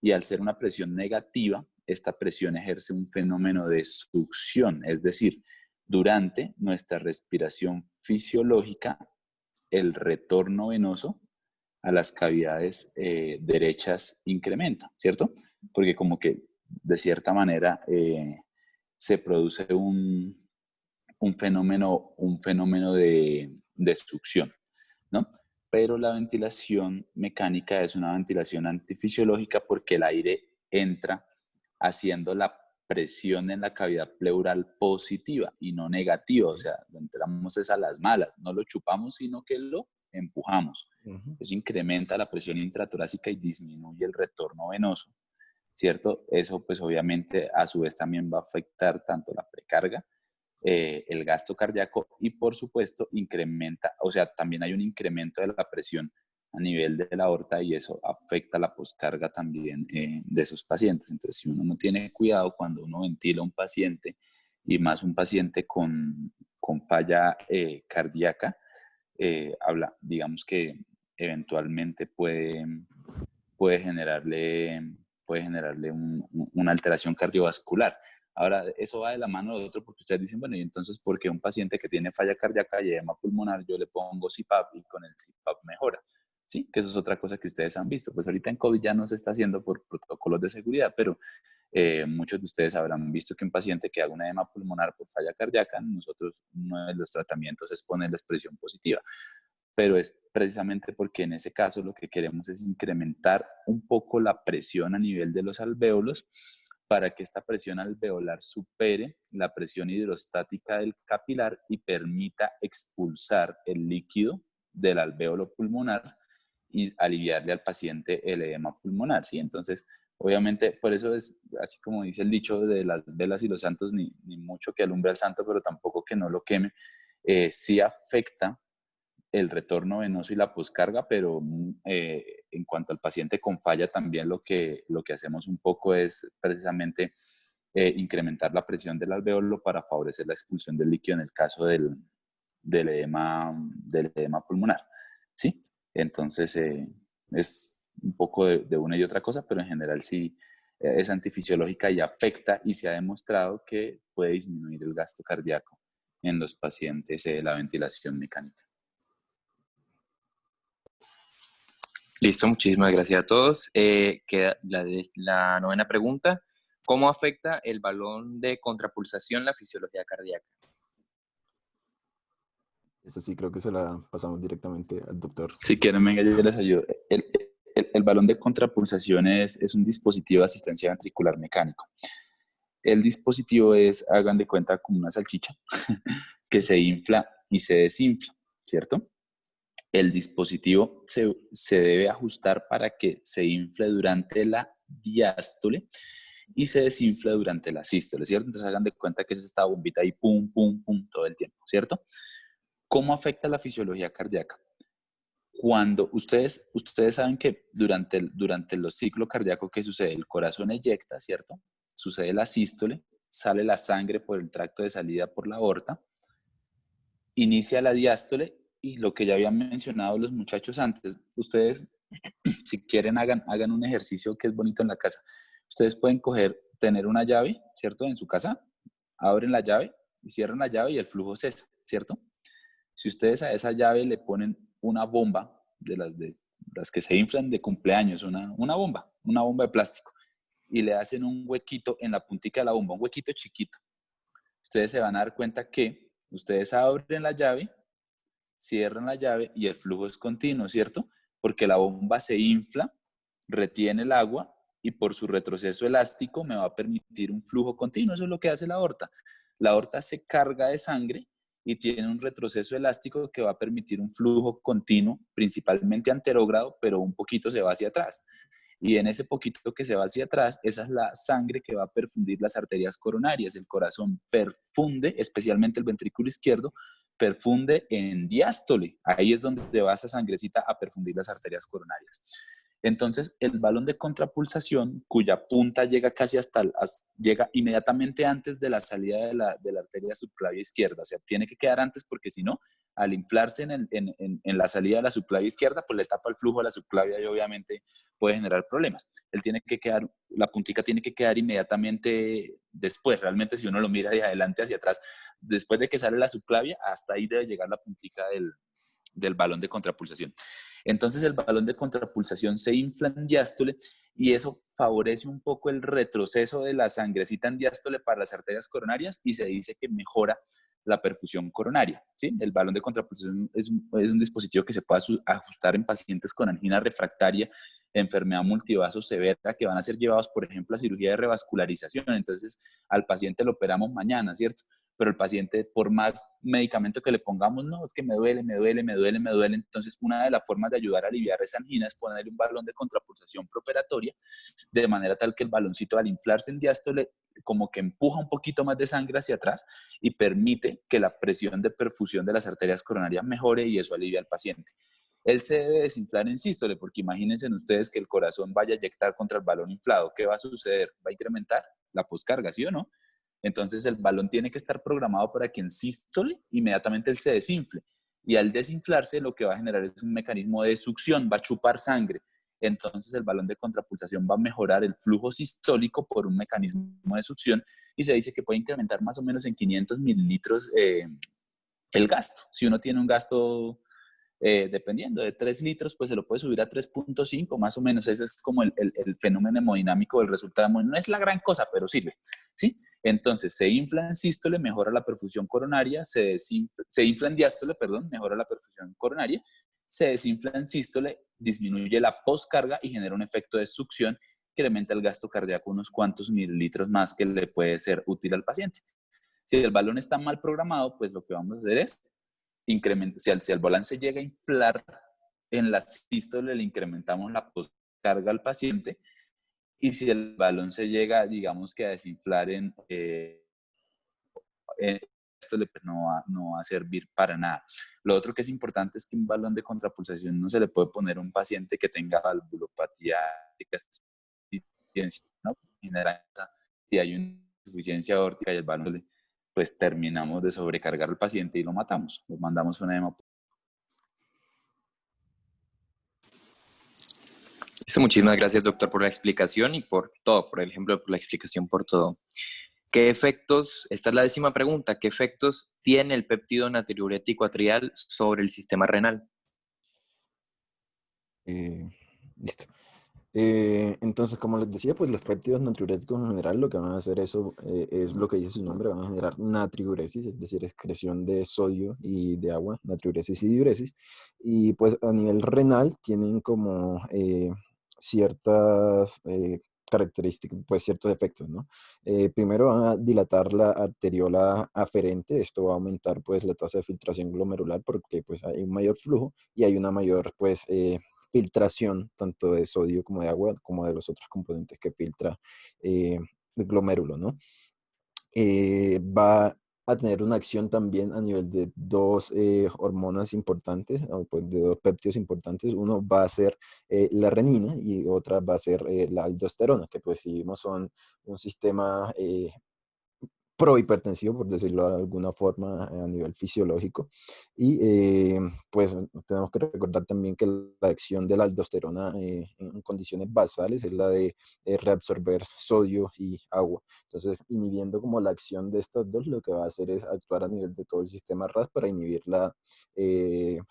y al ser una presión negativa, esta presión ejerce un fenómeno de succión, es decir, durante nuestra respiración fisiológica, el retorno venoso a las cavidades derechas incrementa, ¿cierto? Porque como que de cierta manera se produce un fenómeno de succión, ¿no? pero la ventilación mecánica es una ventilación antifisiológica porque el aire entra haciendo la presión en la cavidad pleural positiva y no negativa, o sea, lo entramos es a las malas, no lo chupamos, sino que lo empujamos. Eso incrementa la presión intratorácica y disminuye el retorno venoso, ¿cierto? Eso pues obviamente a su vez también va a afectar tanto la precarga, el gasto cardíaco y por supuesto incrementa, o sea, también hay un incremento de la presión a nivel de la aorta y eso afecta la poscarga también de esos pacientes. Entonces, si uno no tiene cuidado cuando uno ventila a un paciente y más un paciente con falla cardíaca, digamos que eventualmente puede generarle una alteración cardiovascular. Ahora, eso va de la mano de otro porque ustedes dicen, bueno, y entonces, ¿por qué un paciente que tiene falla cardíaca y edema pulmonar yo le pongo CPAP y con el CPAP mejora? Sí, que eso es otra cosa que ustedes han visto. Pues ahorita en COVID ya no se está haciendo por protocolos de seguridad, pero muchos de ustedes habrán visto que un paciente que haga un edema pulmonar por falla cardíaca, nosotros uno de los tratamientos es ponerle presión positiva. Pero es precisamente porque en ese caso lo que queremos es incrementar un poco la presión a nivel de los alvéolos para que esta presión alveolar supere la presión hidrostática del capilar y permita expulsar el líquido del alvéolo pulmonar y aliviarle al paciente el edema pulmonar, ¿sí? Entonces, obviamente, por eso es así como dice el dicho de las velas y los santos, ni mucho que alumbre al santo, pero tampoco que no lo queme, sí afecta el retorno venoso y la poscarga, pero en cuanto al paciente con falla también lo que hacemos un poco es precisamente incrementar la presión del alvéolo para favorecer la expulsión del líquido en el caso del edema pulmonar, ¿sí? Entonces es un poco de una y otra cosa, pero en general sí es antifisiológica y afecta y se ha demostrado que puede disminuir el gasto cardíaco en los pacientes de la ventilación mecánica. Listo, muchísimas gracias a todos. Queda la novena pregunta. ¿Cómo afecta el balón de contrapulsación la fisiología cardíaca? Esta sí creo que se la pasamos directamente al doctor. Si quieren, venga, yo les ayudo. El balón de contrapulsación es un dispositivo de asistencia ventricular mecánico. El dispositivo es, hagan de cuenta, como una salchicha que se infla y se desinfla, ¿cierto? El dispositivo se debe ajustar para que se infle durante la diástole y se desinfle durante la sístole, ¿cierto? Entonces hagan de cuenta que es esta bombita ahí, pum, pum, pum, todo el tiempo, ¿cierto? ¿Cómo afecta la fisiología cardíaca? Cuando ustedes saben que durante los ciclos cardíacos, ¿qué sucede? El corazón eyecta, ¿cierto? Sucede la sístole, sale la sangre por el tracto de salida por la aorta, inicia la diástole y lo que ya habían mencionado los muchachos antes, ustedes si quieren hagan un ejercicio que es bonito en la casa. Ustedes pueden tener una llave, ¿cierto? En su casa, abren la llave y cierran la llave y el flujo cesa, ¿cierto? Si ustedes a esa llave le ponen una bomba de las que se inflan de cumpleaños, una bomba de plástico, y le hacen un huequito en la puntica de la bomba, un huequito chiquito, ustedes se van a dar cuenta que ustedes abren la llave, cierran la llave y el flujo es continuo, ¿cierto? Porque la bomba se infla, retiene el agua y por su retroceso elástico me va a permitir un flujo continuo. Eso es lo que hace la aorta. La aorta se carga de sangre y tiene un retroceso elástico que va a permitir un flujo continuo, principalmente anterógrado, pero un poquito se va hacia atrás. Y en ese poquito que se va hacia atrás, esa es la sangre que va a perfundir las arterias coronarias. El corazón perfunde, especialmente el ventrículo izquierdo, perfunde en diástole. Ahí es donde va esa sangrecita a perfundir las arterias coronarias. Entonces, el balón de contrapulsación, cuya punta llega llega inmediatamente antes de la salida de la arteria subclavia izquierda. O sea, tiene que quedar antes porque si no, al inflarse en la salida de la subclavia izquierda, pues le tapa el flujo a la subclavia y obviamente puede generar problemas. La puntica tiene que quedar inmediatamente después. Realmente, si uno lo mira de adelante hacia atrás, después de que sale la subclavia, hasta ahí debe llegar la puntica del balón de contrapulsación. Entonces el balón de contrapulsación se infla en diástole y eso favorece un poco el retroceso de la sangrecita en diástole para las arterias coronarias y se dice que mejora la perfusión coronaria, ¿sí? El balón de contrapulsación es un dispositivo que se puede ajustar en pacientes con angina refractaria, enfermedad multivaso severa, que van a ser llevados, por ejemplo, a cirugía de revascularización. Entonces, al paciente lo operamos mañana, ¿cierto? Pero el paciente, por más medicamento que le pongamos, no, es que me duele, me duele, me duele, me duele. Entonces, una de las formas de ayudar a aliviar esa angina es ponerle un balón de contrapulsación preoperatoria, de manera tal que el baloncito, al inflarse en diástole, como que empuja un poquito más de sangre hacia atrás y permite que la presión de perfusión de las arterias coronarias mejore, y eso alivia al paciente. Él se debe desinflar en sístole, porque imagínense ustedes que el corazón vaya a eyectar contra el balón inflado. ¿Qué va a suceder? Va a incrementar la poscarga, ¿sí o no? Entonces el balón tiene que estar programado para que en sístole inmediatamente él se desinfle. Y al desinflarse, lo que va a generar es un mecanismo de succión, va a chupar sangre. Entonces el balón de contrapulsación va a mejorar el flujo sistólico por un mecanismo de succión, y se dice que puede incrementar más o menos en 500 mililitros el gasto. Si uno tiene un gasto, dependiendo de 3 litros, pues se lo puede subir a 3.5 más o menos. Ese es como el fenómeno hemodinámico del resultado. No es la gran cosa, pero sirve, ¿sí? Entonces, se infla en sístole, mejora la perfusión coronaria, se infla en diástole, perdón, mejora la perfusión coronaria, se desinfla en sístole, disminuye la poscarga y genera un efecto de succión que incrementa el gasto cardíaco unos cuantos mililitros más, que le puede ser útil al paciente. Si el balón está mal programado, pues lo que vamos a hacer es incrementar. Si el balón se llega a inflar en la sístole, le incrementamos la poscarga al paciente. Y si el balón se llega, digamos que a desinflar esto pues no va a servir para nada. Lo otro que es importante es que un balón de contrapulsación no se le puede poner a un paciente que tenga valvulopatía, ¿no? Si hay una insuficiencia aórtica y el balón, pues terminamos de sobrecargar al paciente y lo matamos, lo mandamos a una hemo. Muchísimas gracias, doctor, por la explicación y por todo, por el ejemplo, por la explicación, por todo. ¿Qué efectos, esta es la 10ª pregunta, qué efectos tiene el péptido natriurético atrial sobre el sistema renal? Listo. Entonces, como les decía, pues los péptidos natriuréticos en general lo que van a hacer es lo que dice su nombre, van a generar natriuresis, es decir, excreción de sodio y de agua, natriuresis y diuresis. Y pues a nivel renal tienen como ciertas características, pues ciertos efectos, ¿no? Primero van a dilatar la arteriola aferente, esto va a aumentar pues la tasa de filtración glomerular, porque pues hay un mayor flujo y hay una mayor pues filtración tanto de sodio como de agua, como de los otros componentes que filtra el glomérulo, ¿no? Va a tener una acción también a nivel de dos hormonas importantes, o pues de dos péptidos importantes. Uno va a ser la renina y otra va a ser la aldosterona, que pues si vimos son un sistema prohipertensivo, por decirlo de alguna forma, a nivel fisiológico. Y pues tenemos que recordar también que la acción de la aldosterona en condiciones basales es la de reabsorber sodio y agua. Entonces, inhibiendo como la acción de estas dos, lo que va a hacer es actuar a nivel de todo el sistema RAS para inhibir la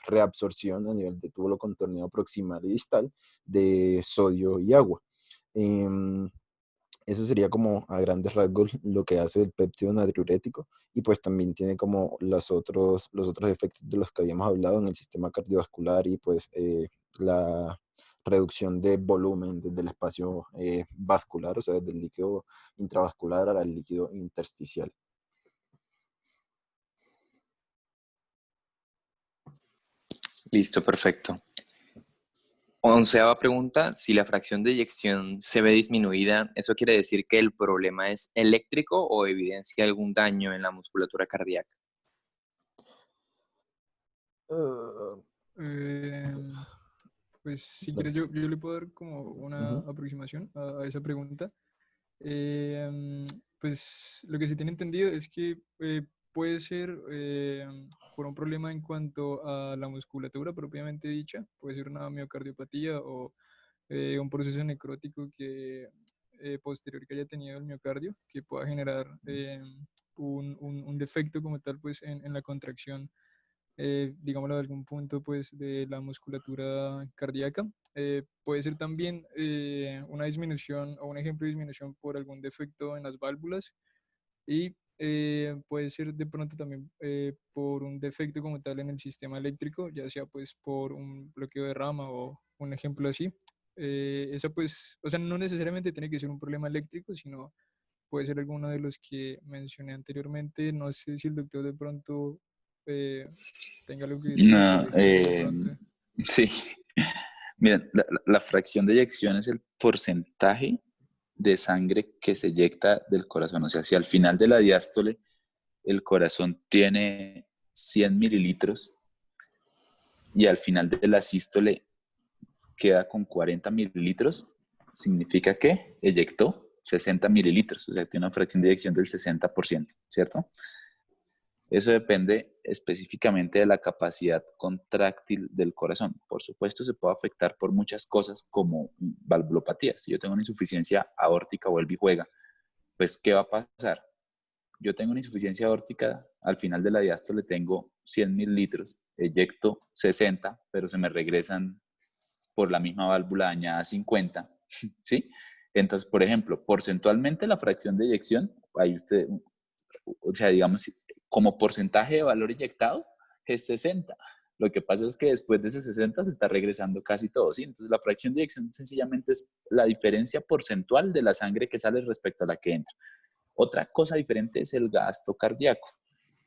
reabsorción a nivel de túbulo contorneado proximal y distal de sodio y agua. Eso sería como a grandes rasgos lo que hace el péptido natriurético, y pues también tiene como los otros efectos de los que habíamos hablado en el sistema cardiovascular y pues la reducción de volumen desde el espacio vascular, o sea, desde el líquido intravascular al líquido intersticial. Listo, perfecto. 11ª pregunta, si la fracción de eyección se ve disminuida, ¿eso quiere decir que el problema es eléctrico o evidencia algún daño en la musculatura cardíaca? Pues si quieres yo le puedo dar como una aproximación a esa pregunta. Pues lo que se tiene entendido es que puede ser por un problema en cuanto a la musculatura propiamente dicha, puede ser una miocardiopatía o un proceso necrótico que posterior que haya tenido el miocardio, que pueda generar un defecto como tal pues en la contracción, digámoslo de algún punto pues de la musculatura cardíaca. Puede ser también una disminución o un ejemplo de disminución por algún defecto en las válvulas, y puede ser de pronto también por un defecto como tal en el sistema eléctrico, ya sea pues por un bloqueo de rama o un ejemplo así. Esa pues, o sea, no necesariamente tiene que ser un problema eléctrico, sino puede ser alguno de los que mencioné anteriormente. No sé si el doctor de pronto eh, tenga algo que decir o No, corregirme de pronto. sí. Miren, la fracción de eyección es el porcentaje de sangre que se eyecta del corazón. O sea, si al final de la diástole el corazón tiene 100 mililitros y al final de la sístole queda con 40 mililitros, significa que eyectó 60 mililitros, o sea, tiene una fracción de eyección del 60%, ¿cierto? Eso depende específicamente de la capacidad contráctil del corazón. Por supuesto, se puede afectar por muchas cosas como valvulopatía. Si yo tengo una insuficiencia aórtica, vuelve y juega, pues, ¿qué va a pasar? Yo tengo una insuficiencia aórtica, al final de la diástole tengo 100 mililitros, eyecto 60, pero se me regresan por la misma válvula dañada 50, ¿sí? Entonces, por ejemplo, porcentualmente la fracción de eyección, ahí usted, o sea, digamos, como porcentaje de valor inyectado, es 60. Lo que pasa es que después de ese 60 se está regresando casi todo, ¿sí? Entonces, la fracción de eyección sencillamente es la diferencia porcentual de la sangre que sale respecto a la que entra. Otra cosa diferente es el gasto cardíaco,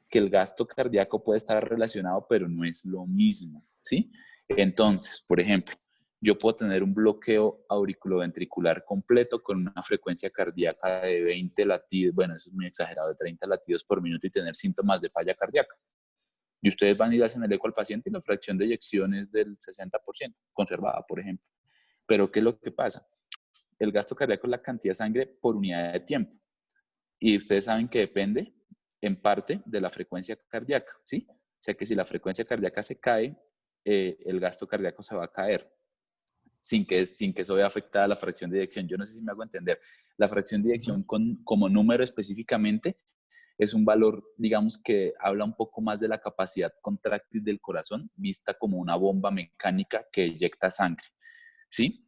que el gasto cardíaco puede estar relacionado, pero no es lo mismo, ¿sí? Entonces, por ejemplo, yo puedo tener un bloqueo auriculoventricular completo con una frecuencia cardíaca de 20 latidos, bueno, eso es muy exagerado, de 30 latidos por minuto y tener síntomas de falla cardíaca. Y ustedes van y hacen el eco al paciente y la fracción de eyección es del 60%, conservada, por ejemplo. Pero ¿qué es lo que pasa? El gasto cardíaco es la cantidad de sangre por unidad de tiempo. Y ustedes saben que depende en parte de la frecuencia cardíaca, ¿sí? O sea que si la frecuencia cardíaca se cae, el gasto cardíaco se va a caer sin que eso vea afectada la fracción de eyección. Yo no sé si me hago entender. La fracción de eyección como número específicamente es un valor, digamos, que habla un poco más de la capacidad contráctil del corazón, vista como una bomba mecánica que eyecta sangre, ¿sí?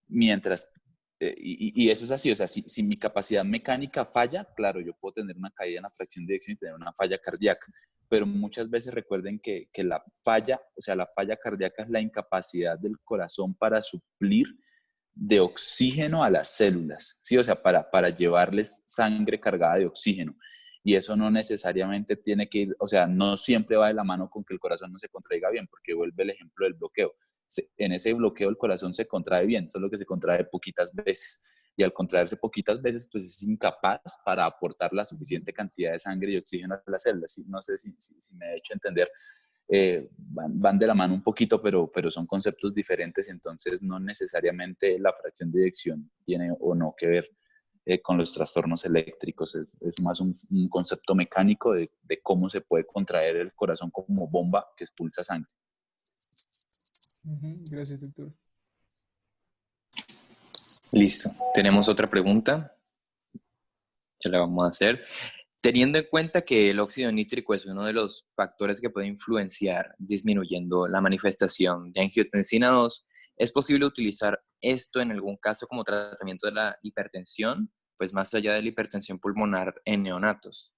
Mientras, y eso es así, o sea, si mi capacidad mecánica falla, claro, yo puedo tener una caída en la fracción de eyección y tener una falla cardíaca, pero muchas veces recuerden que la falla, o sea, la falla cardíaca es la incapacidad del corazón para suplir de oxígeno a las células, ¿sí? O sea, para llevarles sangre cargada de oxígeno. Y eso no necesariamente tiene que ir, o sea, no siempre va de la mano con que el corazón no se contraiga bien, porque vuelve el ejemplo del bloqueo. En ese bloqueo el corazón se contrae bien, solo que se contrae poquitas veces. Y al contraerse poquitas veces, pues es incapaz para aportar la suficiente cantidad de sangre y oxígeno a las células. No sé si me he hecho entender. Van de la mano un poquito, pero son conceptos diferentes, entonces no necesariamente la fracción de eyección tiene o no que ver con los trastornos eléctricos, es más un concepto mecánico de cómo se puede contraer el corazón como bomba que expulsa sangre. Gracias, doctor. Listo. Tenemos otra pregunta. Se la vamos a hacer. Teniendo en cuenta que el óxido nítrico es uno de los factores que puede influenciar disminuyendo la manifestación de angiotensina 2, ¿es posible utilizar esto en algún caso como tratamiento de la hipertensión? Pues más allá de la hipertensión pulmonar en neonatos.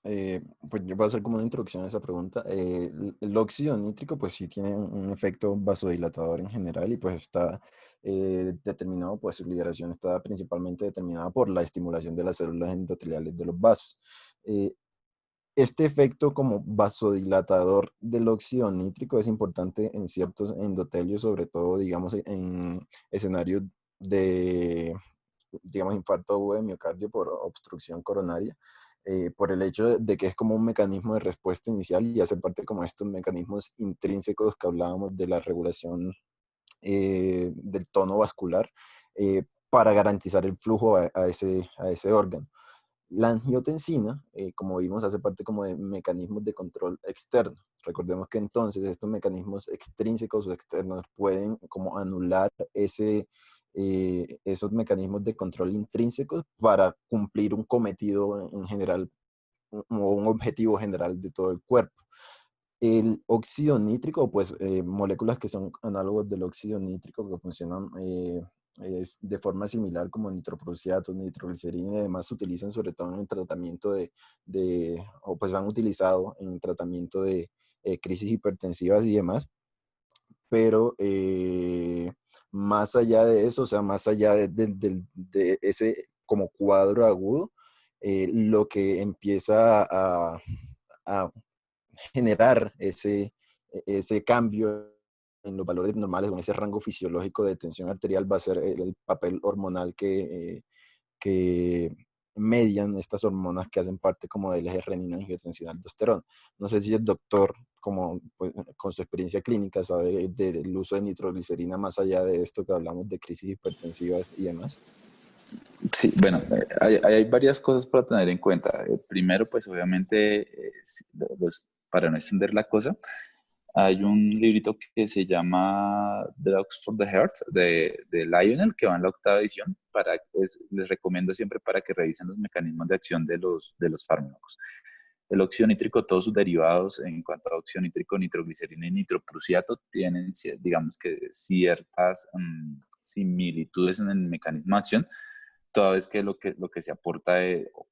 Eh, pues yo voy a hacer como una introducción a esa pregunta. El óxido nítrico pues sí tiene un efecto vasodilatador en general y pues está determinado, pues su liberación está principalmente determinada por la estimulación de las células endoteliales de los vasos. Este efecto como vasodilatador del óxido nítrico es importante en ciertos endotelios, sobre todo, digamos, en escenarios de, digamos, infarto agudo de miocardio por obstrucción coronaria, por el hecho de que es como un mecanismo de respuesta inicial y hace parte como estos mecanismos intrínsecos que hablábamos de la regulación del tono vascular para garantizar el flujo a ese órgano. La angiotensina, como vimos, hace parte como de mecanismos de control externo. Recordemos que entonces estos mecanismos extrínsecos o externos pueden como anular esos mecanismos de control intrínsecos para cumplir un cometido en general o un objetivo general de todo el cuerpo. El óxido nítrico, pues moléculas que son análogos del óxido nítrico que funcionan de forma similar como nitroprusiatos, nitroglicerina y demás se utilizan sobre todo en el tratamiento o pues han utilizado en tratamiento de crisis hipertensivas y demás, pero más allá de eso, o sea, más allá de ese como cuadro agudo, lo que empieza a generar ese cambio en los valores normales, con ese rango fisiológico de tensión arterial, va a ser el papel hormonal que median estas hormonas que hacen parte como del eje renina-angiotensina aldosterona. No sé si el doctor, como pues, con su experiencia clínica, sabe del uso de nitroglicerina más allá de esto que hablamos de crisis hipertensivas y demás. Sí, bueno, hay varias cosas para tener en cuenta. Primero, pues obviamente, para no extender la cosa, hay un librito que se llama Drugs for the Heart de Lionel, que va en la 8ª edición. Les recomiendo siempre para que revisen los mecanismos de acción de los fármacos. El óxido nítrico, todos sus derivados en cuanto a óxido nítrico, nitroglicerina y nitroprusiato tienen, digamos que ciertas similitudes en el mecanismo de acción, toda vez que lo que se aporta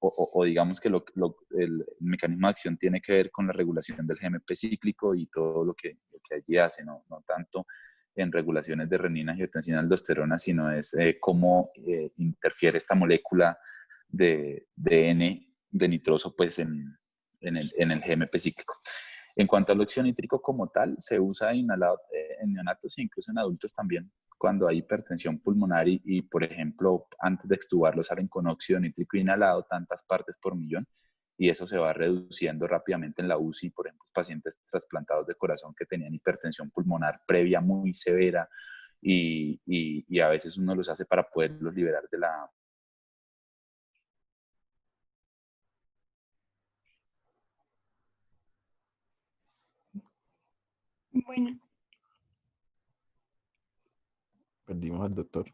o digamos que el mecanismo de acción tiene que ver con la regulación del GMP cíclico y todo lo que allí hace, no tanto en regulaciones de renina, angiotensina, aldosterona, sino es cómo interfiere esta molécula de N de nitroso pues en el GMP cíclico. En cuanto al óxido nítrico como tal, se usa inhalado en neonatos e incluso en adultos también cuando hay hipertensión pulmonar y, por ejemplo, antes de extubarlo salen con óxido nítrico inhalado tantas partes por millón y eso se va reduciendo rápidamente en la UCI, por ejemplo, pacientes trasplantados de corazón que tenían hipertensión pulmonar previa muy severa y a veces uno los hace para poderlos liberar de la... Bueno, Perdimos al doctor.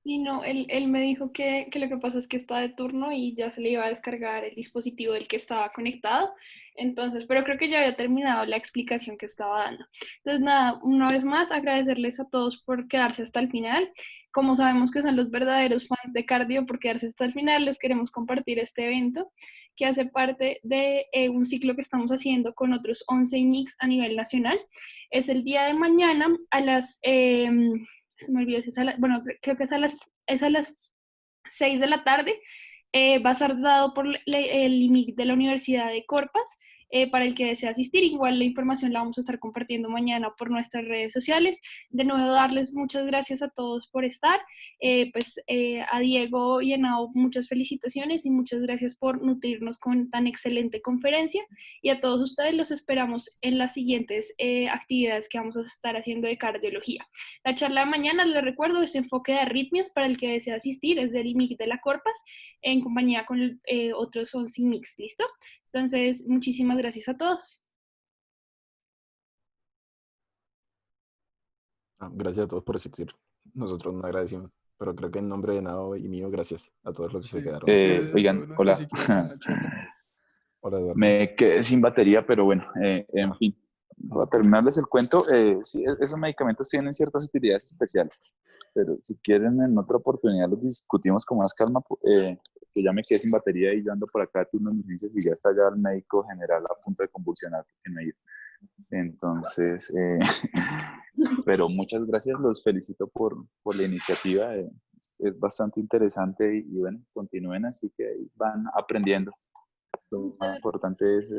y no, él me dijo que lo que pasa es que está de turno y ya se le iba a descargar el dispositivo del que estaba conectado. Entonces, pero creo que ya había terminado la explicación que estaba dando. Entonces, nada, una vez más, agradecerles a todos por quedarse hasta el final. Como sabemos que son los verdaderos fans de cardio por quedarse hasta el final, les queremos compartir este evento que hace parte de un ciclo que estamos haciendo con otros 11 mix a nivel nacional. Es el día de mañana a las... se me olvidó si es bueno, creo que es a las 6 de la tarde. Va a ser dado por el IMIC de la Universidad de Corpas. Para el que desea asistir, igual la información la vamos a estar compartiendo mañana por nuestras redes sociales. De nuevo, darles muchas gracias a todos por estar. A Diego y a Nao, muchas felicitaciones y muchas gracias por nutrirnos con tan excelente conferencia. Y a todos ustedes los esperamos en las siguientes actividades que vamos a estar haciendo de cardiología. La charla de mañana, les recuerdo, es enfoque de arritmias para el que desea asistir, es del IMIC de la Corpas, en compañía con otros 11 IMICs, ¿listo? Entonces, muchísimas gracias a todos. Gracias a todos por asistir. Nosotros no agradecimos, pero creo que en nombre de Nao y mío, gracias a todos los que se quedaron. Oigan, hola. Hola, Eduardo. Me quedé sin batería, pero bueno, en fin, para terminarles el cuento, sí, esos medicamentos tienen ciertas utilidades especiales, pero si quieren en otra oportunidad los discutimos con más calma, que ya me quedé sin batería y yo ando por acá de turno de urgencias y ya está ya el médico general a punto de convulsionar porque no he ido. Entonces, pero muchas gracias, los felicito por la iniciativa, es bastante interesante y bueno, continúen así que ahí van aprendiendo. Lo más importante es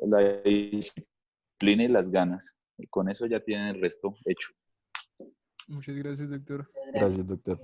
la disciplina y las ganas. Y con eso ya tienen el resto hecho. Muchas gracias, doctor. Gracias, doctor.